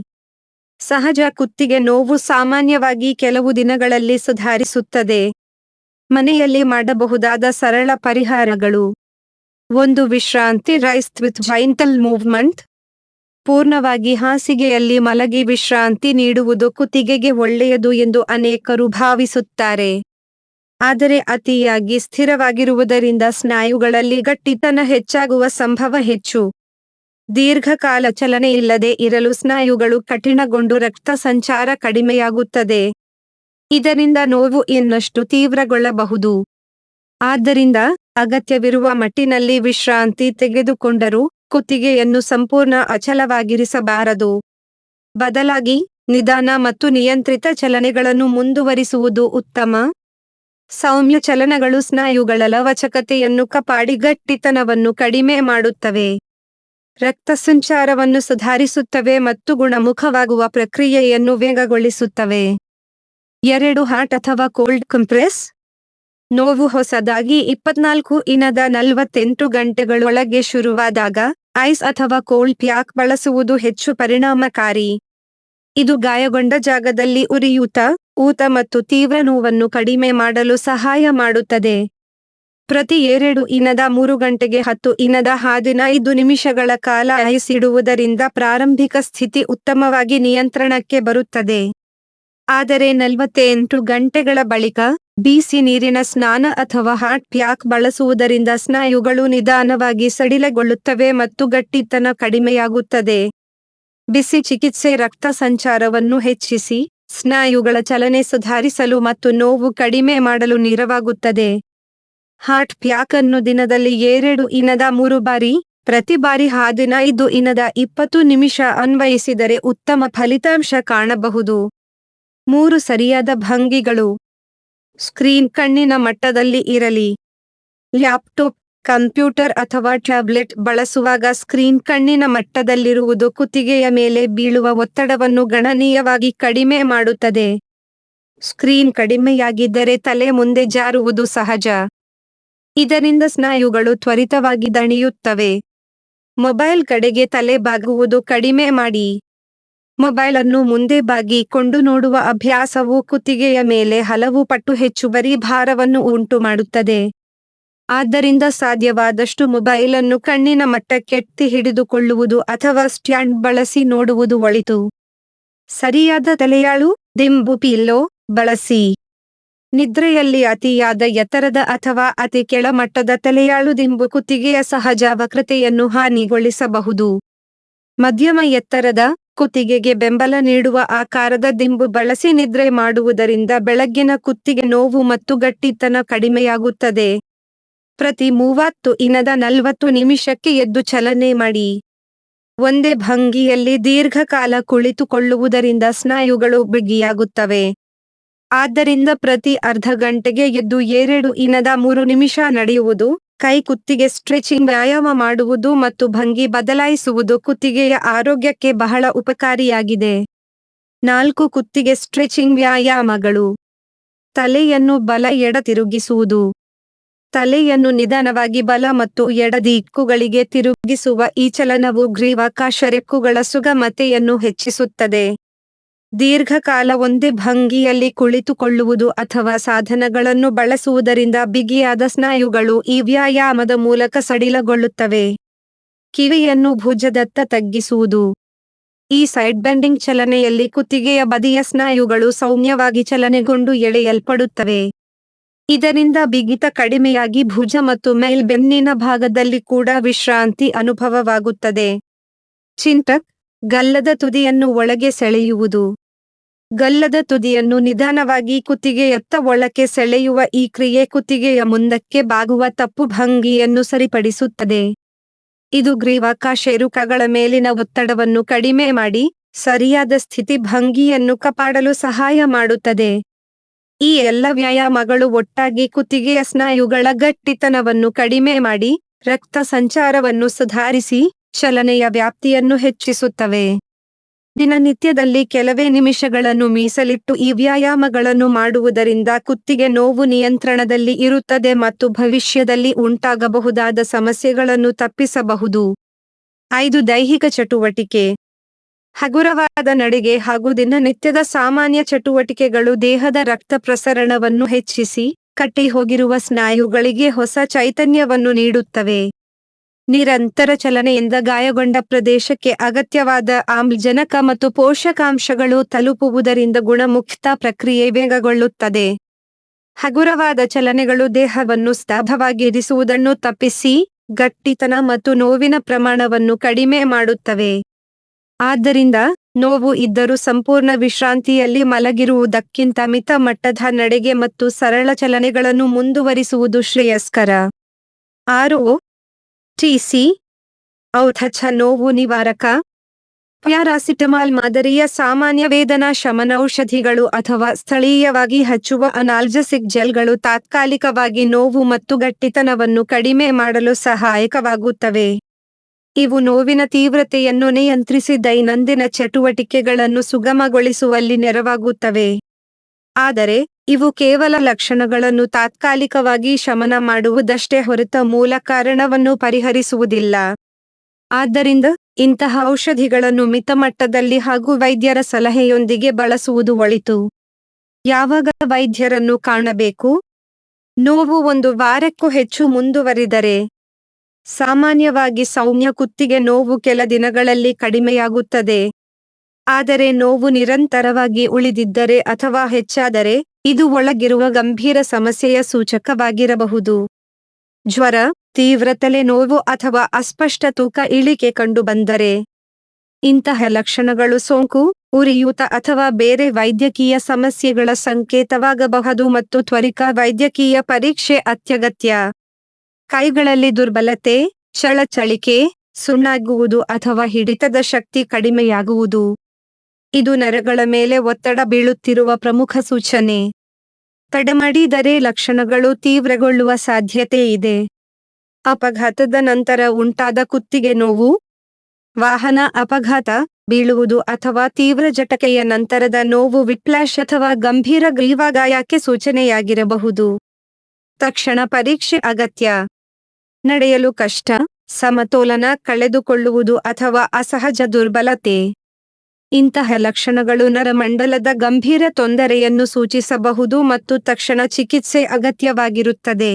Speaker 1: ಸಹಜ ಕುತ್ತಿಗೆ ನೋವು ಸಾಮಾನ್ಯವಾಗಿ ಕೆಲವು ದಿನಗಳಲ್ಲಿ ಸುಧಾರಿಸುತ್ತದೆ. ಮನೆಯಲ್ಲಿ ಮಾಡಬಹುದಾದ ಸರಳ ಪರಿಹಾರಗಳು. 1. ವಿಶ್ರಾಂತಿ. Rest with gentle movement. ಪೂರ್ಣವಾಗಿ ಹಾಸಿಗೆಯಲ್ಲಿ ಮಲಗಿ ವಿಶ್ರಾಂತಿ ನೀಡುವುದು ಕುತ್ತಿಗೆಗೆ ಒಳ್ಳೆಯದು ಎಂದು ಅನೇಕರು ಭಾವಿಸುತ್ತಾರೆ. ಆದರೆ ಅತಿಯಾಗಿ ಸ್ಥಿರವಾಗಿರುವುದರಿಂದ ಸ್ನಾಯುಗಳಲ್ಲಿ ಗಟ್ಟಿತನ ಹೆಚ್ಚಾಗುವ ಸಂಭವ ಹೆಚ್ಚು. ದೀರ್ಘಕಾಲ ಚಲನೆಯಿಲ್ಲದೆ ಇರಲು ಸ್ನಾಯುಗಳು ಕಠಿಣಗೊಂಡು ರಕ್ತ ಸಂಚಾರ ಕಡಿಮೆಯಾಗುತ್ತದೆ. ಇದರಿಂದ ನೋವು ಇನ್ನಷ್ಟು ತೀವ್ರಗೊಳ್ಳಬಹುದು. ಆದ್ದರಿಂದ ಅಗತ್ಯವಿರುವ ಮಟ್ಟಿನಲ್ಲಿ ವಿಶ್ರಾಂತಿ ತೆಗೆದುಕೊಂಡರೂ ಕುತ್ತಿಗೆಯನ್ನು ಸಂಪೂರ್ಣ ಅಚಲವಾಗಿರಿಸಬಾರದು. ಬದಲಾಗಿ ನಿಧಾನ ಮತ್ತು ನಿಯಂತ್ರಿತ ಚಲನೆಗಳನ್ನು ಮುಂದುವರಿಸುವುದು ಉತ್ತಮ. ಸೌಮ್ಯ ಚಲನಗಳು ಸ್ನಾಯುಗಳ ಲವಚಕತೆಯನ್ನು ಕಾಪಾಡಿ ಗಟ್ಟಿತನವನ್ನು ಕಡಿಮೆ ಮಾಡುತ್ತವೆ, ರಕ್ತ ಸಂಚಾರವನ್ನು ಸುಧಾರಿಸುತ್ತವೆ ಮತ್ತು ಗುಣಮುಖವಾಗುವ ಪ್ರಕ್ರಿಯೆಯನ್ನು ವೇಗಗೊಳಿಸುತ್ತವೆ. 2. ಹಾಟ್ ಅಥವಾ ಕೋಲ್ಡ್ ಕಂಪ್ರೆಸ್. ನೋವು ಹೊಸದಾಗಿ 24 ರಿಂದ 48 ಗಂಟೆಗಳೊಳಗೆ ಶುರುವಾದಾಗ ಐಸ್ ಅಥವಾ ಕೋಲ್ಡ್ ಪ್ಯಾಕ್ ಬಳಸುವುದು ಹೆಚ್ಚು ಪರಿಣಾಮಕಾರಿ. ಇದು ಗಾಯಗೊಂಡ ಜಾಗದಲ್ಲಿ ಉರಿಯೂತ, ಊತ ಮತ್ತು ತೀವ್ರ ನೋವನ್ನು ಕಡಿಮೆ ಮಾಡಲು ಸಹಾಯ ಮಾಡುತ್ತದೆ. ಪ್ರತಿ 2 ರಿಂದ 3 ಗಂಟೆಗೆ 10 ರಿಂದ 15 ನಿಮಿಷಗಳ ಕಾಲ ಐಸ್ ಇಡುವುದರಿಂದ ಪ್ರಾರಂಭಿಕ ಸ್ಥಿತಿ ಉತ್ತಮವಾಗಿ ನಿಯಂತ್ರಣಕ್ಕೆ ಬರುತ್ತದೆ. ಆದರೆ 48 ಗಂಟೆಗಳ ಬಳಿಕ ಬಿಸಿ ನೀರಿನ ಸ್ನಾನ ಅಥವಾ ಹಾಟ್ ಪ್ಯಾಕ್ ಬಳಸುವುದರಿಂದ ಸ್ನಾಯುಗಳು ನಿಧಾನವಾಗಿ ಸಡಿಲಗೊಳ್ಳುತ್ತವೆ ಮತ್ತು ಗಟ್ಟಿತನ ಕಡಿಮೆಯಾಗುತ್ತದೆ. ಬಿಸಿ ಚಿಕಿತ್ಸೆ ರಕ್ತ ಸಂಚಾರವನ್ನು ಹೆಚ್ಚಿಸಿ, ಸ್ನಾಯುಗಳ ಚಲನೆ ಸುಧಾರಿಸಲು ಮತ್ತು ನೋವು ಕಡಿಮೆ ಮಾಡಲು ನೆರವಾಗುತ್ತದೆ. ಹಾಟ್ ಪ್ಯಾಕ್ ಅನ್ನು ದಿನದಲ್ಲಿ 2 ರಿಂದ 3 ಬಾರಿ, ಪ್ರತಿ ಬಾರಿ 15 ರಿಂದ 20 ನಿಮಿಷ ಅನ್ವಯಿಸಿದರೆ ಉತ್ತಮ ಫಲಿತಾಂಶ ಕಾಣಬಹುದು. 3 ಸರಿಯಾದ ಭಂಗಿಗಳು. ಸ್ಕ್ರೀನ್ ಕಣ್ಣಿನ ಮಟ್ಟದಲ್ಲಿ ಇರಲಿ. ಲ್ಯಾಪ್ಟಾಪ್, ಕಂಪ್ಯೂಟರ್ ಅಥವಾ ಟ್ಯಾಬ್ಲೆಟ್ ಬಳಸುವಾಗ ಸ್ಕ್ರೀನ್ ಕಣ್ಣಿನ ಮಟ್ಟದಲ್ಲಿರುವುದು ಕುತ್ತಿಗೆಯ ಮೇಲೆ ಬೀಳುವ ಒತ್ತಡವನ್ನು ಗಣನೀಯವಾಗಿ ಕಡಿಮೆ ಮಾಡುತ್ತದೆ. ಸ್ಕ್ರೀನ್ ಕಡಿಮೆಯಾಗಿದ್ದರೆ ತಲೆ ಮುಂದೆ ಜಾರುವುದು ಸಹಜ. ಇದರಿಂದ ಸ್ನಾಯುಗಳು ತ್ವರಿತವಾಗಿ ದಣಿಯುತ್ತವೆ. ಮೊಬೈಲ್ ಕಡೆಗೆ ತಲೆ ಬಾಗುವುದು ಕಡಿಮೆ ಮಾಡಿ. ಮೊಬೈಲ್ ಅನ್ನು ಮುಂದೆ ಬಾಗಿಕೊಂಡು ನೋಡುವ ಅಭ್ಯಾಸವು ಕುತ್ತಿಗೆಯ ಮೇಲೆ ಹಲವು ಪಟ್ಟು ಹೆಚ್ಚುವರಿ ಭಾರವನ್ನು ಉಂಟುಮಾಡುತ್ತದೆ. ಆದ್ದರಿಂದ ಸಾಧ್ಯವಾದಷ್ಟು ಮೊಬೈಲ್ ಅನ್ನು ಕಣ್ಣಿನ ಮಟ್ಟಕ್ಕೆತ್ತಿ ಹಿಡಿದುಕೊಳ್ಳುವುದು ಅಥವಾ ಸ್ಟ್ಯಾಂಡ್ ಬಳಸಿ ನೋಡುವುದು ಒಳಿತು. ಸರಿಯಾದ ತಲೆಯಾಳು, ದಿಂಬು ಪಿಲ್ಲೋ ಬಳಸಿ. ನಿದ್ರೆಯಲ್ಲಿ ಅತಿಯಾದ ಎತ್ತರದ ಅಥವಾ ಅತಿ ಕೆಳಮಟ್ಟದ ತಲೆಯಾಳು ದಿಂಬು ಕುತ್ತಿಗೆಯ ಸಹಜ ವಕ್ರತೆಯನ್ನು ಹಾನಿಗೊಳಿಸಬಹುದು. ಮಧ್ಯಮ ಎತ್ತರದ, ಕುತ್ತಿಗೆಗೆ ಬೆಂಬಲ ನೀಡುವ ಆಕಾರದ ದಿಂಬು ಬಳಸಿ ನಿದ್ರೆ ಮಾಡುವುದರಿಂದ ಬೆಳಗ್ಗಿನ ಕುತ್ತಿಗೆ ನೋವು ಮತ್ತು ಗಟ್ಟಿತನ ಕಡಿಮೆಯಾಗುತ್ತದೆ. ಪ್ರತಿ 30ರಿಂದ 40 ನಿಮಿಷಕ್ಕೆ ಎದ್ದು ಚಲನೆ ಮಾಡಿ. ಒಂದೇ ಭಂಗಿಯಲ್ಲಿ ದೀರ್ಘಕಾಲ ಕುಳಿತುಕೊಳ್ಳುವುದರಿಂದ ಸ್ನಾಯುಗಳು ಬಿಗಿಯಾಗುತ್ತವೆ. ಆದ್ದರಿಂದ ಪ್ರತಿ ಅರ್ಧ ಗಂಟೆಗೆ ಎದ್ದು 2ರಿಂದ 3 ನಿಮಿಷ ನಡೆಯುವುದು, ಕೈ ಕುತ್ತಿಗೆ ಸ್ಟ್ರೆಚಿಂಗ್ ವ್ಯಾಯಾಮ ಮಾಡುವುದು ಮತ್ತು ಭಂಗಿ ಬದಲಾಯಿಸುವುದು ಕುತ್ತಿಗೆಯ ಆರೋಗ್ಯಕ್ಕೆ ಬಹಳ ಉಪಕಾರಿಯಾಗಿದೆ. 4 ಕುತ್ತಿಗೆ ಸ್ಟ್ರೆಚಿಂಗ್ ವ್ಯಾಯಾಮಗಳು. ತಲೆಯನ್ನು ಬಲ ಎಡ ತಿರುಗಿಸುವುದು. ತಲೆಯನ್ನು ನಿಧಾನವಾಗಿ ಬಲ ಮತ್ತು ಎಡ ದಿಕ್ಕುಗಳಿಗೆ ತಿರುಗಿಸುವ ಈ ಚಲನವು ಗ್ರೀವಾಕಾಶ ರೆಕ್ಕುಗಳ ಸುಗಮತೆಯನ್ನು ಹೆಚ್ಚಿಸುತ್ತದೆ. ದೀರ್ಘಕಾಲ ಒಂದೇ ಭಂಗಿಯಲ್ಲಿ ಕುಳಿತುಕೊಳ್ಳುವುದು ಅಥವಾ ಸಾಧನಗಳನ್ನು ಬಳಸುವುದರಿಂದ ಬಿಗಿಯಾದ ಸ್ನಾಯುಗಳು ಈ ವ್ಯಾಯಾಮದ ಮೂಲಕ ಸಡಿಲಗೊಳ್ಳುತ್ತವೆ. ಕಿವಿಯನ್ನು ಭುಜದತ್ತ ತಗ್ಗಿಸುವುದು. ಈ ಸೈಡ್ ಬೆಂಡಿಂಗ್ ಚಲನೆಯಲ್ಲಿ ಕುತ್ತಿಗೆಯ ಬದಿಯ ಸ್ನಾಯುಗಳು ಸೌಮ್ಯವಾಗಿ ಚಲನೆಗೊಂಡು ಎಳೆಯಲ್ಪಡುತ್ತವೆ. ಇದರಿಂದ ಬಿಗಿತ ಕಡಿಮೆಯಾಗಿ ಭುಜ ಮತ್ತು ಮೇಲ್ಬೆನ್ನಿನ ಭಾಗದಲ್ಲಿ ಕೂಡ ವಿಶ್ರಾಂತಿ ಅನುಭವವಾಗುತ್ತದೆ. ಚಿಂಟಕ್, ಗಲ್ಲದ ತುದಿಯನ್ನು ಒಳಗೆ ಸೆಳೆಯುವುದು. ಗಲ್ಲದ ತುದಿಯನ್ನು ನಿಧಾನವಾಗಿ ಕುತ್ತಿಗೆಯತ್ತ ಒಳಕ್ಕೆ ಸೆಳೆಯುವ ಈ ಕ್ರಿಯೆ ಕುತ್ತಿಗೆಯ ಮುಂದಕ್ಕೆ ಬಾಗುವ ತಪ್ಪು ಭಂಗಿಯನ್ನು ಸರಿಪಡಿಸುತ್ತದೆ. ಇದು ಗ್ರೀವಾಕಾಶ ಇರುಕಗಳ ಮೇಲಿನ ಒತ್ತಡವನ್ನು ಕಡಿಮೆ ಮಾಡಿ, ಸರಿಯಾದ ಸ್ಥಿತಿ ಭಂಗಿಯನ್ನು ಕಾಪಾಡಲು ಸಹಾಯ ಮಾಡುತ್ತದೆ. ಈ ಎಲ್ಲ ವ್ಯಾಯಾಮಗಳು ಒಟ್ಟಾಗಿ ಕುತ್ತಿಗೆಯ ಸ್ನಾಯುಗಳ ಗಟ್ಟಿತನವನ್ನು ಕಡಿಮೆ ಮಾಡಿ, ರಕ್ತ ಸಂಚಾರವನ್ನು ಸುಧಾರಿಸಿ, ಚಲನೆಯ ವ್ಯಾಪ್ತಿಯನ್ನು ಹೆಚ್ಚಿಸುತ್ತವೆ. ದಿನನಿತ್ಯದಲ್ಲಿ ಕೆಲವೇ ನಿಮಿಷಗಳನ್ನು ಮೀಸಲಿಟ್ಟು ಈ ವ್ಯಾಯಾಮಗಳನ್ನು ಮಾಡುವುದರಿಂದ ಕುತ್ತಿಗೆ ನೋವು ನಿಯಂತ್ರಣದಲ್ಲಿ ಇರುತ್ತದೆ ಮತ್ತು ಭವಿಷ್ಯದಲ್ಲಿ ಉಂಟಾಗಬಹುದಾದ ಸಮಸ್ಯೆಗಳನ್ನು ತಪ್ಪಿಸಬಹುದು. 5 ದೈಹಿಕ ಚಟುವಟಿಕೆ. ಹಗುರವಾದ ನಡಿಗೆ ಹಾಗೂ ದಿನನಿತ್ಯದ ಸಾಮಾನ್ಯ ಚಟುವಟಿಕೆಗಳು ದೇಹದ ರಕ್ತ ಪ್ರಸರಣವನ್ನು ಹೆಚ್ಚಿಸಿ, ಕಟ್ಟಿಹೋಗಿರುವ ಸ್ನಾಯುಗಳಿಗೆ ಹೊಸ ಚೈತನ್ಯವನ್ನು ನೀಡುತ್ತವೆ. ನಿರಂತರ ಚಲನೆಯಿಂದ ಗಾಯಗೊಂಡ ಪ್ರದೇಶಕ್ಕೆ ಅಗತ್ಯವಾದ ಆಮ್ಲಜನಕ ಮತ್ತು ಪೋಷಕಾಂಶಗಳು ತಲುಪುವುದರಿಂದ ಗುಣಮುಖತಾ ಪ್ರಕ್ರಿಯೆ ವೇಗಗೊಳ್ಳುತ್ತದೆ. ಹಗುರವಾದ ಚಲನೆಗಳು ದೇಹವನ್ನು ಸ್ತಬ್ಧವಾಗಿರಿಸುವುದನ್ನು ತಪ್ಪಿಸಿ, ಗಟ್ಟಿತನ ಮತ್ತು ನೋವಿನ ಪ್ರಮಾಣವನ್ನು ಕಡಿಮೆ ಮಾಡುತ್ತವೆ. ಆದ್ದರಿಂದ, ನೋವು ಇದ್ದರೂ ಸಂಪೂರ್ಣ ವಿಶ್ರಾಂತಿಯಲ್ಲಿ ಮಲಗಿರುವುದಕ್ಕಿಂತ ಮಿತ ಮಟ್ಟದ ನಡಿಗೆ ಮತ್ತು ಸರಳ ಚಲನೆಗಳನ್ನು ಮುಂದುವರಿಸುವುದು ಶ್ರೇಯಸ್ಕರ. 6. ಟಿಸಿ ಔಷಧ ನೋವು ನಿವಾರಕ. ಪ್ಯಾರಾಸಿಟಮಾಲ್ ಮಾದರಿಯ ಸಾಮಾನ್ಯ ವೇದನಾ ಶಮನ ಔಷಧಿಗಳು ಅಥವಾ ಸ್ಥಳೀಯವಾಗಿ ಹಚ್ಚುವ ಅನಾಲ್ಜೆಸಿಕ್ ಜೆಲ್ಗಳು ತಾತ್ಕಾಲಿಕವಾಗಿ ನೋವು ಮತ್ತು ಗಟ್ಟಿತನವನ್ನು ಕಡಿಮೆ ಮಾಡಲು ಸಹಾಯಕವಾಗುತ್ತವೆ. ಇವು ನೋವಿನ ತೀವ್ರತೆಯನ್ನು ನಿಯಂತ್ರಿಸಿ ದೈನಂದಿನ ಚಟುವಟಿಕೆಗಳನ್ನು ಸುಗಮಗೊಳಿಸುವಲ್ಲಿ ನೆರವಾಗುತ್ತವೆ. ಆದರೆ, ಇವು ಕೇವಲ ಲಕ್ಷಣಗಳನ್ನು ತಾತ್ಕಾಲಿಕವಾಗಿ ಶಮನ ಮಾಡುವುದಷ್ಟೇ ಹೊರತು ಮೂಲ ಕಾರಣವನ್ನು ಪರಿಹರಿಸುವುದಿಲ್ಲ. ಆದ್ದರಿಂದ, ಇಂತಹ ಔಷಧಿಗಳನ್ನು ಮಿತಮಟ್ಟದಲ್ಲಿ ಹಾಗೂ ವೈದ್ಯರ ಸಲಹೆಯೊಂದಿಗೆ ಬಳಸುವುದು ಒಳಿತು. ಯಾವಾಗ ವೈದ್ಯರನ್ನು ಕಾಣಬೇಕು? ನೋವು 1 ವಾರಕ್ಕೂ ಹೆಚ್ಚು ಮುಂದುವರಿದರೆ. ಸಾಮಾನ್ಯವಾಗಿ ಸೌಮ್ಯ ಕುತ್ತಿಗೆ ನೋವು ಕೆಲ ದಿನಗಳಲ್ಲಿ ಕಡಿಮೆಯಾಗುತ್ತದೆ. ಆದರೆ ನೋವು ನಿರಂತರವಾಗಿ ಉಳಿದಿದ್ದರೆ ಅಥವಾ ಹೆಚ್ಚಾದರೆ, ಇದು ಒಳಗಿರುವ ಗಂಭೀರ ಸಮಸ್ಯೆಯ ಸೂಚಕವಾಗಿರಬಹುದು. ಜ್ವರ, ತೀವ್ರ ತಲೆನೋವು ಅಥವಾ ಅಸ್ಪಷ್ಟ ತೂಕ ಇಳಿಕೆ ಕಂಡುಬಂದರೆ. ಇಂತಹ ಲಕ್ಷಣಗಳು ಸೋಂಕು, ಉರಿಯೂತ ಅಥವಾ ಬೇರೆ ವೈದ್ಯಕೀಯ ಸಮಸ್ಯೆಗಳ ಸಂಕೇತವಾಗಬಹುದು ಮತ್ತು ತ್ವರಿತ ವೈದ್ಯಕೀಯ ಪರೀಕ್ಷೆ ಅತ್ಯಗತ್ಯ. ಕೈಗಳಲ್ಲಿ ದುರ್ಬಲತೆ, ಚಳಚಳಿಕೆ, ಸುಣ್ಣಾಗುವುದು ಅಥವಾ ಹಿಡಿತದ ಶಕ್ತಿ ಕಡಿಮೆಯಾಗುವುದು. ಇದು ನರಗಳ ಮೇಲೆ ಒತ್ತಡ ಬೀಳುತ್ತಿರುವ ಪ್ರಮುಖ ಸೂಚನೆ. ತಡಮಾಡಿದರೆ ಲಕ್ಷಣಗಳು ತೀವ್ರಗೊಳ್ಳುವ ಸಾಧ್ಯತೆ ಇದೆ. ಅಪಘಾತದ ನಂತರ ಉಂಟಾದ ಕುತ್ತಿಗೆ ನೋವು, ವಾಹನ ಅಪಘಾತ, ಬೀಳುವುದು ಅಥವಾ ತೀವ್ರ ಜಟಕೆಯ ನಂತರದ ನೋವು ವಿಪ್ಲಾಶ್ ಅಥವಾ ಗಂಭೀರ ಗ್ರೀವಾಗಾಯಕ್ಕೆ ಸೂಚನೆಯಾಗಿರಬಹುದು. ತಕ್ಷಣ ಪರೀಕ್ಷೆ ಅಗತ್ಯ. ನಡೆಯಲು ಕಷ್ಟ, ಸಮತೋಲನ ಕಳೆದುಕೊಳ್ಳುವುದು ಅಥವಾ ಅಸಹಜ ದುರ್ಬಲತೆ. ಇಂತಹ ಲಕ್ಷಣಗಳು ನರಮಂಡಲದ ಗಂಭೀರ ತೊಂದರೆಯನ್ನು ಸೂಚಿಸಬಹುದು ಮತ್ತು ತಕ್ಷಣ ಚಿಕಿತ್ಸೆ ಅಗತ್ಯವಾಗಿರುತ್ತದೆ.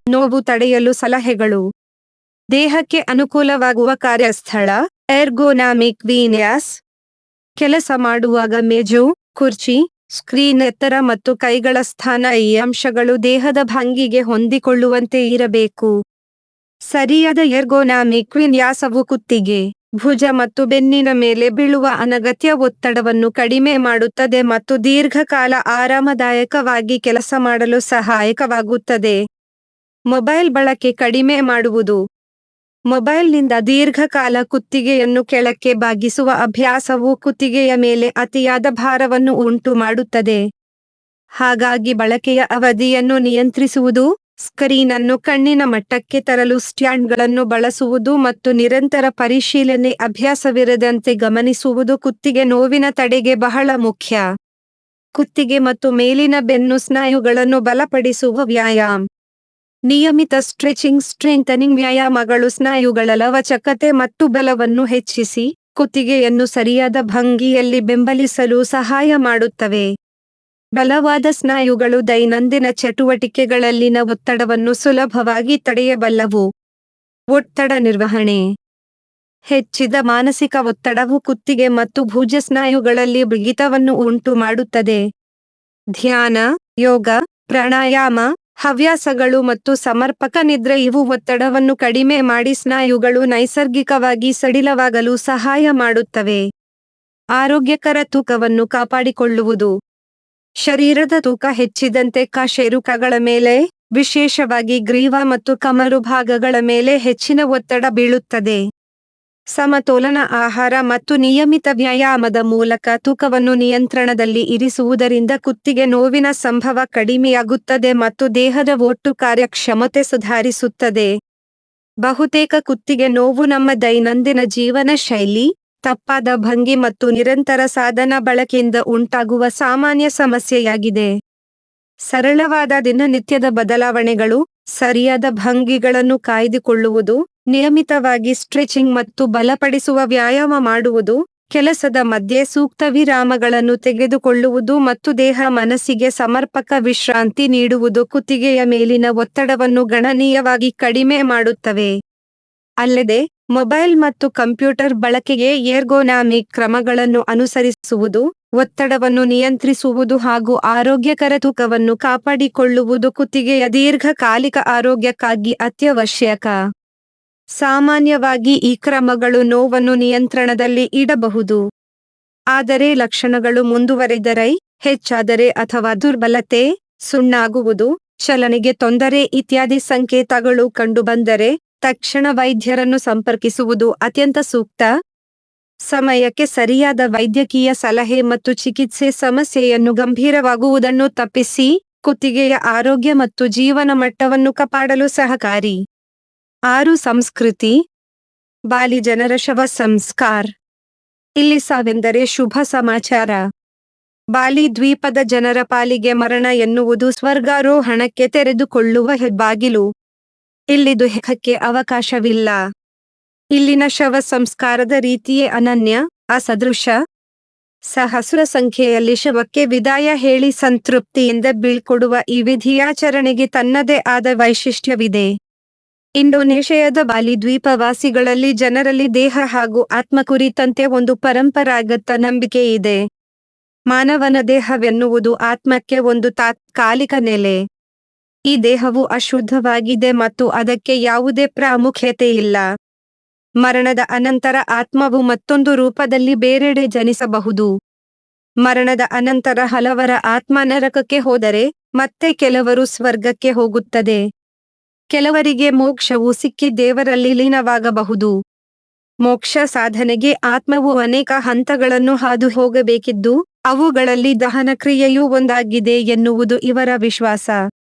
Speaker 1: ನೋವು ತಡೆಯಲು ಸಲಹೆಗಳು. ದೇಹಕ್ಕೆ ಅನುಕೂಲವಾಗುವ ಕಾರ್ಯಸ್ಥಳ, ಎರ್ಗೋನಾಮಿಕ್ ವಿನ್ಯಾಸ. ಕೆಲಸ ಮಾಡುವಾಗ ಮೇಜು, ಕುರ್ಚಿ, ಸ್ಕ್ರೀನ್ ಎತ್ತರ ಮತ್ತು ಕೈಗಳ ಸ್ಥಾನ ಈ ಅಂಶಗಳು ದೇಹದ ಭಂಗಿಗೆ ಹೊಂದಿಕೊಳ್ಳುವಂತೆ ಇರಬೇಕು. ಸರಿಯಾದ ಎರ್ಗೋನಾಮಿಕ್ ವಿನ್ಯಾಸವು ಕುತ್ತಿಗೆ, ಭುಜ ಮತ್ತು ಬೆನ್ನಿನ ಮೇಲೆ ಬೀಳುವ ಅನಗತ್ಯ ಒತ್ತಡವನ್ನು ಕಡಿಮೆ ಮಾಡುತ್ತದೆ ಮತ್ತು ದೀರ್ಘಕಾಲ ಆರಾಮದಾಯಕವಾಗಿ ಕೆಲಸ ಮಾಡಲು ಸಹಾಯಕವಾಗುತ್ತದೆ. ಮೊಬೈಲ್ ಬಳಕೆ ಕಡಿಮೆ ಮಾಡುವುದು. ಮೊಬೈಲ್ನಿಂದ ದೀರ್ಘಕಾಲ ಕುತ್ತಿಗೆಯನ್ನು ಕೆಳಕ್ಕೆ ಬಾಗಿಸುವ ಅಭ್ಯಾಸವು ಕುತ್ತಿಗೆಯ ಮೇಲೆ ಅತಿಯಾದ ಭಾರವನ್ನು ಉಂಟು ಮಾಡುತ್ತದೆ. ಹಾಗಾಗಿ ಬಳಕೆಯ ಅವಧಿಯನ್ನು ನಿಯಂತ್ರಿಸುವುದು, ಸ್ಕ್ರೀನ್ ಅನ್ನು ಕಣ್ಣಿನ ಮಟ್ಟಕ್ಕೆ ತರಲು ಸ್ಟ್ಯಾಂಡ್ಗಳನ್ನು ಬಳಸುವುದು ಮತ್ತು ನಿರಂತರ ಪರಿಶೀಲನೆ ಅಭ್ಯಾಸವಿರದಂತೆ ಗಮನಿಸುವುದು ಕುತ್ತಿಗೆ ನೋವಿನ ತಡೆಗೆ ಬಹಳ ಮುಖ್ಯ. ಕುತ್ತಿಗೆ ಮತ್ತು ಮೇಲಿನ ಬೆನ್ನು ಸ್ನಾಯುಗಳನ್ನು ಬಲಪಡಿಸುವ ವ್ಯಾಯಾಮ. ನಿಯಮಿತ ಸ್ಟ್ರೆಂಥನಿಂಗ್ ವ್ಯಾಯಾಮಗಳು ಸ್ನಾಯುಗಳ ಲವಚಕತೆ ಮತ್ತು ಬಲವನ್ನು ಹೆಚ್ಚಿಸಿ, ಕುತ್ತಿಗೆಯನ್ನು ಸರಿಯಾದ ಭಂಗಿಯಲ್ಲಿ ಬೆಂಬಲಿಸಲು ಸಹಾಯ ಮಾಡುತ್ತವೆ. ಬಲವಾದ ಸ್ನಾಯುಗಳು ದೈನಂದಿನ ಚಟುವಟಿಕೆಗಳಲ್ಲಿನ ಒತ್ತಡವನ್ನು ಸುಲಭವಾಗಿ ತಡೆಯಬಲ್ಲವು. ಒತ್ತಡ ನಿರ್ವಹಣೆ. ಹೆಚ್ಚಿದ ಮಾನಸಿಕ ಒತ್ತಡವು ಕುತ್ತಿಗೆ ಮತ್ತು ಭುಜ ಸ್ನಾಯುಗಳಲ್ಲಿ ಬಿಗಿತವನ್ನು ಉಂಟು ಮಾಡುತ್ತದೆ. ಧ್ಯಾನ, ಯೋಗ, ಪ್ರಾಣಾಯಾಮ, ಹವ್ಯಾಸಗಳು ಮತ್ತು ಸಮರ್ಪಕ ನಿದ್ರೆ ಇವು ಒತ್ತಡವನ್ನು ಕಡಿಮೆ ಮಾಡಿ ಸ್ನಾಯುಗಳು ನೈಸರ್ಗಿಕವಾಗಿ ಸಡಿಲವಾಗಲು ಸಹಾಯ ಮಾಡುತ್ತವೆ. ಆರೋಗ್ಯಕರ ತೂಕವನ್ನು ಕಾಪಾಡಿಕೊಳ್ಳುವುದು. ಶರೀರದ ತೂಕ ಹೆಚ್ಚಿದಂತೆ ಕಶೇರುಕಗಳ ಮೇಲೆ, ವಿಶೇಷವಾಗಿ ಗ್ರೀವ ಮತ್ತು ಕಮರು ಭಾಗಗಳ ಮೇಲೆ ಹೆಚ್ಚಿನ ಒತ್ತಡ ಬೀಳುತ್ತದೆ. ಸಮತೋಲನ ಆಹಾರ ಮತ್ತು ನಿಯಮಿತ ವ್ಯಾಯಾಮದ ಮೂಲಕ ತೂಕವನ್ನು ನಿಯಂತ್ರಣದಲ್ಲಿ ಇರಿಸುವುದರಿಂದ ಕುತ್ತಿಗೆ ನೋವಿನ ಸಂಭವ ಕಡಿಮೆಯಾಗುತ್ತದೆ ಮತ್ತು ದೇಹದ ಒಟ್ಟು ಕಾರ್ಯಕ್ಷಮತೆ ಸುಧಾರಿಸುತ್ತದೆ. ಬಹುತೇಕ ಕುತ್ತಿಗೆ ನೋವು ನಮ್ಮ ದೈನಂದಿನ ಜೀವನ ಶೈಲಿ, ತಪ್ಪಾದ ಭಂಗಿ ಮತ್ತು ನಿರಂತರ ಸಾಧನ ಬಳಕೆಯಿಂದ ಉಂಟಾಗುವ ಸಾಮಾನ್ಯ ಸಮಸ್ಯೆಯಾಗಿದೆ. ಸರಳವಾದ ದಿನನಿತ್ಯದ ಬದಲಾವಣೆಗಳು, ಸರಿಯಾದ ಭಂಗಿಗಳನ್ನು ಕಾಯ್ದುಕೊಳ್ಳುವುದು, ನಿಯಮಿತವಾಗಿ ಸ್ಟ್ರೆಚಿಂಗ್ ಮತ್ತು ಬಲಪಡಿಸುವ ವ್ಯಾಯಾಮ ಮಾಡುವುದು, ಕೆಲಸದ ಮಧ್ಯೆ ಸೂಕ್ತ ವಿರಾಮಗಳನ್ನು ತೆಗೆದುಕೊಳ್ಳುವುದು ಮತ್ತು ದೇಹ ಮನಸ್ಸಿಗೆ ಸಮರ್ಪಕ ವಿಶ್ರಾಂತಿ ನೀಡುವುದು ಕುತ್ತಿಗೆಯ ಮೇಲಿನ ಒತ್ತಡವನ್ನು ಗಣನೀಯವಾಗಿ ಕಡಿಮೆ ಮಾಡುತ್ತವೆ. ಅಲ್ಲದೆ, ಮೊಬೈಲ್ ಮತ್ತು ಕಂಪ್ಯೂಟರ್ ಬಳಕೆಗೆ ಎರ್ಗೋನಾಮಿಕ್ ಕ್ರಮಗಳನ್ನು ಅನುಸರಿಸುವುದು, ಒತ್ತಡವನ್ನು ನಿಯಂತ್ರಿಸುವುದು ಹಾಗೂ ಆರೋಗ್ಯಕರ ತೂಕವನ್ನು ಕಾಪಾಡಿಕೊಳ್ಳುವುದು ಕುತ್ತಿಗೆಯ ದೀರ್ಘಕಾಲಿಕ ಆರೋಗ್ಯಕ್ಕಾಗಿ ಅತ್ಯವಶ್ಯಕ. ಸಾಮಾನ್ಯವಾಗಿ ಈ ಕ್ರಮಗಳು ನೋವನ್ನು ನಿಯಂತ್ರಣದಲ್ಲಿ ಇಡಬಹುದು. ಆದರೆ ಲಕ್ಷಣಗಳು ಮುಂದುವರಿದರೆ, ಹೆಚ್ಚಾದರೆ ಅಥವಾ ದುರ್ಬಲತೆ, ಸುಣ್ಣಾಗುವುದು, ಚಲನೆಗೆ ತೊಂದರೆ ಇತ್ಯಾದಿ ಸಂಕೇತಗಳು ಕಂಡುಬಂದರೆ, ತಕ್ಷಣ ವೈದ್ಯರನ್ನು ಸಂಪರ್ಕಿಸುವುದು ಅತ್ಯಂತ ಸೂಕ್ತ. ಸಮಯಕ್ಕೆ ಸರಿಯಾದ ವೈದ್ಯಕೀಯ ಸಲಹೆ ಮತ್ತು ಚಿಕಿತ್ಸೆ ಸಮಸ್ಯೆಯನ್ನು ಗಂಭೀರವಾಗುವುದನ್ನು ತಪ್ಪಿಸಿ, ಕುತ್ತಿಗೆಯ ಆರೋಗ್ಯ ಮತ್ತು ಜೀವನ ಮಟ್ಟವನ್ನು ಕಾಪಾಡಲು ಸಹಕಾರಿ. 6 ಸಂಸ್ಕೃತಿ. ಬಾಲಿ ಜನರ ಶವ ಸಂಸ್ಕಾರ. ಇಲ್ಲಿ ಸಾವೆಂದರೆ ಶುಭ ಸಮಾಚಾರ. ಬಾಲಿ ದ್ವೀಪದ ಜನರ ಪಾಲಿಗೆ ಮರಣ ಎನ್ನುವುದು ಸ್ವರ್ಗಾರೋಹಣಕ್ಕೆ ತೆರೆದುಕೊಳ್ಳುವ ಹೆಬ್ಬಾಗಿಲು. ಇಲ್ಲಿ ದುಃಖಕ್ಕೆ ಅವಕಾಶವಿಲ್ಲ. ಇಲ್ಲಿನ ಶವ ಸಂಸ್ಕಾರದ ರೀತಿಯೇ ಅನನ್ಯ, ಅಸದೃಶ. ಸಹಸ್ರ ಸಂಖ್ಯೆಯಲ್ಲಿ ಶವಕ್ಕೆ ವಿದಾಯ ಹೇಳಿ ಸಂತೃಪ್ತಿಯಿಂದ ಬೀಳ್ಕೊಡುವ ಈ ವಿಧಿಯಾಚರಣೆಗೆ ತನ್ನದೇ ಆದ ವೈಶಿಷ್ಟ್ಯವಿದೆ. ಇಂಡೋನೇಷ್ಯಾದ ಬಾಲಿ ದ್ವೀಪವಾಸಿಗಳಲ್ಲಿ ಜನರಲ್ಲಿ ದೇಹ ಹಾಗೂ ಆತ್ಮ ಕುರಿತಂತೆ ಒಂದು ಪರಂಪರಾಗತ ನಂಬಿಕೆ ಇದೆ. ಮಾನವನ ದೇಹವೆನ್ನುವುದು ಆತ್ಮಕ್ಕೆ ಒಂದು ತಾತ್ಕಾಲಿಕ ನೆಲೆ. ಈ ದೇಹವು ಅಶುದ್ಧವಾಗಿದೆ ಮತ್ತು ಅದಕ್ಕೆ ಯಾವುದೇ ಪ್ರಾಮುಖ್ಯತೆ ಇಲ್ಲ. ಮರಣದ ಅನಂತರ ಆತ್ಮವು ಮತ್ತೊಂದು ರೂಪದಲ್ಲಿ ಬೇರೆಡೆ ಜನಿಸಬಹುದು. ಮರಣದ ಅನಂತರ ಹಲವರ ಆತ್ಮ ನರಕಕ್ಕೆ ಹೋದರೆ, ಮತ್ತೆ ಕೆಲವರು ಸ್ವರ್ಗಕ್ಕೆ ಹೋಗುತ್ತದೆ. ಕೆಲವರಿಗೆ ಮೋಕ್ಷವು ಸಿಕ್ಕಿ ದೇವರಲ್ಲಿ ಲೀನವಾಗಬಹುದು. ಮೋಕ್ಷ ಸಾಧನೆಗೆ ಆತ್ಮವು ಅನೇಕ ಹಂತಗಳನ್ನು ಹಾದು ಹೋಗಬೇಕಿದ್ದು, ಅವುಗಳಲ್ಲಿ ದಹನ ಕ್ರಿಯೆಯೂ ಒಂದಾಗಿದೆ ಎನ್ನುವುದು ಇವರ ವಿಶ್ವಾಸ.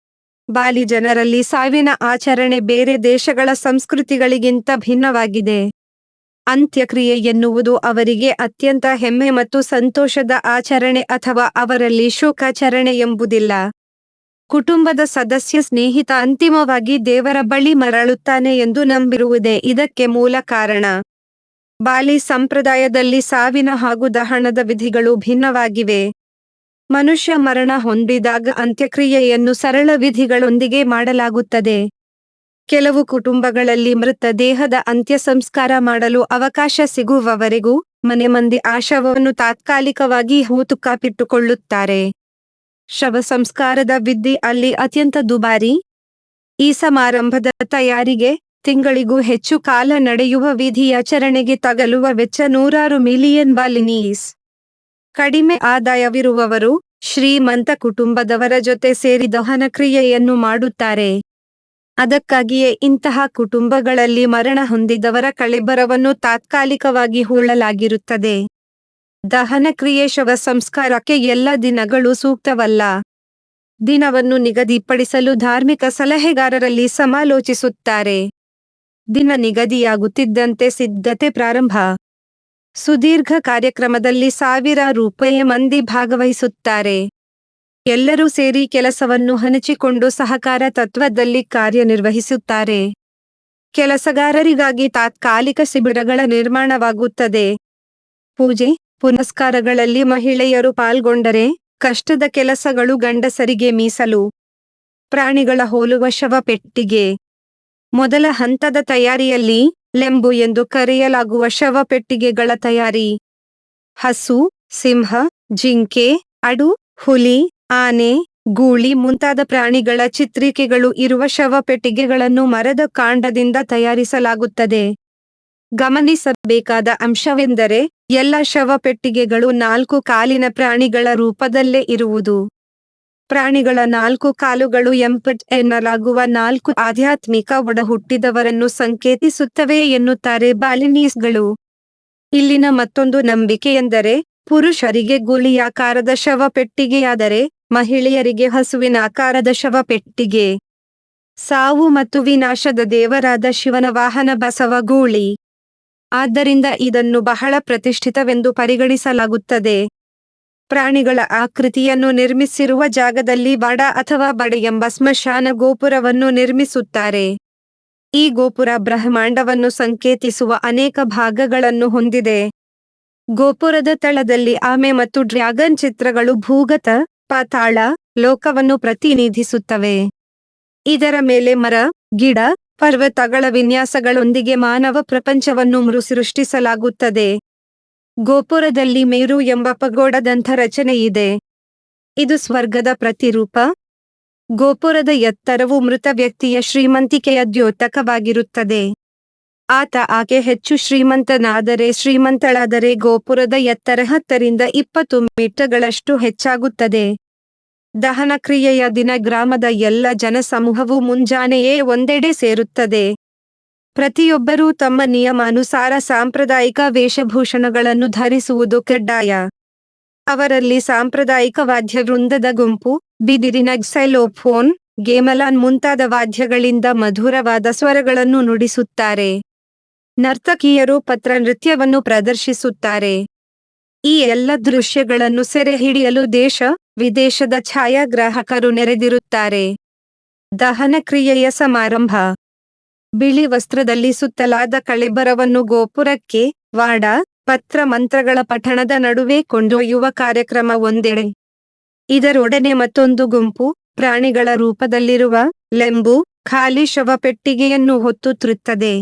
Speaker 1: ಬಾಲಿ ಜನರಲ್ಲಿ ಸಾವಿನ ಆಚರಣೆ ಬೇರೆ ದೇಶಗಳ ಸಂಸ್ಕೃತಿಗಳಿಗಿಂತ ಭಿನ್ನವಾಗಿದೆ. ಅಂತ್ಯಕ್ರಿಯೆ ಎನ್ನುವುದು ಅವರಿಗೆ ಅತ್ಯಂತ ಹೆಮ್ಮೆ ಮತ್ತು ಸಂತೋಷದ ಆಚರಣೆ ಅಥವಾ ಅವರಲ್ಲಿ ಶೋಕಾಚರಣೆ ಎಂಬುದಿಲ್ಲ. ಕುಟುಂಬದ ಸದಸ್ಯ ಸ್ನೇಹಿತ ಅಂತಿಮವಾಗಿ ದೇವರ ಬಳಿ ಮರಳುತ್ತಾನೆ ಎಂದು ನಂಬಿರುವುದೇ ಇದಕ್ಕೆ ಮೂಲ ಕಾರಣ. ಬಾಲಿ ಸಂಪ್ರದಾಯದಲ್ಲಿ ಸಾವಿನ ಹಾಗೂ ದಹನದ ವಿಧಿಗಳು ಭಿನ್ನವಾಗಿವೆ. ಮನುಷ್ಯ ಮರಣ ಹೊಂದಿದಾಗ ಅಂತ್ಯಕ್ರಿಯೆಯನ್ನು ಸರಳ ವಿಧಿಗಳೊಂದಿಗೆ ಮಾಡಲಾಗುತ್ತದೆ. ಕೆಲವು ಕುಟುಂಬಗಳಲ್ಲಿ ಮೃತ ದೇಹದ ಅಂತ್ಯ ಸಂಸ್ಕಾರ ಮಾಡಲು ಅವಕಾಶ ಸಿಗುವವರೆಗೂ ಮನೆ ಮಂದಿ ಆ ಶವವನ್ನು ತಾತ್ಕಾಲಿಕವಾಗಿ ಹೂತುಕಾಪಿಟ್ಟುಕೊಳ್ಳುತ್ತಾರೆ. ಶವ ಸಂಸ್ಕಾರದ ವಿಧಿ ಅಲ್ಲಿ ಅತ್ಯಂತ ದುಬಾರಿ. ಈ ಸಮಾರಂಭದ ತಯಾರಿಗೆ ತಿಂಗಳಿಗೂ ಹೆಚ್ಚು ಕಾಲ ನಡೆಯುವ ವಿಧಿಯಾಚರಣೆಗೆ ತಗಲುವ ವೆಚ್ಚ ನೂರಾರು ಮಿಲಿಯನ್ ಬಾಲಿನೀಸ್. ಕಡಿಮೆ ಆದಾಯವಿರುವವರು ಶ್ರೀಮಂತ ಕುಟುಂಬದವರ ಜೊತೆ ಸೇರಿ ದಹನ ಕ್ರಿಯೆಯನ್ನು ಮಾಡುತ್ತಾರೆ. ಅದಕ್ಕಾಗಿಯೇ ಇಂತಹ ಕುಟುಂಬಗಳಲ್ಲಿ ಮರಣ ಹೊಂದಿದವರ ಕಳೇಬರವನ್ನು ತಾತ್ಕಾಲಿಕವಾಗಿ ಹೂಳಲಾಗಿರುತ್ತದೆ. ದಹನ ಕ್ರಿಯೆ ಶವ ಸಂಸ್ಕಾರಕ್ಕೆ ಎಲ್ಲ ದಿನಗಳು ಸೂಕ್ತವಲ್ಲ. ದಿನವನ್ನು ನಿಗದಿಪಡಿಸಲು ಧಾರ್ಮಿಕ ಸಲಹೆಗಾರರಲ್ಲಿ ಸಮಾಲೋಚಿಸುತ್ತಾರೆ. ದಿನ ನಿಗದಿಯಾಗುತ್ತಿದ್ದಂತೆ ಸಿದ್ಧತೆ ಪ್ರಾರಂಭ. ಸುದೀರ್ಘ ಕಾರ್ಯಕ್ರಮದಲ್ಲಿ ₹1000 ಮಂದಿ ಭಾಗವಹಿಸುತ್ತಾರೆ. ಎಲ್ಲರೂ ಸೇರಿ ಕೆಲಸವನ್ನು ಹಂಚಿಕೊಂಡು ಸಹಕಾರ ತತ್ವದಲ್ಲಿ ಕಾರ್ಯನಿರ್ವಹಿಸುತ್ತಾರೆ. ಕೆಲಸಗಾರರಿಗಾಗಿ ತಾತ್ಕಾಲಿಕ ಶಿಬಿರಗಳ ನಿರ್ಮಾಣವಾಗುತ್ತದೆ. ಪೂಜೆ ಪುನಸ್ಕಾರಗಳಲ್ಲಿ ಮಹಿಳೆಯರು ಪಾಲ್ಗೊಂಡರೆ ಕಷ್ಟದ ಕೆಲಸಗಳು ಗಂಡಸರಿಗೆ ಮೀಸಲು. ಪ್ರಾಣಿಗಳ ಹೋಲುವ ಶವ ಪೆಟ್ಟಿಗೆ. ಮೊದಲ ಹಂತದ ತಯಾರಿಯಲ್ಲಿ ಲೆಂಬು ಎಂದು ಕರೆಯಲಾಗುವ ಶವ ಪೆಟ್ಟಿಗೆಗಳ ತಯಾರಿ. ಹಸು, ಸಿಂಹ, ಜಿಂಕೆ, ಆಡು, ಹುಲಿ, ಆನೆ, ಗೂಳಿ ಮುಂತಾದ ಪ್ರಾಣಿಗಳ ಚಿತ್ರಿಕೆಗಳು ಇರುವ ಶವ ಪೆಟ್ಟಿಗೆಗಳನ್ನು ಮರದ ಕಾಂಡದಿಂದ ತಯಾರಿಸಲಾಗುತ್ತದೆ. ಗಮನಿಸಬೇಕಾದ ಅಂಶವೆಂದರೆ ಎಲ್ಲ ಶವ ಪೆಟ್ಟಿಗೆಗಳು 4 ಕಾಲಿನ ಪ್ರಾಣಿಗಳ ರೂಪದಲ್ಲೇ ಇರುವುದು. ಪ್ರಾಣಿಗಳ 4 ಕಾಲುಗಳು ಎಂಪಟ್ ಎನ್ನಲಾಗುವ 4 ಆಧ್ಯಾತ್ಮಿಕ ಒಡಹುಟ್ಟಿದವರನ್ನು ಸಂಕೇತಿಸುತ್ತವೆ ಎನ್ನುತ್ತಾರೆ ಬಾಲಿನೀಸ್ಗಳು. ಇಲ್ಲಿನ ಮತ್ತೊಂದು ನಂಬಿಕೆಯೆಂದರೆ ಪುರುಷರಿಗೆ ಗುಳಿಯಾಕಾರದ ಶವ ಪೆಟ್ಟಿಗೆಯಾದರೆ ಮಹಿಳೆಯರಿಗೆ ಹಸುವಿನ ಆಕಾರದ ಶವ ಪೆಟ್ಟಿಗೆ. ಸಾವು ಮತ್ತು ವಿನಾಶದ ದೇವರಾದ ಶಿವನ ವಾಹನ ಬಸವ ಗೂಳಿ. ಆದ್ದರಿಂದ ಇದನ್ನು ಬಹಳ ಪ್ರತಿಷ್ಠಿತವೆಂದು ಪರಿಗಣಿಸಲಾಗುತ್ತದೆ. ಪ್ರಾಣಿಗಳ ಆಕೃತಿಯನ್ನು ನಿರ್ಮಿಸಿರುವ ಜಾಗದಲ್ಲಿ ವಾಡ ಅಥವಾ ಬಡೆ ಎಂಬ ಸ್ಮಶಾನ ಗೋಪುರವನ್ನು ನಿರ್ಮಿಸುತ್ತಾರೆ. ಈ ಗೋಪುರ ಬ್ರಹ್ಮಾಂಡವನ್ನು ಸಂಕೇತಿಸುವ ಅನೇಕ ಭಾಗಗಳನ್ನು ಹೊಂದಿದೆ. ಗೋಪುರದ ತಳದಲ್ಲಿ ಆಮೆ ಮತ್ತು ಡ್ರ್ಯಾಗನ್ ಚಿತ್ರಗಳು ಭೂಗತ, ಪಾತಾಳ, ಲೋಕವನ್ನು ಪ್ರತಿನಿಧಿಸುತ್ತವೆ. ಇದರ ಮೇಲೆ ಮರ, ಗಿಡ, ಪರ್ವತಗಳ ವಿನ್ಯಾಸಗಳೊಂದಿಗೆ ಮಾನವ ಪ್ರಪಂಚವನ್ನು ಮರುಸೃಷ್ಟಿಸಲಾಗುತ್ತದೆ. ಗೋಪುರದಲ್ಲಿ ಮೇರು ಎಂಬ ಪಗೋಡದಂಥ ರಚನೆಯಿದೆ. ಇದು ಸ್ವರ್ಗದ ಪ್ರತಿರೂಪ. ಗೋಪುರದ ಎತ್ತರವು ಮೃತ ವ್ಯಕ್ತಿಯ ಶ್ರೀಮಂತಿಕೆಯ ದ್ಯೋತಕವಾಗಿರುತ್ತದೆ. ಆಕೆ ಹೆಚ್ಚು ಶ್ರೀಮಂತನಾದರೆ ಶ್ರೀಮಂತಳಾದರೆ ಗೋಪುರದ ಎತ್ತರ 10 ರಿಂದ 20 ಮೀಟರ್ಗಳಷ್ಟು ಹೆಚ್ಚಾಗುತ್ತದೆ. ದಹನ ಕ್ರಿಯೆಯ ದಿನ ಗ್ರಾಮದ ಎಲ್ಲ ಜನಸಮೂಹವು ಮುಂಜಾನೆಯೇ ಒಂದೆಡೆ ಸೇರುತ್ತದೆ. ಪ್ರತಿಯೊಬ್ಬರೂ ತಮ್ಮ ನಿಯಮಾನುಸಾರ ಸಾಂಪ್ರದಾಯಿಕ ವೇಷಭೂಷಣಗಳನ್ನು ಧರಿಸುವುದು ಕಡ್ಡಾಯ. ಅವರಲ್ಲಿ ಸಾಂಪ್ರದಾಯಿಕ ವಾದ್ಯವೃಂದದ ಗುಂಪು, ಬಿದಿರಿನ ಕ್ಸೈಲೋಫೋನ್, ಗೇಮಲಾನ್ ಮುಂತಾದ ವಾದ್ಯಗಳಿಂದ ಮಧುರವಾದ ಸ್ವರಗಳನ್ನು ನುಡಿಸುತ್ತಾರೆ. ನರ್ತಕಿಯರು ಪತ್ರ ನೃತ್ಯವನ್ನು ಪ್ರದರ್ಶಿಸುತ್ತಾರೆ. ಈ ಎಲ್ಲ ದೃಶ್ಯಗಳನ್ನು ಸೆರೆ ಹಿಡಿಯಲು ದೇಶ ವಿದೇಶದ ಛಾಯಾಗ್ರಾಹಕರು ನೆರೆದಿರುತ್ತಾರೆ. ದಹನ ಕ್ರಿಯೆಯ ಸಮಾರಂಭ. ಬಿಳಿ ವಸ್ತ್ರದಲ್ಲಿ ಸುತ್ತಲಾದ ಕಳೇಬರವನ್ನು ಗೋಪುರಕ್ಕೆ ವಾಡ, ಪತ್ರ ಮಂತ್ರಗಳ ಪಠಣದ ನಡುವೆ ಕೊಂಡೊಯ್ಯುವ ಕಾರ್ಯಕ್ರಮ ಒಂದೆಡೆ. ಇದರೊಡನೆ ಮತ್ತೊಂದು ಗುಂಪು ಪ್ರಾಣಿಗಳ ರೂಪದಲ್ಲಿರುವ ಲೆಂಬು ಖಾಲಿ ಶವ ಪೆಟ್ಟಿಗೆಯನ್ನು ಹೊತ್ತುತ್ತಿರುತ್ತದೆ.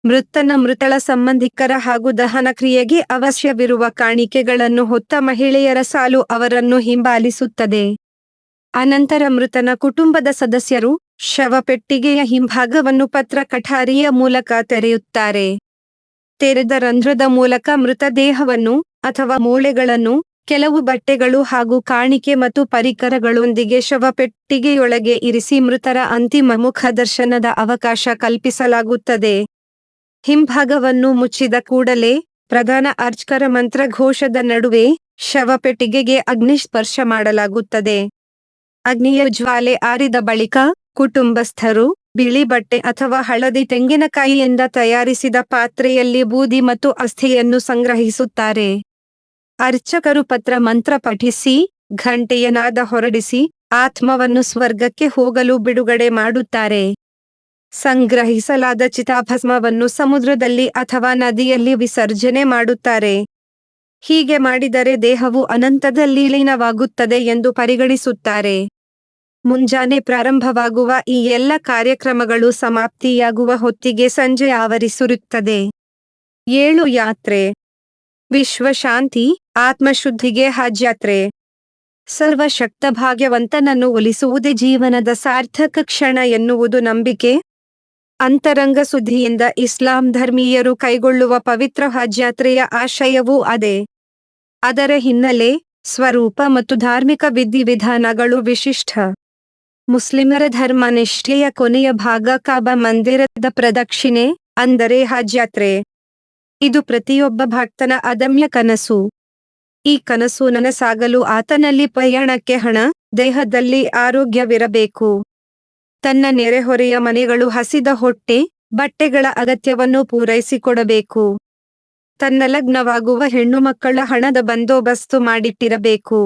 Speaker 1: ಮೃತನ ಮೃತಳ ಸಂಬಂಧಿಕರ ಹಾಗೂ ದಹನ ಕ್ರಿಯೆಗೆ ಅವಶ್ಯವಿರುವ ಕಾಣಿಕೆಗಳನ್ನು ಹೊತ್ತ ಮಹಿಳೆಯರ ಸಾಲು ಅವರನ್ನು ಹಿಂಬಾಲಿಸುತ್ತದೆ. ಅನಂತರ ಮೃತನ ಕುಟುಂಬದ ಸದಸ್ಯರು ಶವಪೆಟ್ಟಿಗೆಯ ಹಿಂಭಾಗವನ್ನು ಪತ್ರ ಕಠಾರಿಯ ಮೂಲಕ ತೆರೆಯುತ್ತಾರೆ. ತೆರೆದ ರಂಧ್ರದ ಮೂಲಕ ಮೃತದೇಹವನ್ನು ಅಥವಾ ಮೂಳೆಗಳನ್ನು ಕೆಲವು ಬಟ್ಟೆಗಳು ಹಾಗೂ ಕಾಣಿಕೆ ಮತ್ತು ಪರಿಕರಗಳೊಂದಿಗೆ ಶವಪೆಟ್ಟಿಗೆಯೊಳಗೆ ಇರಿಸಿ ಮೃತರ ಅಂತಿಮ ಮುಖ ದರ್ಶನದ ಅವಕಾಶ ಕಲ್ಪಿಸಲಾಗುತ್ತದೆ. ಹಿಂಭಾಗವನ್ನು ಮುಚ್ಚಿದ ಕೂಡಲೇ ಪ್ರಧಾನ ಅರ್ಚಕರ ಮಂತ್ರಘೋಷದ ನಡುವೆ ಶವಪೆಟ್ಟಿಗೆಗೆ ಅಗ್ನಿಸ್ಪರ್ಶ ಮಾಡಲಾಗುತ್ತದೆ. ಅಗ್ನಿಯ ಜ್ವಾಲೆ ಆರಿದ ಬಳಿಕ ಕುಟುಂಬಸ್ಥರು ಬಿಳಿ ಬಟ್ಟೆ ಅಥವಾ ಹಳದಿ ತೆಂಗಿನಕಾಯಿಯಿಂದ ತಯಾರಿಸಿದ ಪಾತ್ರೆಯಲ್ಲಿ ಬೂದಿ ಮತ್ತು ಅಸ್ಥಿಯನ್ನು ಸಂಗ್ರಹಿಸುತ್ತಾರೆ. ಅರ್ಚಕರು ಪತ್ರ ಮಂತ್ರ ಪಠಿಸಿ ಘಂಟೆಯ ನಾದ ಹೊರಡಿಸಿ ಆತ್ಮವನ್ನು ಸ್ವರ್ಗಕ್ಕೆ ಹೋಗಲು ಬಿಡುಗಡೆ ಮಾಡುತ್ತಾರೆ. ಸಂಗ್ರಹಿಸಲಾದ ಚಿತಾಭಸ್ಮವನ್ನು ಸಮುದ್ರದಲ್ಲಿ ಅಥವಾ ನದಿಯಲ್ಲಿ ವಿಸರ್ಜನೆ ಮಾಡುತ್ತಾರೆ. ಹೀಗೆ ಮಾಡಿದರೆ ದೇಹವು ಅನಂತದಲ್ಲಿ ಲೀನವಾಗುತ್ತದೆ ಎಂದು ಪರಿಗಣಿಸುತ್ತಾರೆ. ಮುಂಜಾನೆ ಪ್ರಾರಂಭವಾಗುವ ಈ ಎಲ್ಲ ಕಾರ್ಯಕ್ರಮಗಳು ಸಮಾಪ್ತಿಯಾಗುವ ಹೊತ್ತಿಗೆ ಸಂಜೆ ಆವರಿಸಿರುತ್ತದೆ. 7 ಯಾತ್ರೆ. ವಿಶ್ವಶಾಂತಿ, ಆತ್ಮಶುದ್ಧಿಗೆ ಹಜ್ ಯಾತ್ರೆ. ಸರ್ವಶಕ್ತ ಭಾಗ್ಯವಂತನನ್ನು ಒಲಿಸುವುದೇ ಜೀವನದ ಸಾರ್ಥಕ ಕ್ಷಣ ಎನ್ನುವುದು ನಂಬಿಕೆ. ಅಂತರಂಗ ಶುದ್ಧಿಯಿಂದ ಇಸ್ಲಾಂ ಧರ್ಮೀಯರು ಕೈಗೊಳ್ಳುವ ಪವಿತ್ರ ಹಜ್ ಯಾತ್ರೆಯ ಆಶಯವೂ ಅದೇ. ಅದರ ಹಿನ್ನೆಲೆ, ಸ್ವರೂಪ ಮತ್ತು ಧಾರ್ಮಿಕ ವಿಧಿವಿಧಾನಗಳು ವಿಶಿಷ್ಟ. ಮುಸ್ಲಿಮರ ಧರ್ಮನಿಷ್ಠೆಯ ಕೊನೆಯ ಭಾಗ ಕಾಬಾ ಮಂದಿರದ ಪ್ರದಕ್ಷಿಣೆ, ಅಂದರೆ ಹಜ್ ಯಾತ್ರೆ. ಇದು ಪ್ರತಿಯೊಬ್ಬ ಭಕ್ತನ ಅದಮ್ಯ ಕನಸು. ಈ ಕನಸು ನನಸಾಗಲು ಆತನಲ್ಲಿ ಪ್ರಯಾಣಕ್ಕೆ ಹಣ, ದೇಹದಲ್ಲಿ ಆರೋಗ್ಯವಿರಬೇಕು. ತನ್ನ ನೆರೆಹೊರೆಯ ಮನೆಗಳು ಹಸಿದ ಹೊಟ್ಟೆ, ಬಟ್ಟೆಗಳ ಅಗತ್ಯವನ್ನು ಪೂರೈಸಿಕೊಡಬೇಕು. ತನ್ನ ಲಗ್ನವಾಗುವ ಹೆಣ್ಣುಮಕ್ಕಳ ಹಣದ ಬಂದೋಬಸ್ತು ಮಾಡಿಟ್ಟಿರಬೇಕು.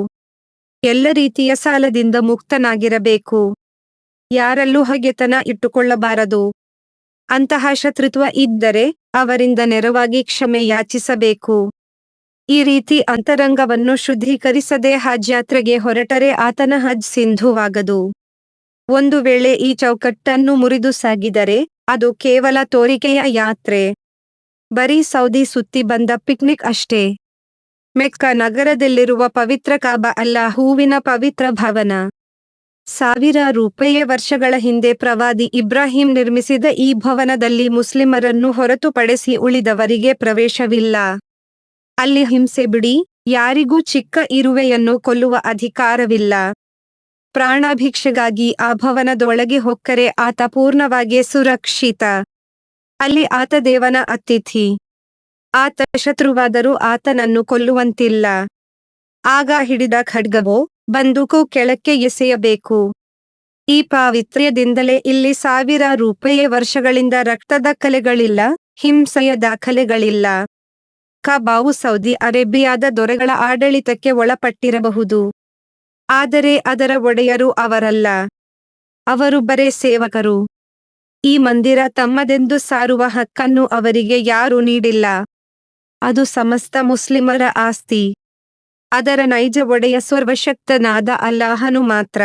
Speaker 1: ಎಲ್ಲ ರೀತಿಯ ಸಾಲದಿಂದ ಮುಕ್ತನಾಗಿರಬೇಕು. ಯಾರಲ್ಲೂ ಹಗೆತನ ಇಟ್ಟುಕೊಳ್ಳಬಾರದು. ಅಂತಹ ಶತ್ರುತ್ವ ಇದ್ದರೆ ಅವರಿಂದ ನೆರವಾಗಿ ಕ್ಷಮೆ ಯಾಚಿಸಬೇಕು. ಈ ರೀತಿ ಅಂತರಂಗವನ್ನು ಶುದ್ಧೀಕರಿಸದೆ ಹಜ್ ಯಾತ್ರೆಗೆ ಹೊರಟರೆ ಆತನ ಹಜ್ ಸಿಂಧುವಾಗದು. ಒಂದು ವೇಳೆ ಈ ಚೌಕಟ್ಟನ್ನು ಮುರಿದು ಸಾಗಿದರೆ ಅದು ಕೇವಲ ತೋರಿಕೆಯ ಯಾತ್ರೆ. ಬರೀ ಸೌದಿ ಸುತ್ತಿ ಬಂದ ಪಿಕ್ನಿಕ್ ಅಷ್ಟೇ. ಮೆಕ್ಕಾ ನಗರದಲ್ಲಿರುವ ಪವಿತ್ರ ಕಾಬಾ ಅಲ್ಲಾಹುವಿನ ಪವಿತ್ರ ಭವನ. 1000 ವರ್ಷಗಳ ಹಿಂದೆ ಪ್ರವಾದಿ ಇಬ್ರಾಹಿಂ ನಿರ್ಮಿಸಿದ ಈ ಭವನದಲ್ಲಿ ಮುಸ್ಲಿಮರನ್ನು ಹೊರತುಪಡಿಸಿ ಉಳಿದವರಿಗೆ ಪ್ರವೇಶವಿಲ್ಲ. ಅಲ್ಲಿ ಹಿಂಸೆ ಬಿಡಿ, ಯಾರಿಗೂ ಚಿಕ್ಕ ಇರುವೆಯನ್ನು ಕೊಲ್ಲುವ ಅಧಿಕಾರವಿಲ್ಲ. ಪ್ರಾಣಭಿಕ್ಷೆಗಾಗಿ ಆ ಭವನದೊಳಗೆ ಹೊಕ್ಕರೆ ಆತ ಪೂರ್ಣವಾಗಿ ಸುರಕ್ಷಿತ. ಅಲ್ಲಿ ಆತ ದೇವನ ಅತಿಥಿ. ಆತ ಶತ್ರುವಾದರೂ ಆತನನ್ನು ಕೊಲ್ಲುವಂತಿಲ್ಲ. ಆಗ ಹಿಡಿದ ಖಡ್ಗವೋ ಬಂದೂಕು ಕೆಳಕ್ಕೆ ಎಸೆಯಬೇಕು. ಈ ಪಾವಿತ್ರ್ಯದಿಂದಲೇ ಇಲ್ಲಿ 1000 ವರ್ಷಗಳಿಂದ ರಕ್ತದ ಕಲೆಗಳಿಲ್ಲ, ಹಿಂಸೆಯ ದಾಖಲೆಗಳಿಲ್ಲ. ಕಾಬಾವು ಸೌದಿ ಅರೇಬಿಯಾದ ದೊರೆಗಳ ಆಡಳಿತಕ್ಕೆ ಒಳಪಟ್ಟಿರಬಹುದು. ಆದರೆ ಅದರ ಒಡೆಯರು ಅವರಲ್ಲ. ಅವರು ಬರೇ ಸೇವಕರು. ಈ ಮಂದಿರ ತಮ್ಮದೆಂದು ಸಾರುವ ಹಕ್ಕನ್ನು ಅವರಿಗೆ ಯಾರೂ ನೀಡಿಲ್ಲ. ಅದು ಸಮಸ್ತ ಮುಸ್ಲಿಮರ ಆಸ್ತಿ. ಅದರ ನೈಜ ಒಡೆಯ ಸರ್ವಶಕ್ತನಾದ ಅಲ್ಲಾಹನು ಮಾತ್ರ.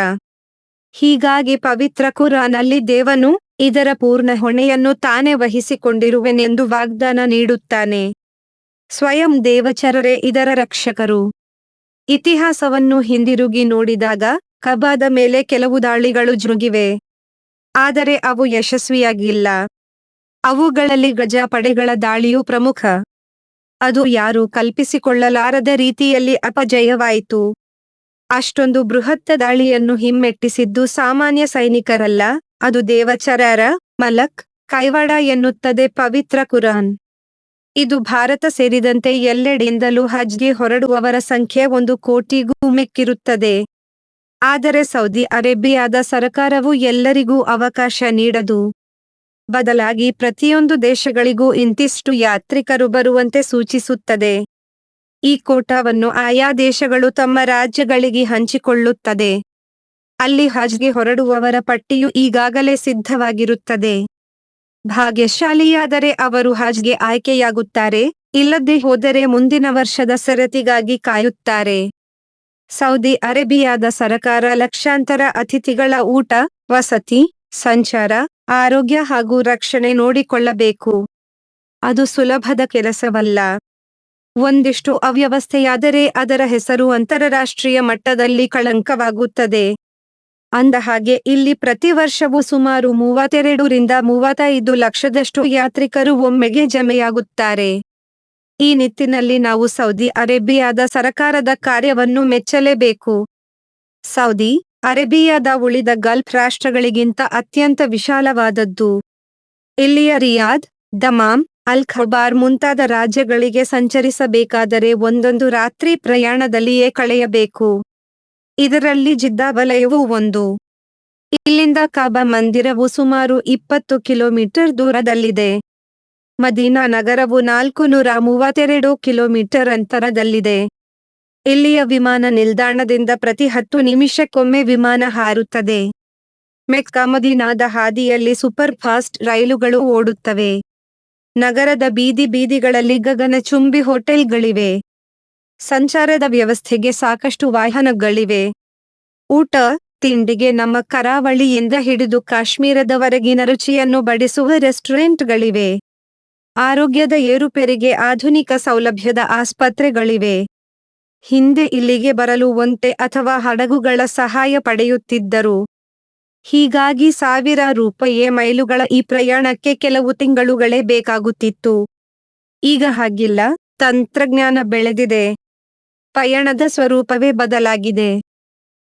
Speaker 1: ಹೀಗಾಗಿ ಪವಿತ್ರ ಕುರಾನಲ್ಲಿ ದೇವನು ಇದರ ಪೂರ್ಣ ಹೊಣೆಯನ್ನು ತಾನೇ ವಹಿಸಿಕೊಂಡಿರುವೆನೆಂದು ವಾಗ್ದಾನ ನೀಡುತ್ತಾನೆ. ಸ್ವಯಂ ದೇವಚರರೇ ಇದರ ರಕ್ಷಕರು. ಇತಿಹಾಸವನ್ನು ಹಿಂದಿರುಗಿ ನೋಡಿದಾಗ ಕಬಾದ ಮೇಲೆ ಕೆಲವು ದಾಳಿಗಳು ಜರುಗಿವೆ. ಆದರೆ ಅವು ಯಶಸ್ವಿಯಾಗಿಲ್ಲ. ಅವುಗಳಲ್ಲಿ ಗಜ ಪಡೆಗಳ ದಾಳಿಯೂ ಪ್ರಮುಖ. ಅದು ಯಾರೂ ಕಲ್ಪಿಸಿಕೊಳ್ಳಲಾರದ ರೀತಿಯಲ್ಲಿ ಅಪಜಯವಾಯಿತು. ಅಷ್ಟೊಂದು ಬೃಹತ್ತ ದಾಳಿಯನ್ನು ಹಿಮ್ಮೆಟ್ಟಿಸಿದ್ದು ಸಾಮಾನ್ಯ ಸೈನಿಕರಲ್ಲ, ಅದು ದೇವಚರರ ಮಲಕ್ ಕೈವಾಡ ಎನ್ನುತ್ತದೆ ಪವಿತ್ರ ಕುರಾನ್. ಇದು ಭಾರತ ಸೇರಿದಂತೆ ಎಲ್ಲೆಡೆಯಿಂದಲೂ ಹಜ್ಗೆ ಹೊರಡುವವರ ಸಂಖ್ಯೆ 1 ಕೋಟಿಗೂ ಮಿಕ್ಕಿರುತ್ತದೆ. ಆದರೆ ಸೌದಿ ಅರೇಬಿಯಾದ ಸರಕಾರವು ಎಲ್ಲರಿಗೂ ಅವಕಾಶ ನೀಡದು. ಬದಲಾಗಿ ಪ್ರತಿಯೊಂದು ದೇಶಗಳಿಗೂ ಇಂತಿಷ್ಟು ಯಾತ್ರಿಕರು ಬರುವಂತೆ ಸೂಚಿಸುತ್ತದೆ. ಈ ಕೋಟಾವನ್ನು ಆಯಾ ದೇಶಗಳು ತಮ್ಮ ರಾಜ್ಯಗಳಿಗೆ ಹಂಚಿಕೊಳ್ಳುತ್ತದೆ. ಅಲ್ಲಿ ಹಜ್ಗೆ ಹೊರಡುವವರ ಪಟ್ಟಿಯು ಈಗಾಗಲೇ ಸಿದ್ಧವಾಗಿರುತ್ತದೆ. ಭಾಗ್ಯಶಾಲಿಯಾದರೆ ಅವರು ಹಜ್ಗೆ ಆಯ್ಕೆಯಾಗುತ್ತಾರೆ, ಇಲ್ಲದೆ ಹೋದರೆ ಮುಂದಿನ ವರ್ಷದ ಸರತಿಗಾಗಿ ಕಾಯುತ್ತಾರೆ. ಸೌದಿ ಅರೇಬಿಯಾದ ಸರಕಾರ ಲಕ್ಷಾಂತರ ಅತಿಥಿಗಳ ಊಟ, ವಸತಿ, ಸಂಚಾರ, ಆರೋಗ್ಯ ಹಾಗೂ ರಕ್ಷಣೆ ನೋಡಿಕೊಳ್ಳಬೇಕು. ಅದು ಸುಲಭದ ಕೆಲಸವಲ್ಲ. ಒಂದಿಷ್ಟು ಅವ್ಯವಸ್ಥೆಯಾದರೆ ಅದರ ಹೆಸರು ಅಂತರರಾಷ್ಟ್ರೀಯ ಮಟ್ಟದಲ್ಲಿ ಕಳಂಕವಾಗುತ್ತದೆ. ಅಂದಹಾಗೆ ಇಲ್ಲಿ ಪ್ರತಿ ವರ್ಷವೂ ಸುಮಾರು 32 ರಿಂದ 35 ಲಕ್ಷದಷ್ಟು ಯಾತ್ರಿಕರು ಒಮ್ಮೆಗೆ ಜಮೆಯಾಗುತ್ತಾರೆ. ಈ ನಿಟ್ಟಿನಲ್ಲಿ ನಾವು ಸೌದಿ ಅರೇಬಿಯಾದ ಸರಕಾರದ ಕಾರ್ಯವನ್ನು ಮೆಚ್ಚಲೇಬೇಕು. ಸೌದಿ ಅರೇಬಿಯಾದ ಉಳಿದ ಗಲ್ಫ್ ರಾಷ್ಟ್ರಗಳಿಗಿಂತ ಅತ್ಯಂತ ವಿಶಾಲವಾದದ್ದು. ಇಲ್ಲಿಯ ರಿಯಾದ್, ದಮಾಮ್, ಅಲ್ ಖಬಾರ್ ಮುಂತಾದ ರಾಜ್ಯಗಳಿಗೆ ಸಂಚರಿಸಬೇಕಾದರೆ ಒಂದೊಂದು ರಾತ್ರಿ ಪ್ರಯಾಣದಲ್ಲಿಯೇ ಕಳೆಯಬೇಕು. ಇದರಲ್ಲಿ ಜಿದ್ದಾ ವಲಯವೂ ಒಂದು. ಇಲ್ಲಿಂದ ಕಾಬಾ ಮಂದಿರವು ಸುಮಾರು 20 ಕಿಲೋಮೀಟರ್ ದೂರದಲ್ಲಿದೆ. ಮದೀನಾ ನಗರವು 432 ಕಿಲೋಮೀಟರ್ ಅಂತರದಲ್ಲಿದೆ. ಇಲ್ಲಿಯ ವಿಮಾನ ನಿಲ್ದಾಣದಿಂದ ಪ್ರತಿ 10 ನಿಮಿಷಕ್ಕೊಮ್ಮೆ ವಿಮಾನ ಹಾರುತ್ತದೆ. ಮೆಕ್ಕಾ ಮದೀನಾದ ಹಾದಿಯಲ್ಲಿ ಸೂಪರ್ ಫಾಸ್ಟ್ ರೈಲುಗಳು ಓಡುತ್ತವೆ. ನಗರದ ಬೀದಿ ಬೀದಿಗಳಲ್ಲಿ ಗಗನಚುಂಬಿ ಹೋಟೆಲ್ಗಳಿವೆ. ಸಂಚಾರದ ವ್ಯವಸ್ಥೆಗೆ ಸಾಕಷ್ಟು ವಾಹನಗಳಿವೆ. ಊಟ ತಿಂಡಿಗೆ ನಮ್ಮ ಕರಾವಳಿಯಿಂದ ಹಿಡಿದು ಕಾಶ್ಮೀರದವರೆಗಿನ ರುಚಿಯನ್ನು ಬಡಿಸುವ ರೆಸ್ಟೋರೆಂಟ್ಗಳಿವೆ. ಆರೋಗ್ಯದ ಏರುಪೇರಿಗೆ ಆಧುನಿಕ ಸೌಲಭ್ಯದ ಆಸ್ಪತ್ರೆಗಳಿವೆ. ಹಿಂದೆ ಇಲ್ಲಿಗೆ ಬರಲು ಒಂಟೆ ಅಥವಾ ಹಡಗುಗಳ ಸಹಾಯ ಪಡೆಯುತ್ತಿದ್ದರು. ಹೀಗಾಗಿ ₹1000 ಮೈಲುಗಳ ಈ ಪ್ರಯಾಣಕ್ಕೆ ಕೆಲವು ತಿಂಗಳುಗಳೇ ಬೇಕಾಗುತ್ತಿತ್ತು. ಈಗ ಹಾಗಿಲ್ಲ, ತಂತ್ರಜ್ಞಾನ ಬೆಳೆದಿದೆ. ಪಯಣದ ಸ್ವರೂಪವೇ ಬದಲಾಗಿದೆ.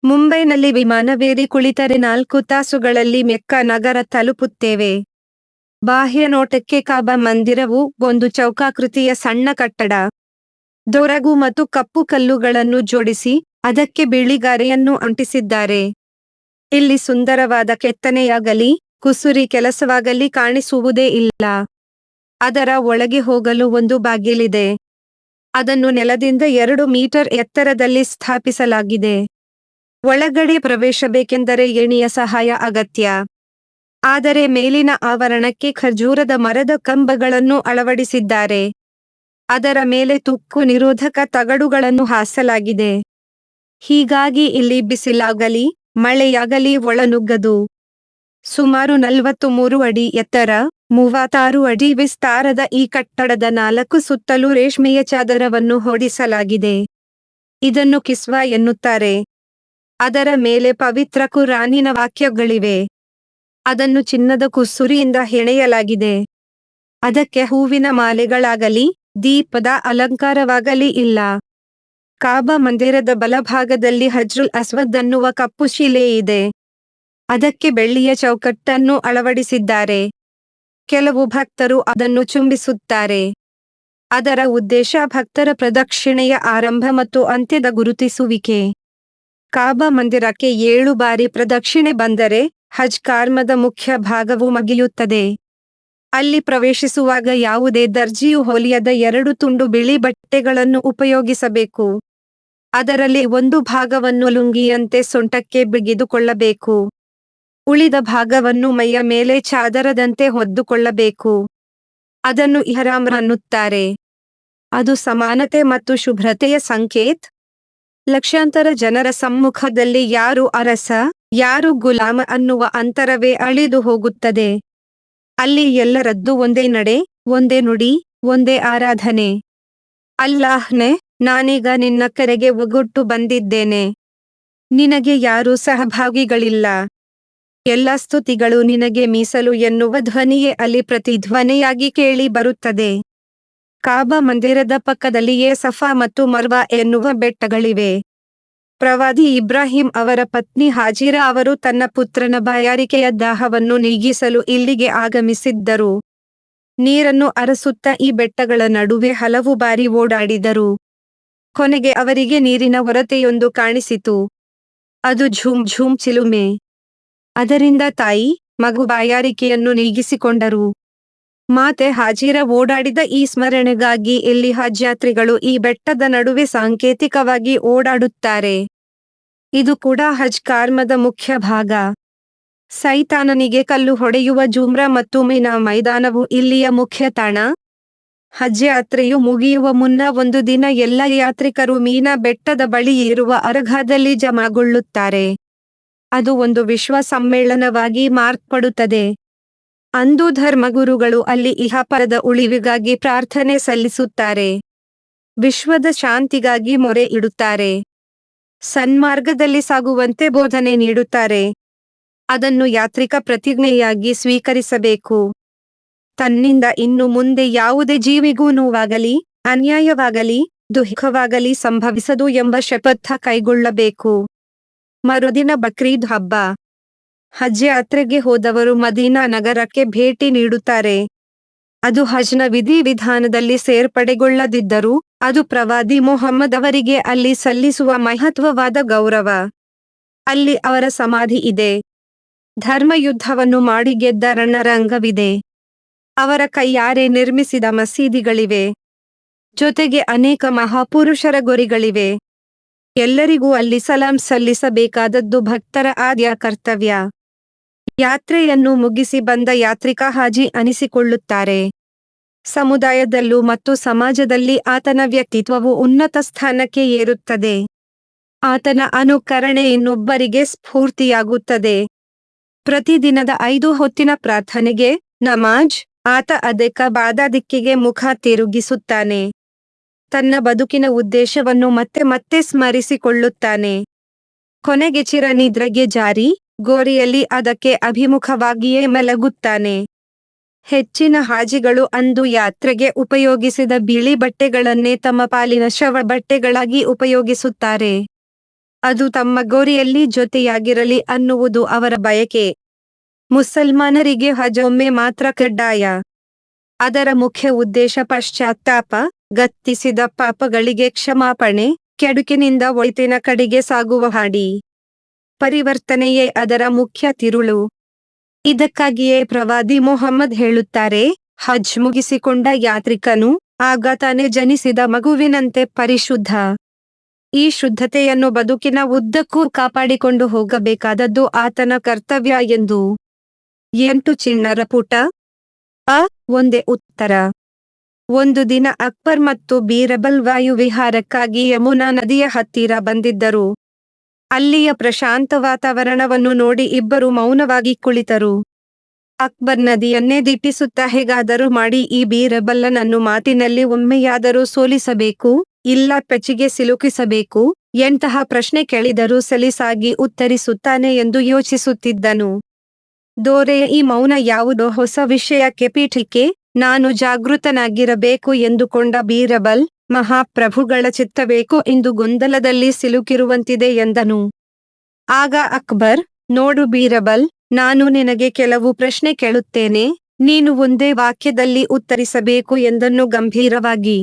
Speaker 1: ಮುಂಬೈನಲ್ಲಿ ವಿಮಾನವೇರಿ ಕುಳಿತರೆ 4 ತಾಸುಗಳಲ್ಲಿ ಮೆಕ್ಕಾ ನಗರ ತಲುಪುತ್ತೇವೆ. ಬಾಹ್ಯ ನೋಟಕ್ಕೆ ಕಾಬಾ ಮಂದಿರವು ಒಂದು ಚೌಕಾಕೃತಿಯ ಸಣ್ಣ ಕಟ್ಟಡ. ದೊರಗು ಮತ್ತು ಕಪ್ಪು ಕಲ್ಲುಗಳನ್ನು ಜೋಡಿಸಿ ಅದಕ್ಕೆ ಬಿಳಿಗಾರೆಯನ್ನು ಅಂಟಿಸಿದ್ದಾರೆ. ಇಲ್ಲಿ ಸುಂದರವಾದ ಕೆತ್ತನೆಯಾಗಲಿ ಕುಸುರಿ ಕೆಲಸವಾಗಲಿ ಕಾಣಿಸುವುದೇ ಇಲ್ಲ. ಅದರ ಒಳಗೆ ಹೋಗಲು ಒಂದು ಬಾಗಿಲಿದೆ. ಅದನ್ನು ನೆಲದಿಂದ 2 ಮೀಟರ್ ಎತ್ತರದಲ್ಲಿ ಸ್ಥಾಪಿಸಲಾಗಿದೆ. ಒಳಗಡೆ ಪ್ರವೇಶಬೇಕೆಂದರೆ ಏಣಿಯ ಸಹಾಯ ಅಗತ್ಯ. ಆದರೆ ಮೇಲಿನ ಆವರಣಕ್ಕೆ ಖರ್ಜೂರದ ಮರದ ಕಂಬಗಳನ್ನು ಅಳವಡಿಸಿದ್ದಾರೆ. ಅದರ ಮೇಲೆ ತುಕ್ಕು ನಿರೋಧಕ ತಗಡುಗಳನ್ನು ಹಾಸಲಾಗಿದೆ. ಹೀಗಾಗಿ ಇಲ್ಲಿ ಬಿಸಿಲಾಗಲಿ ಮಳೆಯಾಗಲಿ ಒಳನುಗ್ಗದು. ಸುಮಾರು 43 ಅಡಿ ಎತ್ತರ, 36 ಅಡಿ ವಿಸ್ತಾರದ ಈ ಕಟ್ಟಡದ 4 ಸುತ್ತಲೂ ರೇಷ್ಮೆಯ ಚಾದರವನ್ನು ಹೊದಿಸಲಾಗಿದೆ. ಇದನ್ನು ಕಿಸ್ವಾ ಎನ್ನುತ್ತಾರೆ. ಅದರ ಮೇಲೆ ಪವಿತ್ರ ಕುರಾನಿನ ವಾಕ್ಯಗಳಿವೆ. ಅದನ್ನು ಚಿನ್ನದ ಕುಸುರಿಯಿಂದ ಹೆಣೆಯಲಾಗಿದೆ. ಅದಕ್ಕೆ ಹೂವಿನ ಮಾಲೆಗಳಾಗಲಿ ದೀಪದ ಅಲಂಕಾರವಾಗಲಿ ಇಲ್ಲ. ಕಾಬಾ ಮಂದಿರದ ಬಲಭಾಗದಲ್ಲಿ ಹಜ್ರುಲ್ ಅಸ್ವದ್ ಅನ್ನುವ ಕಪ್ಪು ಶಿಲೆ ಇದೆ. ಅದಕ್ಕೆ ಬೆಳ್ಳಿಯ ಚೌಕಟ್ಟನ್ನು ಅಳವಡಿಸಿದ್ದಾರೆ. ಕೆಲವು ಭಕ್ತರು ಅದನ್ನು ಚುಂಬಿಸುತ್ತಾರೆ. ಅದರ ಉದ್ದೇಶ ಭಕ್ತರ ಪ್ರದಕ್ಷಿಣೆಯ ಆರಂಭ ಮತ್ತು ಅಂತ್ಯದ ಗುರುತಿಸುವಿಕೆ. ಕಾಬಾ ಮಂದಿರಕ್ಕೆ 7 ಬಾರಿ ಪ್ರದಕ್ಷಿಣೆ ಬಂದರೆ ಹಜ್ ಕರ್ಮದ ಮುಖ್ಯ ಭಾಗವು ಮುಗಿಯುತ್ತದೆ. ಅಲ್ಲಿ ಪ್ರವೇಶಿಸುವಾಗ ಯಾವುದೇ ದರ್ಜಿಯು ಹೊಲಿಯದ 2 ತುಂಡು ಬಿಳಿ ಬಟ್ಟೆಗಳನ್ನು ಉಪಯೋಗಿಸಬೇಕು. ಅದರಲ್ಲಿ ಒಂದು ಭಾಗವನ್ನು ಲುಂಗಿಯಂತೆ ಸೊಂಟಕ್ಕೆ ಬಿಗಿದುಕೊಳ್ಳಬೇಕು. ಉಳಿದ ಭಾಗವನ್ನು ಮೈಯ ಮೇಲೆ ಚಾದರದಂತೆ ಹೊದ್ದುಕೊಳ್ಳಬೇಕು. ಅದನ್ನು ಇಹ್ರಾಮ್ ಅನ್ನುತ್ತಾರೆ. ಅದು ಸಮಾನತೆ ಮತ್ತು ಶುಭ್ರತೆಯ ಸಂಕೇತ. ಲಕ್ಷಾಂತರ ಜನರ ಸಮ್ಮುಖದಲ್ಲಿ ಯಾರು ಅರಸ ಯಾರು ಗುಲಾಮ ಅನ್ನುವ ಅಂತರವೇ ಅಳಿದು ಹೋಗುತ್ತದೆ. ಅಲ್ಲಿ ಎಲ್ಲರದ್ದು ಒಂದೇ ನಡೆ, ಒಂದೇ ನುಡಿ, ಒಂದೇ ಆರಾಧನೆ. ಅಲ್ಲಾಹ್ನೇ, ನಾನೀಗ ನಿನ್ನ ಕರೆಗೆ ಒಗ್ಗಟ್ಟು ಬಂದಿದ್ದೇನೆ. ನಿನಗೆ ಯಾರೂ ಸಹಭಾಗಿಗಳಿಲ್ಲ. ಎಲ್ಲ ಸ್ತುತಿಗಳು ನಿನಗೆ ಮೀಸಲು ಎನ್ನುವ ಧ್ವನಿಯೇ ಅಲ್ಲಿ ಪ್ರತಿಧ್ವನಿಯಾಗಿ ಕೇಳಿ ಬರುತ್ತದೆ. ಕಾಬಾ ಮಂದಿರದ ಪಕ್ಕದಲ್ಲಿಯೇ ಸಫಾ ಮತ್ತು ಮರ್ವಾ ಎನ್ನುವ ಬೆಟ್ಟಗಳಿವೆ. ಪ್ರವಾದಿ ಇಬ್ರಾಹಿಂ ಅವರ ಪತ್ನಿ ಹಾಜಿರಾ ಅವರು ತನ್ನ ಪುತ್ರನ ಬಾಯಾರಿಕೆಯ ದಾಹವನ್ನು ನೀಗಿಸಲು ಇಲ್ಲಿಗೆ ಆಗಮಿಸಿದ್ದರು. ನೀರನ್ನು ಅರಸುತ್ತಾ ಈ ಬೆಟ್ಟಗಳ ನಡುವೆ ಹಲವು ಬಾರಿ ಓಡಾಡಿದರು. ಕೊನೆಗೆ ಅವರಿಗೆ ನೀರಿನ ಒರತೆಯೊಂದು ಕಾಣಿಸಿತು. ಅದು ಝುಮ್ ಝುಮ್ ಚಿಲುಮೆ. ಅದರಿಂದ ತಾಯಿ ಮಗು ಬಾಯಾರಿಕೆಯನ್ನು ನೀಗಿಸಿಕೊಂಡರು. ಮಾತೆ ಹಾಜಿರಾ ಓಡಾಡಿದ ಈ ಸ್ಮರಣೆಗಾಗಿ ಇಲ್ಲಿ ಹಜ್ ಯಾತ್ರಿಗಳು ಈ ಬೆಟ್ಟದ ನಡುವೆ ಸಾಂಕೇತಿಕವಾಗಿ ಓಡಾಡುತ್ತಾರೆ. ಇದು ಕೂಡ ಹಜ್ ಕರ್ಮದ ಮುಖ್ಯ ಭಾಗ. ಸೈತಾನನಿಗೆ ಕಲ್ಲು ಹೊಡೆಯುವ ಜುಮ್ರಾ ಮತ್ತು ಮಿನಾ ಮೈದಾನವು ಇಲ್ಲಿಯ ಮುಖ್ಯ ತಾಣ. ಹಜ್ ಯಾತ್ರೆಯು ಮುಗಿಯುವ ಮುನ್ನ ಒಂದು ದಿನ ಎಲ್ಲ ಯಾತ್ರಿಕರು ಮೀನಾ ಬೆಟ್ಟದ ಬಳಿ ಇರುವ ಅರಘಾದಲ್ಲಿ ಜಮಾಗೊಳ್ಳುತ್ತಾರೆ. ಅದು ಒಂದು ವಿಶ್ವ ಸಮ್ಮೇಳನವಾಗಿ ಮಾರ್ಪಡುತ್ತದೆ. ಅಂದು ಧರ್ಮಗುರುಗಳು ಅಲ್ಲಿ ಇಹಪರದ ಉಳಿವಿಗಾಗಿ ಪ್ರಾರ್ಥನೆ ಸಲ್ಲಿಸುತ್ತಾರೆ. ವಿಶ್ವದ ಶಾಂತಿಗಾಗಿ ಮೊರೆ ಇಡುತ್ತಾರೆ. ಸನ್ಮಾರ್ಗದಲ್ಲಿ ಸಾಗುವಂತೆ ಬೋಧನೆ ನೀಡುತ್ತಾರೆ. ಅದನ್ನು ಯಾತ್ರಿಕ ಪ್ರತಿಜ್ಞೆಯಾಗಿ ಸ್ವೀಕರಿಸಬೇಕು. ತನ್ನಿಂದ ಇನ್ನು ಮುಂದೆ ಯಾವುದೇ ಜೀವಿಗೂ ನೋವಾಗಲಿ ಅನ್ಯಾಯವಾಗಲಿ ದುಃಖವಾಗಲಿ ಸಂಭವಿಸದು ಎಂಬ ಶಪಥ ಕೈಗೊಳ್ಳಬೇಕು. ಮರುದಿನ ಬಕ್ರೀದ್ ಹಬ್ಬ. ಹಜ್ ಯಾತ್ರೆಗೆ ಹೋದವರು ಮದೀನಾ ನಗರಕ್ಕೆ ಭೇಟಿ ನೀಡುತ್ತಾರೆ. ಅದು ಹಜ್ನ ವಿಧಿವಿಧಾನದಲ್ಲಿ ಸೇರ್ಪಡೆಗೊಳ್ಳದಿದ್ದರೂ ಅದು ಪ್ರವಾದಿ ಮೊಹಮ್ಮದ್ ಅವರಿಗೆ ಅಲ್ಲಿ ಸಲ್ಲಿಸುವ ಮಹತ್ವವಾದ ಗೌರವ. ಅಲ್ಲಿ ಅವರ ಸಮಾಧಿ ಇದೆ. ಧರ್ಮಯುದ್ಧವನ್ನು ಮಾಡಿ ಗೆದ್ದ ರಣರಂಗವಿದೆ. ಅವರ ಕೈಯಾರೆ ನಿರ್ಮಿಸಿದ ಮಸೀದಿಗಳಿವೆ. ಜೊತೆಗೆ ಅನೇಕ ಮಹಾಪುರುಷರ ಗೊರಿಗಳಿವೆ. ಎಲ್ಲರಿಗೂ ಅಲ್ಲಿ ಸಲಾಂ ಸಲ್ಲಿಸಬೇಕಾದದ್ದು ಭಕ್ತರ ಆದ್ಯ ಕರ್ತವ್ಯ. ಯಾತ್ರೆಯನ್ನು ಮುಗಿಸಿ ಬಂದ ಯಾತ್ರಿಕ ಹಾಜಿ ಅನಿಸಿಕೊಳ್ಳುತ್ತಾರೆ. ಸಮುದಾಯದಲ್ಲೂ ಮತ್ತು ಸಮಾಜದಲ್ಲಿ ಆತನ ವ್ಯಕ್ತಿತ್ವವು ಉನ್ನತ ಸ್ಥಾನಕ್ಕೆ ಏರುತ್ತದೆ. ಆತನ ಅನುಕರಣೆ ಇನ್ನೊಬ್ಬರಿಗೆ ಸ್ಫೂರ್ತಿಯಾಗುತ್ತದೆ. ಪ್ರತಿದಿನದ 5 ಹೊತ್ತಿನ ಪ್ರಾರ್ಥನೆಗೆ ನಮಾಜ್ ಆತ ಅದಕ್ಕ ಬಾದಾದಿಕ್ಕಿಗೆ ಮುಖ ತಿರುಗಿಸುತ್ತಾನೆ. ತನ್ನ ಬದುಕಿನ ಉದ್ದೇಶವನ್ನು ಮತ್ತೆ ಮತ್ತೆ ಸ್ಮರಿಸಿಕೊಳ್ಳುತ್ತಾನೆ. ಕೊನೆಗೆ ಚಿರನಿದ್ರೆಗೆ ಜಾರಿ ಗೋರಿಯಲ್ಲಿ ಅದಕ್ಕೆ ಅಭಿಮುಖವಾಗಿಯೇ ಮಲಗುತ್ತಾನೆ. ಹೆಚ್ಚಿನ ಹಾಜಿಗಳು ಅಂದು ಯಾತ್ರೆಗೆ ಉಪಯೋಗಿಸಿದ ಬಿಳಿ ಬಟ್ಟೆಗಳನ್ನೇ ತಮ್ಮ ಪಾಲಿನ ಶವ ಬಟ್ಟೆಗಳಾಗಿ ಉಪಯೋಗಿಸುತ್ತಾರೆ. ಅದು ತಮ್ಮ ಗೋರಿಯಲ್ಲಿ ಜೊತೆಯಾಗಿರಲಿ ಅನ್ನುವುದು ಅವರ ಬಯಕೆ. ಮುಸಲ್ಮಾನರಿಗೆ ಹಜ್ ಒಮ್ಮೆ ಮಾತ್ರ ಕಡ್ಡಾಯ. ಅದರ ಮುಖ್ಯ ಉದ್ದೇಶ ಪಶ್ಚಾತ್ತಾಪ, ಗತಿಸಿದ ಪಾಪಗಳಿಗೆ ಕ್ಷಮಾಪಣೆ, ಕೆಡುಕಿನಿಂದ ಒಳಿತಿನ ಕಡೆಗೆ ಸಾಗುವ ಹಾದಿ. ಪರಿವರ್ತನೆಯೇ ಅದರ ಮುಖ್ಯ ತಿರುಳು. ಇದಕ್ಕಾಗಿಯೇ ಪ್ರವಾದಿ ಮೊಹಮ್ಮದ್ ಹೇಳುತ್ತಾರೆ, ಹಜ್ ಮುಗಿಸಿಕೊಂಡ ಯಾತ್ರಿಕನು ಆಗ ತಾನೇ ಜನಿಸಿದ ಮಗುವಿನಂತೆ ಪರಿಶುದ್ಧ. ಈ ಶುದ್ಧತೆಯನ್ನು ಬದುಕಿನ ಉದ್ದಕ್ಕೂ ಕಾಪಾಡಿಕೊಂಡು ಹೋಗಬೇಕಾದದ್ದು ಆತನ ಕರ್ತವ್ಯ ಎಂದು. 8 ಚಿಣ್ಣರ ಪುಟ. ಒಂದೇ ಉತ್ತರ. ಒಂದು ದಿನ ಅಕ್ಬರ್ ಮತ್ತು ಬೀರಬಲ್ ವಾಯುವಿಹಾರಕ್ಕಾಗಿ ಯಮುನಾ ನದಿಯ ಹತ್ತಿರ ಬಂದಿದ್ದರು. ಅಲ್ಲಿಯ ಪ್ರಶಾಂತ ವಾತಾವರಣವನ್ನು ನೋಡಿ ಇಬ್ಬರು ಮೌನವಾಗಿ ಕುಳಿತರು. ಅಕ್ಬರ್ ನದಿಯನ್ನೇ ದಿಟ್ಟಿಸುತ್ತಾ ಹೇಗಾದರೂ ಮಾಡಿ ಈ ಬೀರಬಲ್ಲನನ್ನು ಮಾತಿನಲ್ಲಿ ಒಮ್ಮೆಯಾದರೂ ಸೋಲಿಸಬೇಕು, ಇಲ್ಲ ಪೆಚ್ಚಿಗೆ ಸಿಲುಕಿಸಬೇಕು, ಎಂತಹ ಪ್ರಶ್ನೆ ಕೇಳಿದರೂ ಸಲೀಸಾಗಿ ಉತ್ತರಿಸುತ್ತಾನೆ ಎಂದು ಯೋಚಿಸುತ್ತಿದ್ದನು. ದೊರೆಯ ಈ ಮೌನ ಯಾವುದೋ ಹೊಸ ವಿಷಯಕ್ಕೆ ಪೀಠಿಕೆ. ನಾನು ಜಾಗೃತನಾಗಿರಬೇಕು ಎಂದುಕೊಂಡ ಬೀರಬಲ್, ಮಹಾಪ್ರಭುಗಳ ಚಿತ್ತಬೇಕು ಎಂದು ಗೊಂದಲದಲ್ಲಿ ಸಿಲುಕಿರುವಂತಿದೆ ಎಂದನು. ಆಗ ಅಕ್ಬರ್, ನೋಡು ಬೀರಬಲ್, ನಾನು ನಿನಗೆ ಕೆಲವು ಪ್ರಶ್ನೆ ಕೇಳುತ್ತೇನೆ, ನೀನು ಒಂದೇ ವಾಕ್ಯದಲ್ಲಿ ಉತ್ತರಿಸಬೇಕು ಎಂದನು ಗಂಭೀರವಾಗಿ.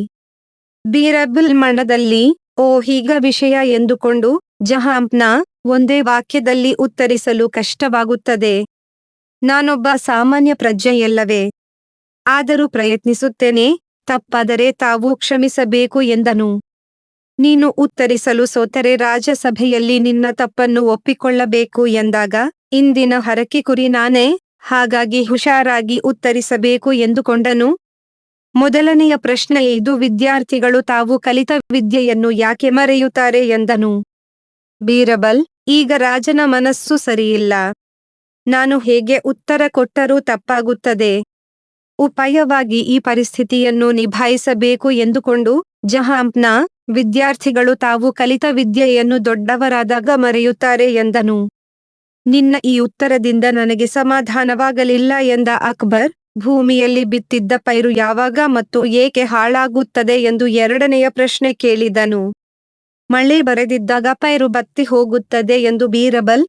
Speaker 1: ಬೀರಬಲ್ ಮನದಲ್ಲಿ, ಓ ಹೀಗ ವಿಷಯ ಎಂದುಕೊಂಡು, ಜಹಾಂಪ್ನ, ಒಂದೇ ವಾಕ್ಯದಲ್ಲಿ ಉತ್ತರಿಸಲು ಕಷ್ಟವಾಗುತ್ತದೆ. ನಾನೊಬ್ಬ ಸಾಮಾನ್ಯ ಪ್ರಜೆಯಲ್ಲವೇ? ಆದರೂ ಪ್ರಯತ್ನಿಸುತ್ತೇನೆ, ತಪ್ಪಾದರೆ ತಾವು ಕ್ಷಮಿಸಬೇಕು ಎಂದನು. ನೀನು ಉತ್ತರಿಸಲು ಸೋತರೆ ರಾಜಸಭೆಯಲ್ಲಿ ನಿನ್ನ ತಪ್ಪನ್ನು ಒಪ್ಪಿಕೊಳ್ಳಬೇಕು ಎಂದಾಗ, ಇಂದಿನ ಹರಕೆ ಕುರಿ ನಾನೇ, ಹಾಗಾಗಿ ಹುಷಾರಾಗಿ ಉತ್ತರಿಸಬೇಕು ಎಂದುಕೊಂಡನು. ಮೊದಲನೆಯ ಪ್ರಶ್ನೆ, ಇದು ವಿದ್ಯಾರ್ಥಿಗಳು ತಾವು ಕಲಿತ ವಿದ್ಯೆಯನ್ನು ಯಾಕೆ ಮರೆಯುತ್ತಾರೆ ಎಂದನು. ಬೀರಬಲ್, ಈಗ ರಾಜನ ಮನಸ್ಸು ಸರಿಯಿಲ್ಲ. ನಾನು ಹೇಗೆ ಉತ್ತರ ಕೊಟ್ಟರೂ ತಪ್ಪಾಗುತ್ತದೆ. ಉಪಾಯವಾಗಿ ಈ ಪರಿಸ್ಥಿತಿಯನ್ನು ನಿಭಾಯಿಸಬೇಕು ಎಂದುಕೊಂಡು, ಜಹಾಂಪ್ನ, ವಿದ್ಯಾರ್ಥಿಗಳು ತಾವು ಕಲಿತ ವಿದ್ಯೆಯನ್ನು ದೊಡ್ಡವರಾದಾಗ ಮರೆಯುತ್ತಾರೆ ಎಂದನು. ನಿನ್ನ ಈ ಉತ್ತರದಿಂದ ನನಗೆ ಸಮಾಧಾನವಾಗಲಿಲ್ಲ ಎಂದ ಅಕ್ಬರ್, ಭೂಮಿಯಲ್ಲಿ ಬಿತ್ತಿದ್ದ ಪೈರು ಯಾವಾಗ ಮತ್ತು ಏಕೆ ಹಾಳಾಗುತ್ತದೆ ಎಂದು ಎರಡನೆಯ ಪ್ರಶ್ನೆ ಕೇಳಿದನು. ಮಳೆ ಬರದಿದ್ದಾಗ ಪೈರು ಬತ್ತಿ ಹೋಗುತ್ತದೆ ಎಂದು ಬೀರಬಲ್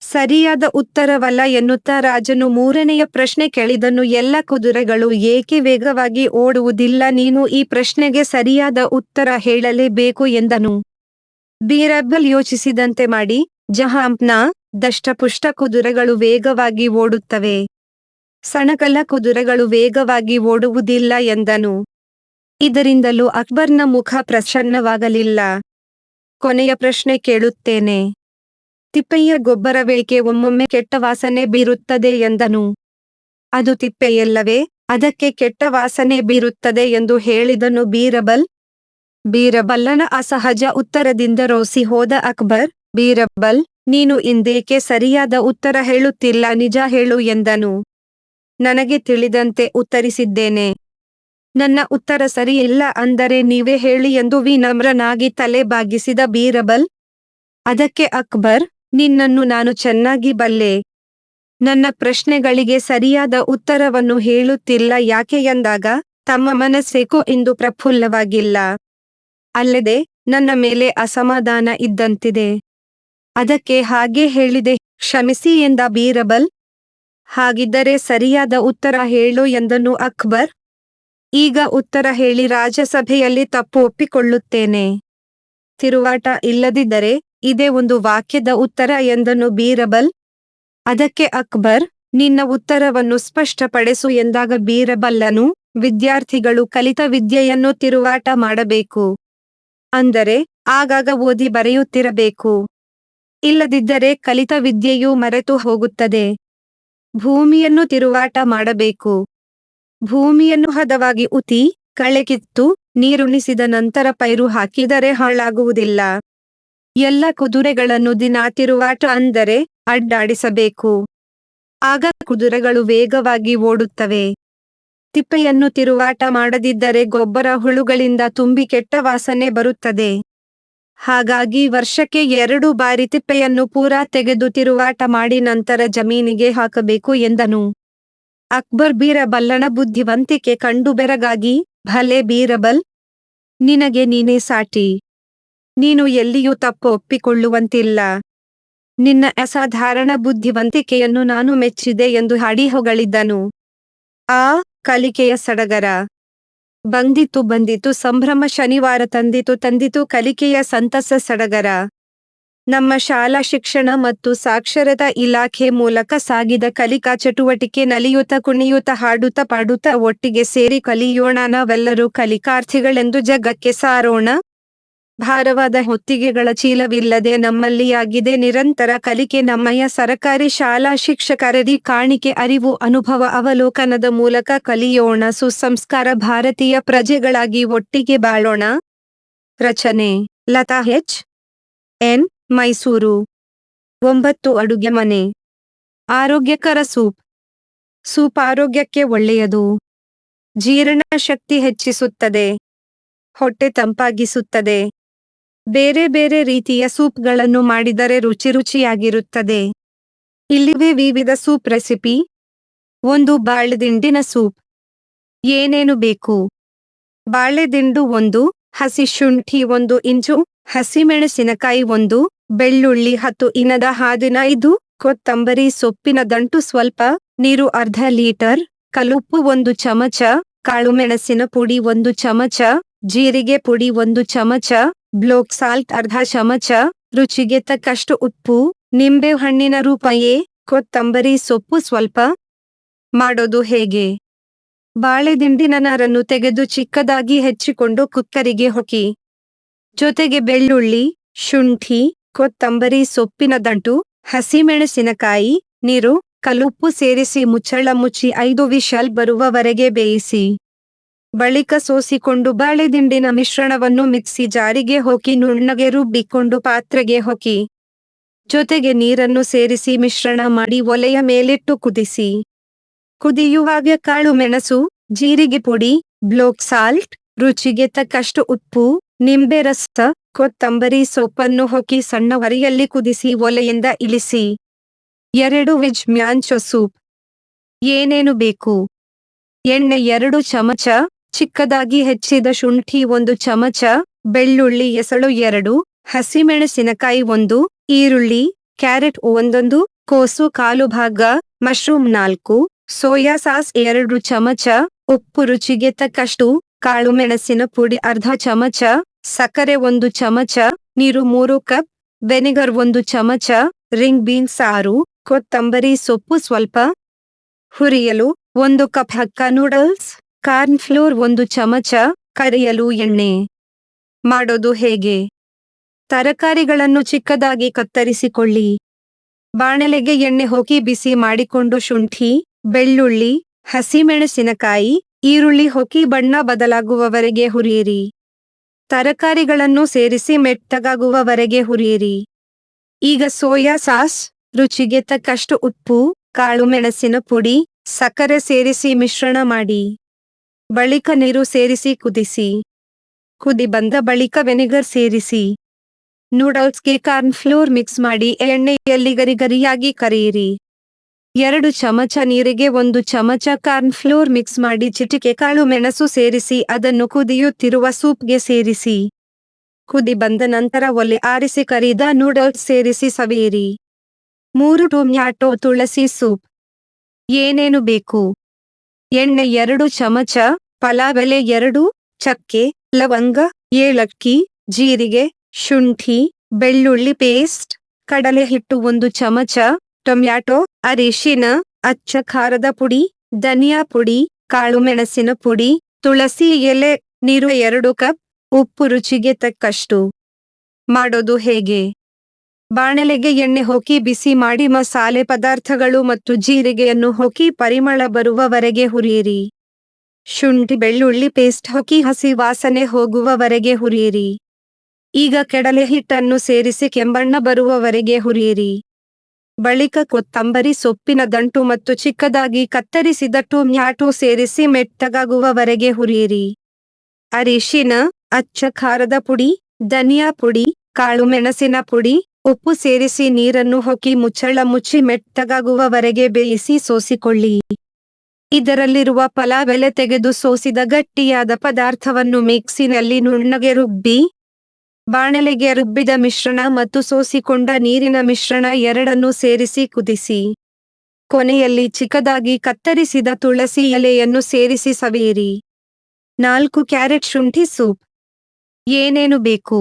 Speaker 1: ಸರಿಯಾದ ಉತ್ತರವಲ್ಲ ಎನ್ನುತ್ತಾ ರಾಜನು ಮೂರನೆಯ ಪ್ರಶ್ನೆ ಕೇಳಿದನು. ಎಲ್ಲ ಕುದುರೆಗಳು ಏಕೆ ವೇಗವಾಗಿ ಓಡುವುದಿಲ್ಲ? ನೀನು ಈ ಪ್ರಶ್ನೆಗೆ ಸರಿಯಾದ ಉತ್ತರ ಹೇಳಲೇಬೇಕು ಎಂದನು. ಬೀರಬಲ್ ಯೋಚಿಸಿದಂತೆ ಮಾಡಿ, ಜಹಾಂಪ್ನ, ದಷ್ಟಪುಷ್ಟ ಕುದುರೆಗಳು ವೇಗವಾಗಿ ಓಡುತ್ತವೆ. ಸಣಕಲ ಕುದುರೆಗಳು ವೇಗವಾಗಿ ಓಡುವುದಿಲ್ಲ ಎಂದನು. ಇದರಿಂದಲೂ ಅಕ್ಬರ್ನ ಮುಖ ಪ್ರಸನ್ನವಾಗಲಿಲ್ಲ. ಕೊನೆಯ ಪ್ರಶ್ನೆ ಕೇಳುತ್ತೇನೆ. ತಿಪ್ಪೆಯ ಗೊಬ್ಬರವೇಕೆ ಒಮ್ಮೊಮ್ಮೆ ಕೆಟ್ಟ ವಾಸನೆ ಬೀರುತ್ತದೆ ಎಂದನು. ಅದು ತಿಪ್ಪೆಯಲ್ಲವೇ, ಅದಕ್ಕೆ ಕೆಟ್ಟ ವಾಸನೆ ಬೀರುತ್ತದೆ ಎಂದು ಹೇಳಿದನು ಬೀರಬಲ್. ಬೀರಬಲ್ಲನ ಅಸಹಜ ಉತ್ತರದಿಂದ ರೋಸಿ ಹೋದ ಅಕ್ಬರ್, ಬೀರಬಲ್, ನೀನು ಇಂದೇಕೆ ಸರಿಯಾದ ಉತ್ತರ ಹೇಳುತ್ತಿಲ್ಲ, ನಿಜ ಹೇಳು ಎಂದನು. ನನಗೆ ತಿಳಿದಂತೆ ಉತ್ತರಿಸಿದ್ದೇನೆ. ನನ್ನ ಉತ್ತರ ಸರಿಯಿಲ್ಲ ಅಂದರೆ ನೀವೇ ಹೇಳಿ ಎಂದು ವಿನಮ್ರನಾಗಿ ತಲೆ ಬಾಗಿಸಿದ ಬೀರಬಲ್. ಅದಕ್ಕೆ ಅಕ್ಬರ್, ನಿನ್ನನ್ನು ನಾನು ಚೆನ್ನಾಗಿ ಬಲ್ಲೆ. ನನ್ನ ಪ್ರಶ್ನೆಗಳಿಗೆ ಸರಿಯಾದ ಉತ್ತರವನ್ನು ಹೇಳುತ್ತಿಲ್ಲ ಯಾಕೆ ಎಂದಾಗ, ತಮ್ಮ ಮನಸ್ಸೇಕೋ ಇಂದು ಪ್ರಫುಲ್ಲವಾಗಿಲ್ಲ. ಅಲ್ಲದೆ ನನ್ನ ಮೇಲೆ ಅಸಮಾಧಾನ ಇದ್ದಂತಿದೆ. ಅದಕ್ಕೆ ಹಾಗೆ ಹೇಳಿದೆ, ಕ್ಷಮಿಸಿ ಎಂದ ಬೀರಬಲ್. ಹಾಗಿದ್ದರೆ ಸರಿಯಾದ ಉತ್ತರ ಹೇಳು ಎಂದನು ಅಕ್ಬರ್. ಈಗ ಉತ್ತರ ಹೇಳಿ ರಾಜಸಭೆಯಲ್ಲಿ ತಪ್ಪು ಒಪ್ಪಿಕೊಳ್ಳುತ್ತೇನೆ. ತಿರುವಾಟ ಇಲ್ಲದಿದ್ದರೆ ಇದೇ ಒಂದು ವಾಕ್ಯದ ಉತ್ತರ ಎಂದನು ಬೀರಬಲ್. ಅದಕ್ಕೆ ಅಕ್ಬರ್, ನಿನ್ನ ಉತ್ತರವನ್ನು ಸ್ಪಷ್ಟಪಡಿಸು ಎಂದಾಗ ಬೀರಬಲ್ಲನು, ವಿದ್ಯಾರ್ಥಿಗಳು ಕಲಿತ ವಿದ್ಯೆಯನ್ನು ತಿರುವಾಟ ಮಾಡಬೇಕು. ಅಂದರೆ ಆಗಾಗ ಓದಿ ಬರೆಯುತ್ತಿರಬೇಕು. ಇಲ್ಲದಿದ್ದರೆ ಕಲಿತ ವಿದ್ಯೆಯು ಮರೆತು ಹೋಗುತ್ತದೆ. ಭೂಮಿಯನ್ನು ತಿರುವಾಟ ಮಾಡಬೇಕು. ಭೂಮಿಯನ್ನು ಹದವಾಗಿ ಉತಿ, ಕಳೆ ಕಿತ್ತು, ನೀರುಣಿಸಿದ ನಂತರ ಪೈರು ಹಾಕಿದರೆ ಹಾಳಾಗುವುದಿಲ್ಲ. ಎಲ್ಲ ಕುದುರೆಗಳನ್ನು ದಿನಾ ತಿರುವಾಟ ಅಂದರೆ ಅಡ್ಡಾಡಿಸಬೇಕು. ಆಗ ಕುದುರೆಗಳು ವೇಗವಾಗಿ ಓಡುತ್ತವೆ. ತಿಪ್ಪೆಯನ್ನು ತಿರುವಾಟ ಮಾಡದಿದ್ದರೆ ಗೊಬ್ಬರ ಹುಳುಗಳಿಂದ ತುಂಬಿ ಕೆಟ್ಟ ವಾಸನೆ ಬರುತ್ತದೆ. ಹಾಗಾಗಿ ವರ್ಷಕ್ಕೆ 2 ಬಾರಿ ತಿಪ್ಪೆಯನ್ನು ಪೂರಾ ತೆಗೆದು ತಿರುವಾಟ ಮಾಡಿ ನಂತರ ಜಮೀನಿಗೆ ಹಾಕಬೇಕು ಎಂದನು. ಅಕ್ಬರ್ ಬೀರಬಲ್ಲನ ಬುದ್ಧಿವಂತಿಕೆ ಕಂಡು ಬೆರಗಾಗಿ, ಭಲೆ ಬೀರಬಲ್, ನಿನಗೆ ನೀನೇ ಸಾಟಿ. ನೀನು ಎಲ್ಲಿಯೂ ತಪ್ಪು ಒಪ್ಪಿಕೊಳ್ಳುವಂತಿಲ್ಲ. ನಿನ್ನ ಅಸಾಧಾರಣ ಬುದ್ಧಿವಂತಿಕೆಯನ್ನು ನಾನು ಮೆಚ್ಚಿದೆ ಎಂದು ಹಾಡಿ ಹೊಗಳಿದ್ದನು. ಆ ಕಲಿಕೆಯ ಸಡಗರ ಬಂದಿತು ಸಂಭ್ರಮ, ಶನಿವಾರ ತಂದಿತು ಕಲಿಕೆಯ ಸಂತಸ ಸಡಗರ. ನಮ್ಮ ಶಾಲಾ ಶಿಕ್ಷಣ ಮತ್ತು ಸಾಕ್ಷರತಾ ಇಲಾಖೆ ಮೂಲಕ ಸಾಗಿದ ಕಲಿಕಾ ಚಟುವಟಿಕೆ ನಲಿಯುತ್ತ ಕುಣಿಯುತ್ತ ಹಾಡುತ್ತ ಪಾಡುತ್ತ ಒಟ್ಟಿಗೆ ಸೇರಿ ಕಲಿಯೋಣ, ನಾವೆಲ್ಲರೂ ಕಲಿಕಾರ್ಥಿಗಳೆಂದು ಜಗಕ್ಕೆ ಸಾರೋಣ. ಭಾರವಾದ ಹೊತ್ತಿಗೆಗಳ ಚೀಲವಿಲ್ಲದೆ ನಮ್ಮಲ್ಲಿಯಾಗಿದೆ ನಿರಂತರ ಕಲಿಕೆ. ನಮ್ಮಯ ಸರಕಾರಿ ಶಾಲಾ ಶಿಕ್ಷಕರದಿ ಕಾಣಿಕೆ ಅರಿವು ಅನುಭವ ಅವಲೋಕನದ ಮೂಲಕ ಕಲಿಯೋಣ. ಸುಸಂಸ್ಕಾರ ಭಾರತೀಯ ಪ್ರಜೆಗಳಾಗಿ ಒಟ್ಟಿಗೆ ಬಾಳೋಣ. ರಚನೆ ಲತಾ ಎಚ್. ಎನ್, ಮೈಸೂರು. 9 ಅಡುಗೆ ಮನೆ. ಆರೋಗ್ಯಕರ ಸೂಪ್. ಸೂಪ್ ಆರೋಗ್ಯಕ್ಕೆ ಒಳ್ಳೆಯದು. ಜೀರ್ಣ ಶಕ್ತಿ ಹೆಚ್ಚಿಸುತ್ತದೆ. ಹೊಟ್ಟೆ ತಂಪಾಗಿಸುತ್ತದೆ. ಬೇರೆ ಬೇರೆ ರೀತಿಯ ಸೂಪ್ಗಳನ್ನು ಮಾಡಿದರೆ ರುಚಿಯಾಗಿರುತ್ತದೆ. ಇಲ್ಲಿವೆ ವಿವಿಧ ಸೂಪ್ ರೆಸಿಪಿ. 1. ಬಾಳೆದಿಂಡಿನ ಸೂಪ್. ಏನೇನು ಬೇಕು? ಬಾಳೆದಿಂಡು 1, ಹಸಿ ಶುಂಠಿ 1 ಇಂಚು, ಹಸಿಮೆಣಸಿನಕಾಯಿ 1, ಬೆಳ್ಳುಳ್ಳಿ 10 ಇನದ 15, ಕೊತ್ತಂಬರಿ ಸೊಪ್ಪಿನ ದಂಟು ಸ್ವಲ್ಪ, ನೀರು ಅರ್ಧ ಲೀಟರ್, ಕಲ್ಲುಪ್ಪು 1 ಚಮಚ, ಕಾಳುಮೆಣಸಿನ ಪುಡಿ 1 ಚಮಚ, ಜೀರಿಗೆ ಪುಡಿ 1 ಚಮಚ, ಬ್ಲಾಕ್ ಸಾಲ್ಟ್ ಅರ್ಧ ಚಮಚ, ರುಚಿಗೆ ತಕ್ಕಷ್ಟು ಉಪ್ಪು, ನಿಂಬೆ ಹಣ್ಣಿನ ರೂಪಾಯಿ, ಕೊತ್ತಂಬರಿ ಸೊಪ್ಪು ಸ್ವಲ್ಪ. ಮಾಡೋದು ಹೇಗೆ? ಬಾಳೆದಿಂಡಿನ ನಾರನ್ನು ತೆಗೆದು ಚಿಕ್ಕದಾಗಿ ಹೆಚ್ಚಿಕೊಂಡು ಕುಕ್ಕರಿಗೆ ಹೊಕ್ಕಿ. ಜೊತೆಗೆ ಬೆಳ್ಳುಳ್ಳಿ, ಶುಂಠಿ, ಕೊತ್ತಂಬರಿ ಸೊಪ್ಪಿನ ದಂಟು, ಹಸಿಮೆಣಸಿನಕಾಯಿ, ನೀರು, ಕಲ್ಲುಪ್ಪು ಸೇರಿಸಿ ಮುಚ್ಚಳ ಮುಚ್ಚಿ 5 ವಿಷಲ್ ಬರುವವರೆಗೆ ಬೇಯಿಸಿ. ಬಳಿಕ ಸೋಸಿಕೊಂಡು ಬಾಳೆದಿಂಡಿನ ಮಿಶ್ರಣವನ್ನು ಮಿಕ್ಸಿ ಜಾರಿಗೆ ಹಾಕಿ ನುಣ್ಣಗೆ ರುಬ್ಬಿಕೊಂಡು ಪಾತ್ರೆಗೆ ಹಾಕಿ. ಜೊತೆಗೆ ನೀರನ್ನು ಸೇರಿಸಿ ಮಿಶ್ರಣ ಮಾಡಿ ಒಲೆಯ ಮೇಲಿಟ್ಟು ಕುದಿಸಿ. ಕುದಿಯುವಾಗ ಕಾಳು ಮೆಣಸು, ಜೀರಿಗೆ ಪುಡಿ, ಬ್ಲಾಕ್ ಸಾಲ್ಟ್, ರುಚಿಗೆ ತಕ್ಕಷ್ಟು ಉಪ್ಪು, ನಿಂಬೆ ರಸ, ಕೊತ್ತಂಬರಿ ಸೊಪ್ಪನ್ನು ಹಾಕಿ ಸಣ್ಣ ಉರಿಯಲ್ಲಿ ಕುದಿಸಿ ಒಲೆಯಿಂದ ಇಳಿಸಿ. 2 ವೆಜ್ ಮ್ಯಾಂಚೋ ಸೂಪ್. ಏನೇನು ಬೇಕು? ಎಣ್ಣೆ 2 ಚಮಚ, ಚಿಕ್ಕದಾಗಿ ಹೆಚ್ಚಿದ ಶುಂಠಿ 1 ಚಮಚ, ಬೆಳ್ಳುಳ್ಳಿ ಎಸಳು 2, ಹಸಿಮೆಣಸಿನಕಾಯಿ 1, ಈರುಳ್ಳಿ, ಕ್ಯಾರೆಟ್ 1, ಕೋಸು ಕಾಲು ಭಾಗ, ಮಶ್ರೂಮ್ 4, ಸೋಯಾ ಸಾಸ್ 2 ಚಮಚ, ಉಪ್ಪು ರುಚಿಗೆ ತಕ್ಕಷ್ಟು, ಕಾಳು ಮೆಣಸಿನ ಪುಡಿ ಅರ್ಧ ಚಮಚ, ಸಕ್ಕರೆ 1 ಚಮಚ, ನೀರು 3 ಕಪ್, ವೆನಿಗರ್ 1 ಚಮಚ, ರಿಂಗ್ ಬೀನ್ಸ್ 6, ಕೊತ್ತಂಬರಿ ಸೊಪ್ಪು ಸ್ವಲ್ಪ. ಹುರಿಯಲು 1 cup Hakka noodles, corn flour 1 ಚಮಚ, ಕರಿಯಲು ಎಣ್ಣೆ. ಮಾಡೋದು ಹೇಗೆ? ತರಕಾರಿಗಳನ್ನು ಚಿಕ್ಕದಾಗಿ ಕತ್ತರಿಸಿಕೊಳ್ಳಿ. ಬಾಣಲೆಗೆ ಎಣ್ಣೆ ಹಾಕಿ ಬಿಸಿ ಮಾಡಿಕೊಂಡು ಶುಂಠಿ, ಬೆಳ್ಳುಳ್ಳಿ, ಹಸಿಮೆಣಸಿನಕಾಯಿ, ಈರುಳ್ಳಿ ಹಾಕಿ ಬಣ್ಣ ಬದಲಾಗುವವರೆಗೆ ಹುರಿಯಿರಿ. ತರಕಾರಿಗಳನ್ನು ಸೇರಿಸಿ ಮೆತ್ತಗಾಗುವವರೆಗೆ ಹುರಿಯಿರಿ. ಈಗ ಸೋಯಾ ಸಾಸ್, ರುಚಿಗೆ ತಕ್ಕಷ್ಟು ಉಪ್ಪು, ಕಾಳು ಮೆಣಸಿನ ಪುಡಿ, ಸಕ್ಕರೆ ಸೇರಿಸಿ ಮಿಶ್ರಣ ಮಾಡಿ. ಬಳಿಕ ನೀರು ಸೇರಿಸಿ ಕುದಿಸಿ. ಕುದಿ ಬಂದ ಬಳಿಕ ವೆನಿಗರ್ ಸೇರಿಸಿ. ನೂಡಲ್ಸ್ಗೆ ಕಾರ್ನ್ ಫ್ಲೋರ್ ಮಿಕ್ಸ್ ಮಾಡಿ ಎಣ್ಣೆಯಲ್ಲಿ ಗರಿಗರಿಯಾಗಿ ಕರಿಯಿರಿ. 2 ಚಮಚ ನೀರಿಗೆ 1 ಚಮಚ ಕಾರ್ನ್ ಫ್ಲೋರ್ ಮಿಕ್ಸ್ ಮಾಡಿ ಚಿಟಿಕೆ ಕಾಳು ಮೆಣಸು ಸೇರಿಸಿ ಅದನ್ನು ಕುದಿಯುತ್ತಿರುವ ಸೂಪ್ಗೆ ಸೇರಿಸಿ. ಕುದಿ ಬಂದ ನಂತರ ಒಲೆ ಆರಿಸಿ ಕರಿದ ನೂಡಲ್ಸ್ ಸೇರಿಸಿ ಸವಿಯಿರಿ. 3 ಟೊಮ್ಯಾಟೊ ತುಳಸಿ ಸೂಪ್. ಏನೇನು ಬೇಕು? ಎಣ್ಣೆ 2 ಚಮಚ, ಪಲಾವ್ ಎಲೆ 2, ಚಕ್ಕೆ, ಲವಂಗ, ಏಲಕ್ಕಿ, ಜೀರಿಗೆ, ಶುಂಠಿ, ಬೆಳ್ಳುಳ್ಳಿ ಪೇಸ್ಟ್, ಕಡಲೆ ಹಿಟ್ಟು 1 ಚಮಚ, ಟೊಮ್ಯಾಟೊ, ಅರಿಶಿನ, ಅಚ್ಚ ಖಾರದ ಪುಡಿ, ಧನಿಯಾ ಪುಡಿ, ಕಾಳು ಮೆಣಸಿನ ಪುಡಿ, ತುಳಸಿ ಎಲೆ, ನೀರು 2 ಕಪ್, ಉಪ್ಪು ರುಚಿಗೆ ತಕ್ಕಷ್ಟು. ಮಾಡೋದು ಹೇಗೆ? ಬಾಣಲೆಗೆ ಎಣ್ಣೆ ಹಾಕಿ ಬಿಸಿ ಮಾಡಿ ಮಸಾಲೆ ಪದಾರ್ಥಗಳು ಮತ್ತು ಜೀರಿಗೆಯನ್ನು ಹಾಕಿ ಪರಿಮಳ ಬರುವವರೆಗೆ ಹುರಿಯಿರಿ. ಶುಂಠಿ ಬೆಳ್ಳುಳ್ಳಿ ಪೇಸ್ಟ್ ಹಾಕಿ ಹಸಿ ವಾಸನೆ ಹೋಗುವವರೆಗೆ ಹುರಿಯಿರಿ. ಈಗ ಕಡಲೆ ಹಿಟ್ಟನ್ನು ಸೇರಿಸಿ ಕೆಂಬಣ್ಣ ಬರುವವರೆಗೆ ಹುರಿಯಿರಿ. ಬಳಿಕ ಕೊತ್ತಂಬರಿ ಸೊಪ್ಪಿನ ದಂಟು ಮತ್ತು ಚಿಕ್ಕದಾಗಿ ಕತ್ತರಿಸಿದ ಟೊಮ್ಯಾಟೊ ಸೇರಿಸಿ ಮೆತ್ತಗಾಗುವವರೆಗೆ ಹುರಿಯಿರಿ. ಅರಿಶಿನ, ಅಚ್ಚ ಖಾರದ ಪುಡಿ, ಧನಿಯಾ ಪುಡಿ, ಕಾಳು ಮೆಣಸಿನ ಪುಡಿ, ಉಪ್ಪು ಸೇರಿಸಿ ನೀರನ್ನು ಹಾಕಿ ಮುಚ್ಚಳ ಮುಚ್ಚಿ ಮೆತ್ತಗಾಗುವವರೆಗೆ ಬೇಯಿಸಿ ಸೋಸಿಕೊಳ್ಳಿ. ಇದರಲ್ಲಿರುವ ಪಲಾವ್ ಎಲೆ ತೆಗೆದು ಸೋಸಿದ ಗಟ್ಟಿಯಾದ ಪದಾರ್ಥವನ್ನು ಮಿಕ್ಸಿನಲ್ಲಿ ನುಣ್ಣಗೆ ರುಬ್ಬಿ, ಬಾಣಲೆಗೆ ರುಬ್ಬಿದ ಮಿಶ್ರಣ ಮತ್ತು ಸೋಸಿಕೊಂಡ ನೀರಿನ ಮಿಶ್ರಣ ಎರಡನ್ನೂ ಸೇರಿಸಿ ಕುದಿಸಿ. ಕೊನೆಯಲ್ಲಿ ಚಿಕ್ಕದಾಗಿ ಕತ್ತರಿಸಿದ ತುಳಸಿ ಎಲೆಯನ್ನು ಸೇರಿಸಿ ಸವಿಯಿರಿ. 4 ಕ್ಯಾರೆಟ್ ಶುಂಠಿ ಸೂಪ್. ಏನೇನು ಬೇಕು?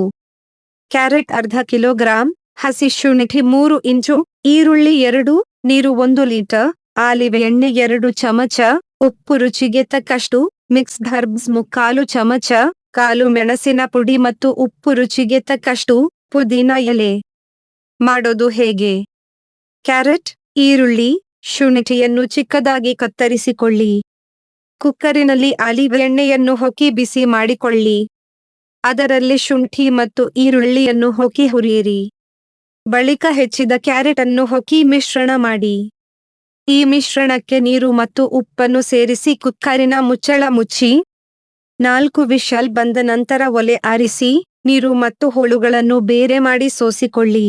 Speaker 1: ಕ್ಯಾರೆಟ್ ಅರ್ಧ ಕಿಲೋಗ್ರಾಂ, ಹಸಿ ಶುಂಠಿ 3 ಇಂಚು, ಈರುಳ್ಳಿ 2, ನೀರು 1 ಲೀಟರ್, ಆಲಿವ್ ಎಣ್ಣೆ 2 ಚಮಚ, ಉಪ್ಪು ರುಚಿಗೆ ತಕ್ಕಷ್ಟು, ಮಿಕ್ಸ್ಡ್ ಹರ್ಬ್ಸ್ 3/4 ಚಮಚ, ಕಾಳು ಮೆಣಸಿನ ಪುಡಿ ಮತ್ತು ಉಪ್ಪು ರುಚಿಗೆ ತಕ್ಕಷ್ಟು, ಪುದೀನ ಎಲೆ. ಮಾಡೋದು ಹೇಗೆ? ಕ್ಯಾರೆಟ್, ಈರುಳ್ಳಿ, ಶುಂಠಿಯನ್ನು ಚಿಕ್ಕದಾಗಿ ಕತ್ತರಿಸಿಕೊಳ್ಳಿ. ಕುಕ್ಕರಿನಲ್ಲಿ ಆಲಿವ್ ಎಣ್ಣೆಯನ್ನು ಹಾಕಿ ಬಿಸಿ ಮಾಡಿಕೊಳ್ಳಿ. ಅದರಲ್ಲಿ ಶುಂಠಿ ಮತ್ತು ಈರುಳ್ಳಿಯನ್ನು ಹಾಕಿ ಹುರಿಯಿರಿ. ಬಳಿಕ ಹೆಚ್ಚಿದ ಕ್ಯಾರೆಟ್ ಅನ್ನು ಹಾಕಿ ಮಿಶ್ರಣ ಮಾಡಿ. ಈ ಮಿಶ್ರಣಕ್ಕೆ ನೀರು ಮತ್ತು ಉಪ್ಪನ್ನು ಸೇರಿಸಿ ಕುಕ್ಕರಿನ ಮುಚ್ಚಳ ಮುಚ್ಚಿ 4 ವಿಷಲ್ ಬಂದ ನಂತರ ಒಲೆ ಆರಿಸಿ, ನೀರು ಮತ್ತು ಹೋಳುಗಳನ್ನು ಬೇರೆ ಮಾಡಿ ಸೋಸಿಕೊಳ್ಳಿ.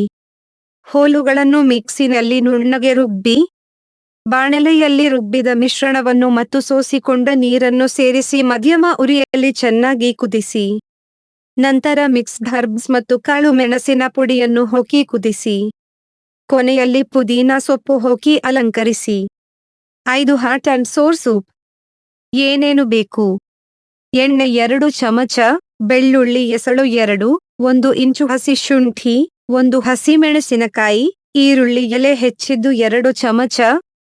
Speaker 1: ಹೋಳುಗಳನ್ನು ಮಿಕ್ಸಿನಲ್ಲಿ ನುಣ್ಣಗೆ ರುಬ್ಬಿ, ಬಾಣಲೆಯಲ್ಲಿ ರುಬ್ಬಿದ ಮಿಶ್ರಣವನ್ನು ಮತ್ತು ಸೋಸಿಕೊಂಡ ನೀರನ್ನು ಸೇರಿಸಿ ಮಧ್ಯಮ ಉರಿಯಲ್ಲಿ ಚೆನ್ನಾಗಿ ಕುದಿಸಿ. ನಂತರ ಮಿಕ್ಸ್ಡ್ ಹರ್ಬ್ಸ್ ಮತ್ತು ಕಾಳು ಮೆಣಸಿನ ಪುಡಿಯನ್ನು ಹಾಕಿ ಕುದಿಸಿ. ಕೊನೆಯಲ್ಲಿ ಪುದೀನ ಸೊಪ್ಪು ಹಾಕಿ ಅಲಂಕರಿಸಿ. 5 ಹಾಟ್ ಅಂಡ್ ಸೋರ್ ಸೂಪ್. ಏನೇನು ಬೇಕು? ಎಣ್ಣೆ 2 ಚಮಚ, ಬೆಳ್ಳುಳ್ಳಿ ಎಸಳು 2, 1 ಇಂಚು ಹಸಿ ಶುಂಠಿ, 1 ಹಸಿಮೆಣಸಿನಕಾಯಿ, ಈರುಳ್ಳಿ ಎಲೆ ಹೆಚ್ಚಿದ್ದು 2 ಚಮಚ,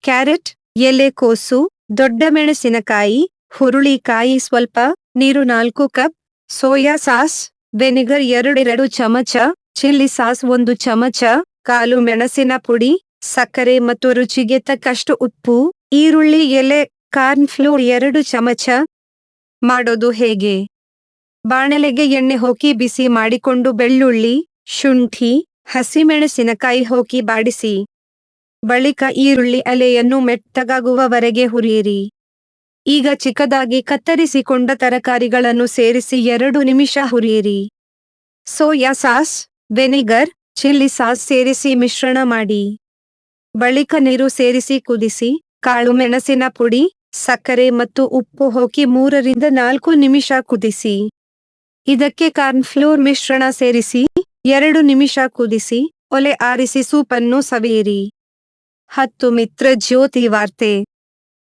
Speaker 1: ಕ್ಯಾರೆಟ್, ಎಲೆಕೋಸು, ದೊಡ್ಡ ಮೆಣಸಿನಕಾಯಿ, ಹುರುಳಿಕಾಯಿ ಸ್ವಲ್ಪ, ನೀರು 4 ಕಪ್, ಸೋಯಾ ಸಾಸ್, ವೆನಿಗರ್ 2 ಚಮಚ, ಚಿಲ್ಲಿ ಸಾಸ್ 1 ಚಮಚ, ಕಾಳು ಮೆಣಸಿನ ಪುಡಿ, ಸಕ್ಕರೆ ಮತ್ತು ರುಚಿಗೆ ತಕ್ಕಷ್ಟು ಉಪ್ಪು, ಈರುಳ್ಳಿ ಎಲೆ, ಕಾರ್ನ್ ಫ್ಲೋರ್ 2 ಚಮಚ. ಮಾಡೋದು ಹೇಗೆ? ಬಾಣಲೆಗೆ ಎಣ್ಣೆ ಹಾಕಿ ಬಿಸಿ ಮಾಡಿಕೊಂಡು ಬೆಳ್ಳುಳ್ಳಿ, ಶುಂಠಿ, ಹಸಿಮೆಣಸಿನಕಾಯಿ ಹಾಕಿ ಬಾಡಿಸಿ. ಬಳಿಕ ಈರುಳ್ಳಿ ಎಲೆಯನ್ನು ಮೆತ್ತಗಾಗುವವರೆಗೆ ಹುರಿಯಿರಿ. ಈಗ ಚಿಕ್ಕದಾಗಿ ಕತ್ತರಿಸಿಕೊಂಡ ತರಕಾರಿಗಳನ್ನು ಸೇರಿಸಿ 2 ನಿಮಿಷ ಹುರಿಯಿರಿ. Soya sauce, vinegar, chilli sauce ಸೇರಿಸಿ ಮಿಶ್ರಣ ಮಾಡಿ. ಬಳಿಕ ನೀರು ಸೇರಿಸಿ ಕುದಿಸಿ, ಕಾಳು ಮೆಣಸಿನ ಪುಡಿ, ಸಕ್ಕರೆ ಮತ್ತು ಉಪ್ಪು ಹಾಕಿ 3 ರಿಂದ 4 ನಿಮಿಷ ಕುದಿಸಿ. ಇದಕ್ಕೆ ಕಾರ್ನ್ ಫ್ಲೋರ್ ಮಿಶ್ರಣ ಸೇರಿಸಿ 2 ನಿಮಿಷ ಕುದಿಸಿ, ಒಲೆ ಆರಿಸಿ ಸೂಪನ್ನು ಸವಿಯಿರಿ. 10 ಮಿತ್ರ ಜ್ಯೋತಿ ವಾರ್ತೆ.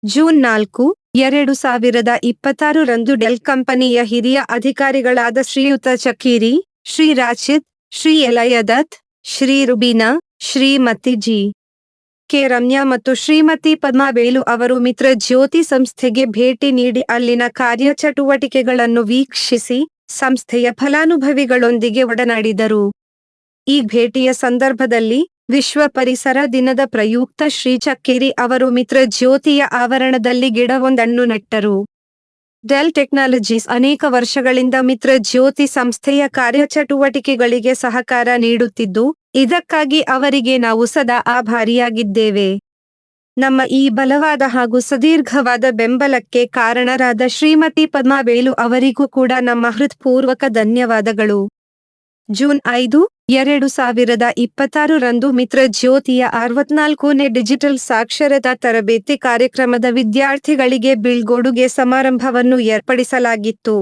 Speaker 1: ಜೂನ್ 4, 2026 ರಂದು ಡೆಲ್ ಕಂಪನಿಯ ಹಿರಿಯ ಅಧಿಕಾರಿಗಳಾದ ಶ್ರೀಯುತ ಚಕೀರಿ, ಶ್ರೀ ರಾಚಿತ್, ಶ್ರೀ ಎಲಯದತ್, ಶ್ರೀ ರುಬೀನಾ, ಶ್ರೀಮತಿ ಜಿ. ಕೆ. ರಮ್ಯಾ ಮತ್ತು ಶ್ರೀಮತಿ ಪದ್ಮಾ ವೇಲು ಅವರು ಮಿತ್ರ ಜ್ಯೋತಿ ಸಂಸ್ಥೆಗೆ ಭೇಟಿ ನೀಡಿ ಅಲ್ಲಿನ ಕಾರ್ಯಚಟುವಟಿಕೆಗಳನ್ನು ವೀಕ್ಷಿಸಿ, ಸಂಸ್ಥೆಯ ಫಲಾನುಭವಿಗಳೊಂದಿಗೆ ಒಡನಾಡಿದರು. ಈ ಭೇಟಿಯ ಸಂದರ್ಭದಲ್ಲಿ ವಿಶ್ವ ಪರಿಸರ ದಿನದ ಪ್ರಯುಕ್ತ ಶ್ರೀ ಚಕ್ಕೇರಿ ಅವರು ಮಿತ್ರ ಜ್ಯೋತಿಯ ಆವರಣದಲ್ಲಿ ಗಿಡವೊಂದನ್ನು ನೆಟ್ಟರು. ಡೆಲ್ ಟೆಕ್ನಾಲಜೀಸ್ ಅನೇಕ ವರ್ಷಗಳಿಂದ ಮಿತ್ರ ಜ್ಯೋತಿ ಸಂಸ್ಥೆಯ ಕಾರ್ಯಚಟುವಟಿಕೆಗಳಿಗೆ ಸಹಕಾರ ನೀಡುತ್ತಿದ್ದು, ಇದಕ್ಕಾಗಿ ಅವರಿಗೆ ನಾವು ಸದಾ ಆಭಾರಿಯಾಗಿದ್ದೇವೆ. ನಮ್ಮ ಈ ಬಲವಾದ ಹಾಗೂ ಸುದೀರ್ಘವಾದ ಬೆಂಬಲಕ್ಕೆ ಕಾರಣರಾದ ಶ್ರೀಮತಿ ಪದ್ಮಾ ವೇಲು ಅವರಿಗೂ ಕೂಡ ನಮ್ಮ ಹೃತ್ಪೂರ್ವಕ ಧನ್ಯವಾದಗಳು. ಜೂನ್ 5, 2026 ರಂದು ಮಿತ್ರ ಜ್ಯೋತಿಯ 64ನೇ ಡಿಜಿಟಲ್ ಸಾಕ್ಷರತಾ ತರಬೇತಿ ಕಾರ್ಯಕ್ರಮದ ವಿದ್ಯಾರ್ಥಿಗಳಿಗೆ ಬೀಳ್ಕೊಡುಗೆ ಸಮಾರಂಭವನ್ನು ಏರ್ಪಡಿಸಲಾಗಿತ್ತು.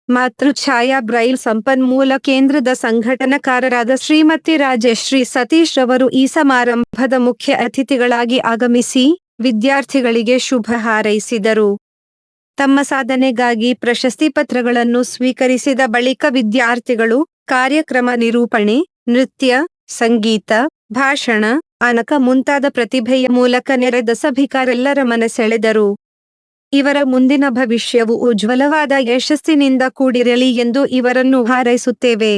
Speaker 1: ಮಾತೃಛಾಯಾ ಬ್ರೈಲ್ ಸಂಪನ್ಮೂಲ ಕೇಂದ್ರದ ಸಂಘಟನಾಕಾರರಾದ ಶ್ರೀಮತಿ ರಾಜಶ್ರೀ ಸತೀಶ್ ರವರು ಈ ಸಮಾರಂಭದ ಮುಖ್ಯ ಅತಿಥಿಗಳಾಗಿ ಆಗಮಿಸಿ, ವಿದ್ಯಾರ್ಥಿಗಳಿಗೆ ಶುಭ ಹಾರೈಸಿದರು. ತಮ್ಮ ಸಾಧನೆಗಾಗಿ ಪ್ರಶಸ್ತಿ ಪತ್ರಗಳನ್ನು ಸ್ವೀಕರಿಸಿದ ಬಳಿಕ ವಿದ್ಯಾರ್ಥಿಗಳು ಕಾರ್ಯಕ್ರಮ ನಿರೂಪಣೆ, ನೃತ್ಯ, ಸಂಗೀತ, ಭಾಷಣ, ಅನಕ ಮುಂತಾದ ಪ್ರತಿಭೆಯ ಮೂಲಕ ನೆರೆದ ಸಭಿಕರೆಲ್ಲರ ಮನಸೆಳೆದರು. ಇವರ ಮುಂದಿನ ಭವಿಷ್ಯವು ಉಜ್ವಲವಾದ ಯಶಸ್ಸಿನಿಂದ ಕೂಡಿರಲಿ ಎಂದು ಇವರನ್ನು ಹಾರೈಸುತ್ತೇವೆ.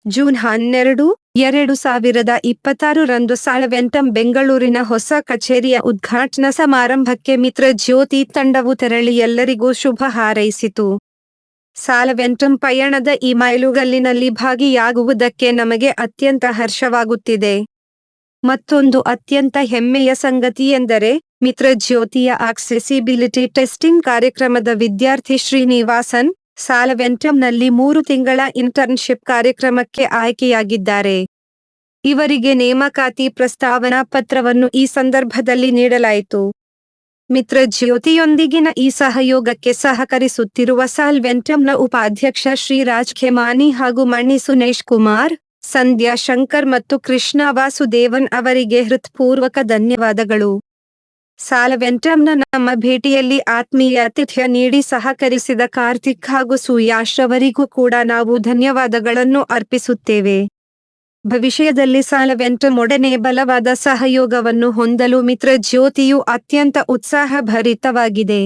Speaker 1: ಜೂನ್ 12, 2026 ರಂದು ಸಾಲವೆಂಟಮ್ ಬೆಂಗಳೂರಿನ ಹೊಸ ಕಚೇರಿಯ ಉದ್ಘಾಟನಾ ಸಮಾರಂಭಕ್ಕೆ ಮಿತ್ರ ಜ್ಯೋತಿ ತಂಡವು ತೆರಳಿ ಎಲ್ಲರಿಗೂ ಶುಭ ಹಾರೈಸಿತು. ಸಾಲವೆಂಟಮ್ ಪಯಣದ ಈ ಮೈಲುಗಲ್ಲಿನಲ್ಲಿ ಭಾಗಿಯಾಗುವುದಕ್ಕೆ ನಮಗೆ ಅತ್ಯಂತ ಹರ್ಷವಾಗುತ್ತಿದೆ. ಮತ್ತೊಂದು ಅತ್ಯಂತ ಹೆಮ್ಮೆಯ ಸಂಗತಿಯೆಂದರೆ ಮಿತ್ರ ಜ್ಯೋತಿಯ ಆಕ್ಸೆಸಿಬಿಲಿಟಿ ಟೆಸ್ಟಿಂಗ್ ಕಾರ್ಯಕ್ರಮದ ವಿದ್ಯಾರ್ಥಿ ಶ್ರೀನಿವಾಸನ್ ಸಾಲವೆಂಟಮ್ನಲ್ಲಿ 3 ತಿಂಗಳ ಇಂಟರ್ನ್ಶಿಪ್ ಕಾರ್ಯಕ್ರಮಕ್ಕೆ ಆಯ್ಕೆಯಾಗಿದ್ದಾರೆ. ಇವರಿಗೆ ನೇಮಕಾತಿ ಪ್ರಸ್ತಾವನಾ ಪತ್ರವನ್ನು ಈ ಸಂದರ್ಭದಲ್ಲಿ ನೀಡಲಾಯಿತು. ಮಿತ್ರ ಜ್ಯೋತಿಯೊಂದಿಗಿನ ಈ ಸಹಯೋಗಕ್ಕೆ ಸಹಕರಿಸುತ್ತಿರುವ ಸಾಲ್ವೆಂಟಮ್ನ ಉಪಾಧ್ಯಕ್ಷ ಶ್ರೀರಾಜ್ ಖೇಮಾನಿ ಹಾಗೂ ಮಣಿ ಸುನೇಶ್ ಕುಮಾರ್, ಸಂಧ್ಯಾ ಶಂಕರ್ ಮತ್ತು ಕೃಷ್ಣ ವಾಸುದೇವನ್ ಅವರಿಗೆ ಹೃತ್ಪೂರ್ವಕ ಧನ್ಯವಾದಗಳು. ಸಾಲವೆಂಟಮ್ನ ನಮ್ಮ ಭೇಟಿಯಲ್ಲಿ ಆತ್ಮೀಯ ಆತಿಥ್ಯ ನೀಡಿ ಸಹಕರಿಸಿದ ಕಾರ್ತಿಕ್ ಹಾಗೂ ಸುಯಾಶ್ ಅವರಿಗೂ ಕೂಡ ನಾವು ಧನ್ಯವಾದಗಳನ್ನು ಅರ್ಪಿಸುತ್ತೇವೆ. ಭವಿಷ್ಯದಲ್ಲಿ ಸಾಲವೆಂಟಮ್ ಒಡನೆ ಬಲವಾದ ಸಹಯೋಗವನ್ನು ಹೊಂದಲು ಮಿತ್ರ ಜ್ಯೋತಿಯು ಅತ್ಯಂತ ಉತ್ಸಾಹಭರಿತವಾಗಿದೆ.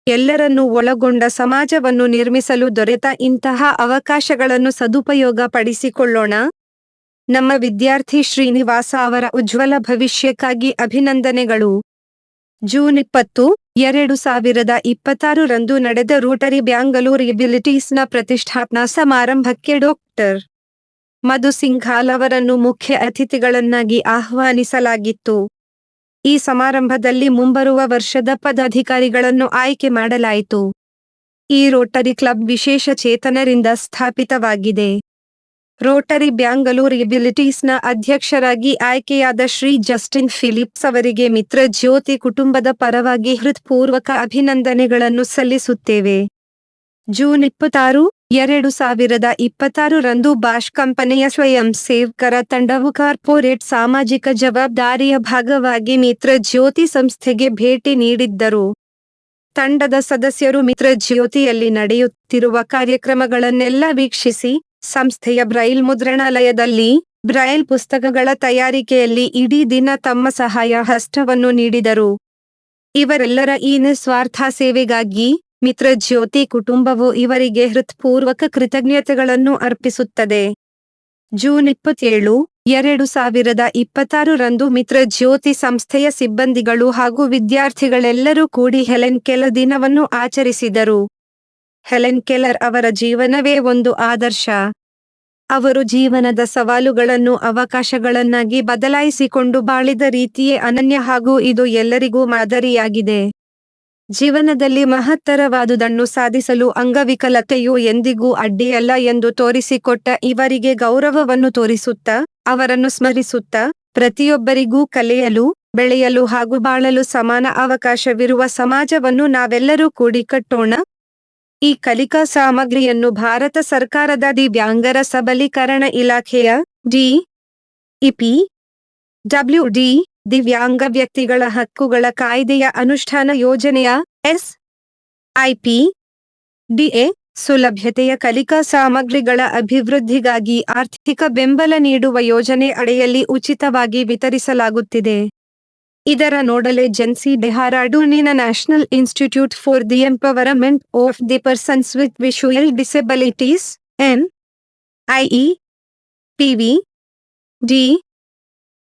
Speaker 1: ಎಲ್ಲರನ್ನೂ ಒಳಗೊಂಡ ಸಮಾಜವನ್ನು ನಿರ್ಮಿಸಲು ದೊರೆತ ಇಂತಹ ಅವಕಾಶಗಳನ್ನು ಸದುಪಯೋಗ ಪಡಿಸಿಕೊಳ್ಳೋಣ. ನಮ್ಮ ವಿದ್ಯಾರ್ಥಿ ಶ್ರೀನಿವಾಸ ಅವರ ಉಜ್ವಲ ಭವಿಷ್ಯಕ್ಕಾಗಿ ಅಭಿನಂದನೆಗಳು. ಜೂನ್ 20, 2026 ರಂದು ನಡೆದ ರೋಟರಿ ಬ್ಯಾಂಗಲೂರ್ ಎಬಿಲಿಟೀಸ್ನ ಪ್ರತಿಷ್ಠಾಪನಾ ಸಮಾರಂಭಕ್ಕೆ ಡಾಕ್ಟರ್ ಮಧು ಸಿಂಘಾಲ್ ಅವರನ್ನು ಮುಖ್ಯ ಅತಿಥಿಗಳನ್ನಾಗಿ ಆಹ್ವಾನಿಸಲಾಗಿತ್ತು. ಈ ಸಮಾರಂಭದಲ್ಲಿ ಮುಂಬರುವ ವರ್ಷದ ಪದಾಧಿಕಾರಿಗಳನ್ನು ಆಯ್ಕೆ ಮಾಡಲಾಯಿತು. ಈ ರೋಟರಿ ಕ್ಲಬ್ ವಿಶೇಷ ಚೇತನರಿಂದ ಸ್ಥಾಪಿತವಾಗಿದೆ. ರೋಟರಿ ಬ್ಯಾಂಗಲೂರ್ ಎಬಿಲಿಟೀಸ್ನ ಅಧ್ಯಕ್ಷರಾಗಿ ಆಯ್ಕೆಯಾದ ಶ್ರೀ ಜಸ್ಟಿನ್ ಫಿಲಿಪ್ಸ್ ಅವರಿಗೆ ಮಿತ್ರ ಜ್ಯೋತಿ ಕುಟುಂಬದ ಪರವಾಗಿ ಹೃತ್ಪೂರ್ವಕ ಅಭಿನಂದನೆಗಳನ್ನು ಸಲ್ಲಿಸುತ್ತೇವೆ. ಜೂನ್ 26, 2026 ರಂದು ಬಾಷ್ ಕಂಪನಿಯ ಸ್ವಯಂ ಸೇವಕರ ತಂಡವು ಕಾರ್ಪೊರೇಟ್ ಸಾಮಾಜಿಕ ಜವಾಬ್ದಾರಿಯ ಭಾಗವಾಗಿ ಮಿತ್ರ ಜ್ಯೋತಿ ಸಂಸ್ಥೆಗೆ ಭೇಟಿ ನೀಡಿದ್ದರು. ತಂಡದ ಸದಸ್ಯರು ಮಿತ್ರ ಜ್ಯೋತಿಯಲ್ಲಿ ನಡೆಯುತ್ತಿರುವ ಕಾರ್ಯಕ್ರಮಗಳನ್ನೆಲ್ಲ ವೀಕ್ಷಿಸಿ, ಸಂಸ್ಥೆಯ ಬ್ರೈಲ್ ಮುದ್ರಣಾಲಯದಲ್ಲಿ ಬ್ರೈಲ್ ಪುಸ್ತಕಗಳ ತಯಾರಿಕೆಯಲ್ಲಿ ಇಡೀ ದಿನ ತಮ್ಮ ಸಹಾಯ ಹಸ್ತವನ್ನು ನೀಡಿದರು. ಇವರೆಲ್ಲರ ಈ ನಿಸ್ವಾರ್ಥ ಸೇವೆಗಾಗಿ ಮಿತ್ರ ಜ್ಯೋತಿ ಕುಟುಂಬವು ಇವರಿಗೆ ಹೃತ್ಪೂರ್ವಕ ಕೃತಜ್ಞತೆಗಳನ್ನು ಅರ್ಪಿಸುತ್ತದೆ. ಜೂನ್ 27, 2026 ರಂದು ಮಿತ್ರ ಜ್ಯೋತಿ ಸಂಸ್ಥೆಯ ಸಿಬ್ಬಂದಿಗಳು ಹಾಗೂ ವಿದ್ಯಾರ್ಥಿಗಳೆಲ್ಲರೂ ಕೂಡಿ ಹೆಲೆನ್ ಕೆಲ್ಲರ್ ದಿನವನ್ನು ಆಚರಿಸಿದರು. ಹೆಲೆನ್ ಕೆಲ್ಲರ್ ಅವರ ಜೀವನವೇ ಒಂದು ಆದರ್ಶ. ಅವರು ಜೀವನದ ಸವಾಲುಗಳನ್ನು ಅವಕಾಶಗಳನ್ನಾಗಿ ಬದಲಾಯಿಸಿಕೊಂಡು ಬಾಳಿದ ರೀತಿಯೇ ಅನನ್ಯ ಹಾಗೂ ಇದು ಎಲ್ಲರಿಗೂ ಮಾದರಿಯಾಗಿದೆ. ಜೀವನದಲ್ಲಿ ಮಹತ್ತರವಾದುದನ್ನು ಸಾಧಿಸಲು ಅಂಗವಿಕಲತೆಯು ಎಂದಿಗೂ ಅಡ್ಡಿಯಲ್ಲ ಎಂದು ತೋರಿಸಿಕೊಟ್ಟ ಇವರಿಗೆ ಗೌರವವನ್ನು ತೋರಿಸುತ್ತಾ, ಅವರನ್ನು ಸ್ಮರಿಸುತ್ತಾ, ಪ್ರತಿಯೊಬ್ಬರಿಗೂ ಕಲಿಯಲು, ಬೆಳೆಯಲು ಹಾಗೂ ಬಾಳಲು ಸಮಾನ ಅವಕಾಶವಿರುವ ಸಮಾಜವನ್ನು ನಾವೆಲ್ಲರೂ ಕೂಡಿ ಕಟ್ಟೋಣ. ಈ ಕಲಿಕಾ ಸಾಮಗ್ರಿಯನ್ನು ಭಾರತ ಸರ್ಕಾರದ ದಿವ್ಯಾಂಗರ ಸಬಲೀಕರಣ ಇಲಾಖೆಯ DEPWD ದಿವ್ಯಾಂಗ ವ್ಯಕ್ತಿಗಳ ಹಕ್ಕುಗಳ ಕಾಯ್ದೆಯ ಅನುಷ್ಠಾನ ಯೋಜನೆಯ SIPDA ಸುಲಭ್ಯತೆಯ ಕಲಿಕಾ ಸಾಮಗ್ರಿಗಳ ಅಭಿವೃದ್ಧಿಗಾಗಿ ಆರ್ಥಿಕ ಬೆಂಬಲ ನೀಡುವ ಯೋಜನೆ ಅಡಿಯಲ್ಲಿ ಉಚಿತವಾಗಿ ವಿತರಿಸಲಾಗುತ್ತಿದೆ. ಇದರ ನೋಡಲ್ ಏಜೆನ್ಸಿ ಡೆಹ್ರಾಡೂನಿನ national institute for the empowerment of the persons with visual disabilities NIEPVD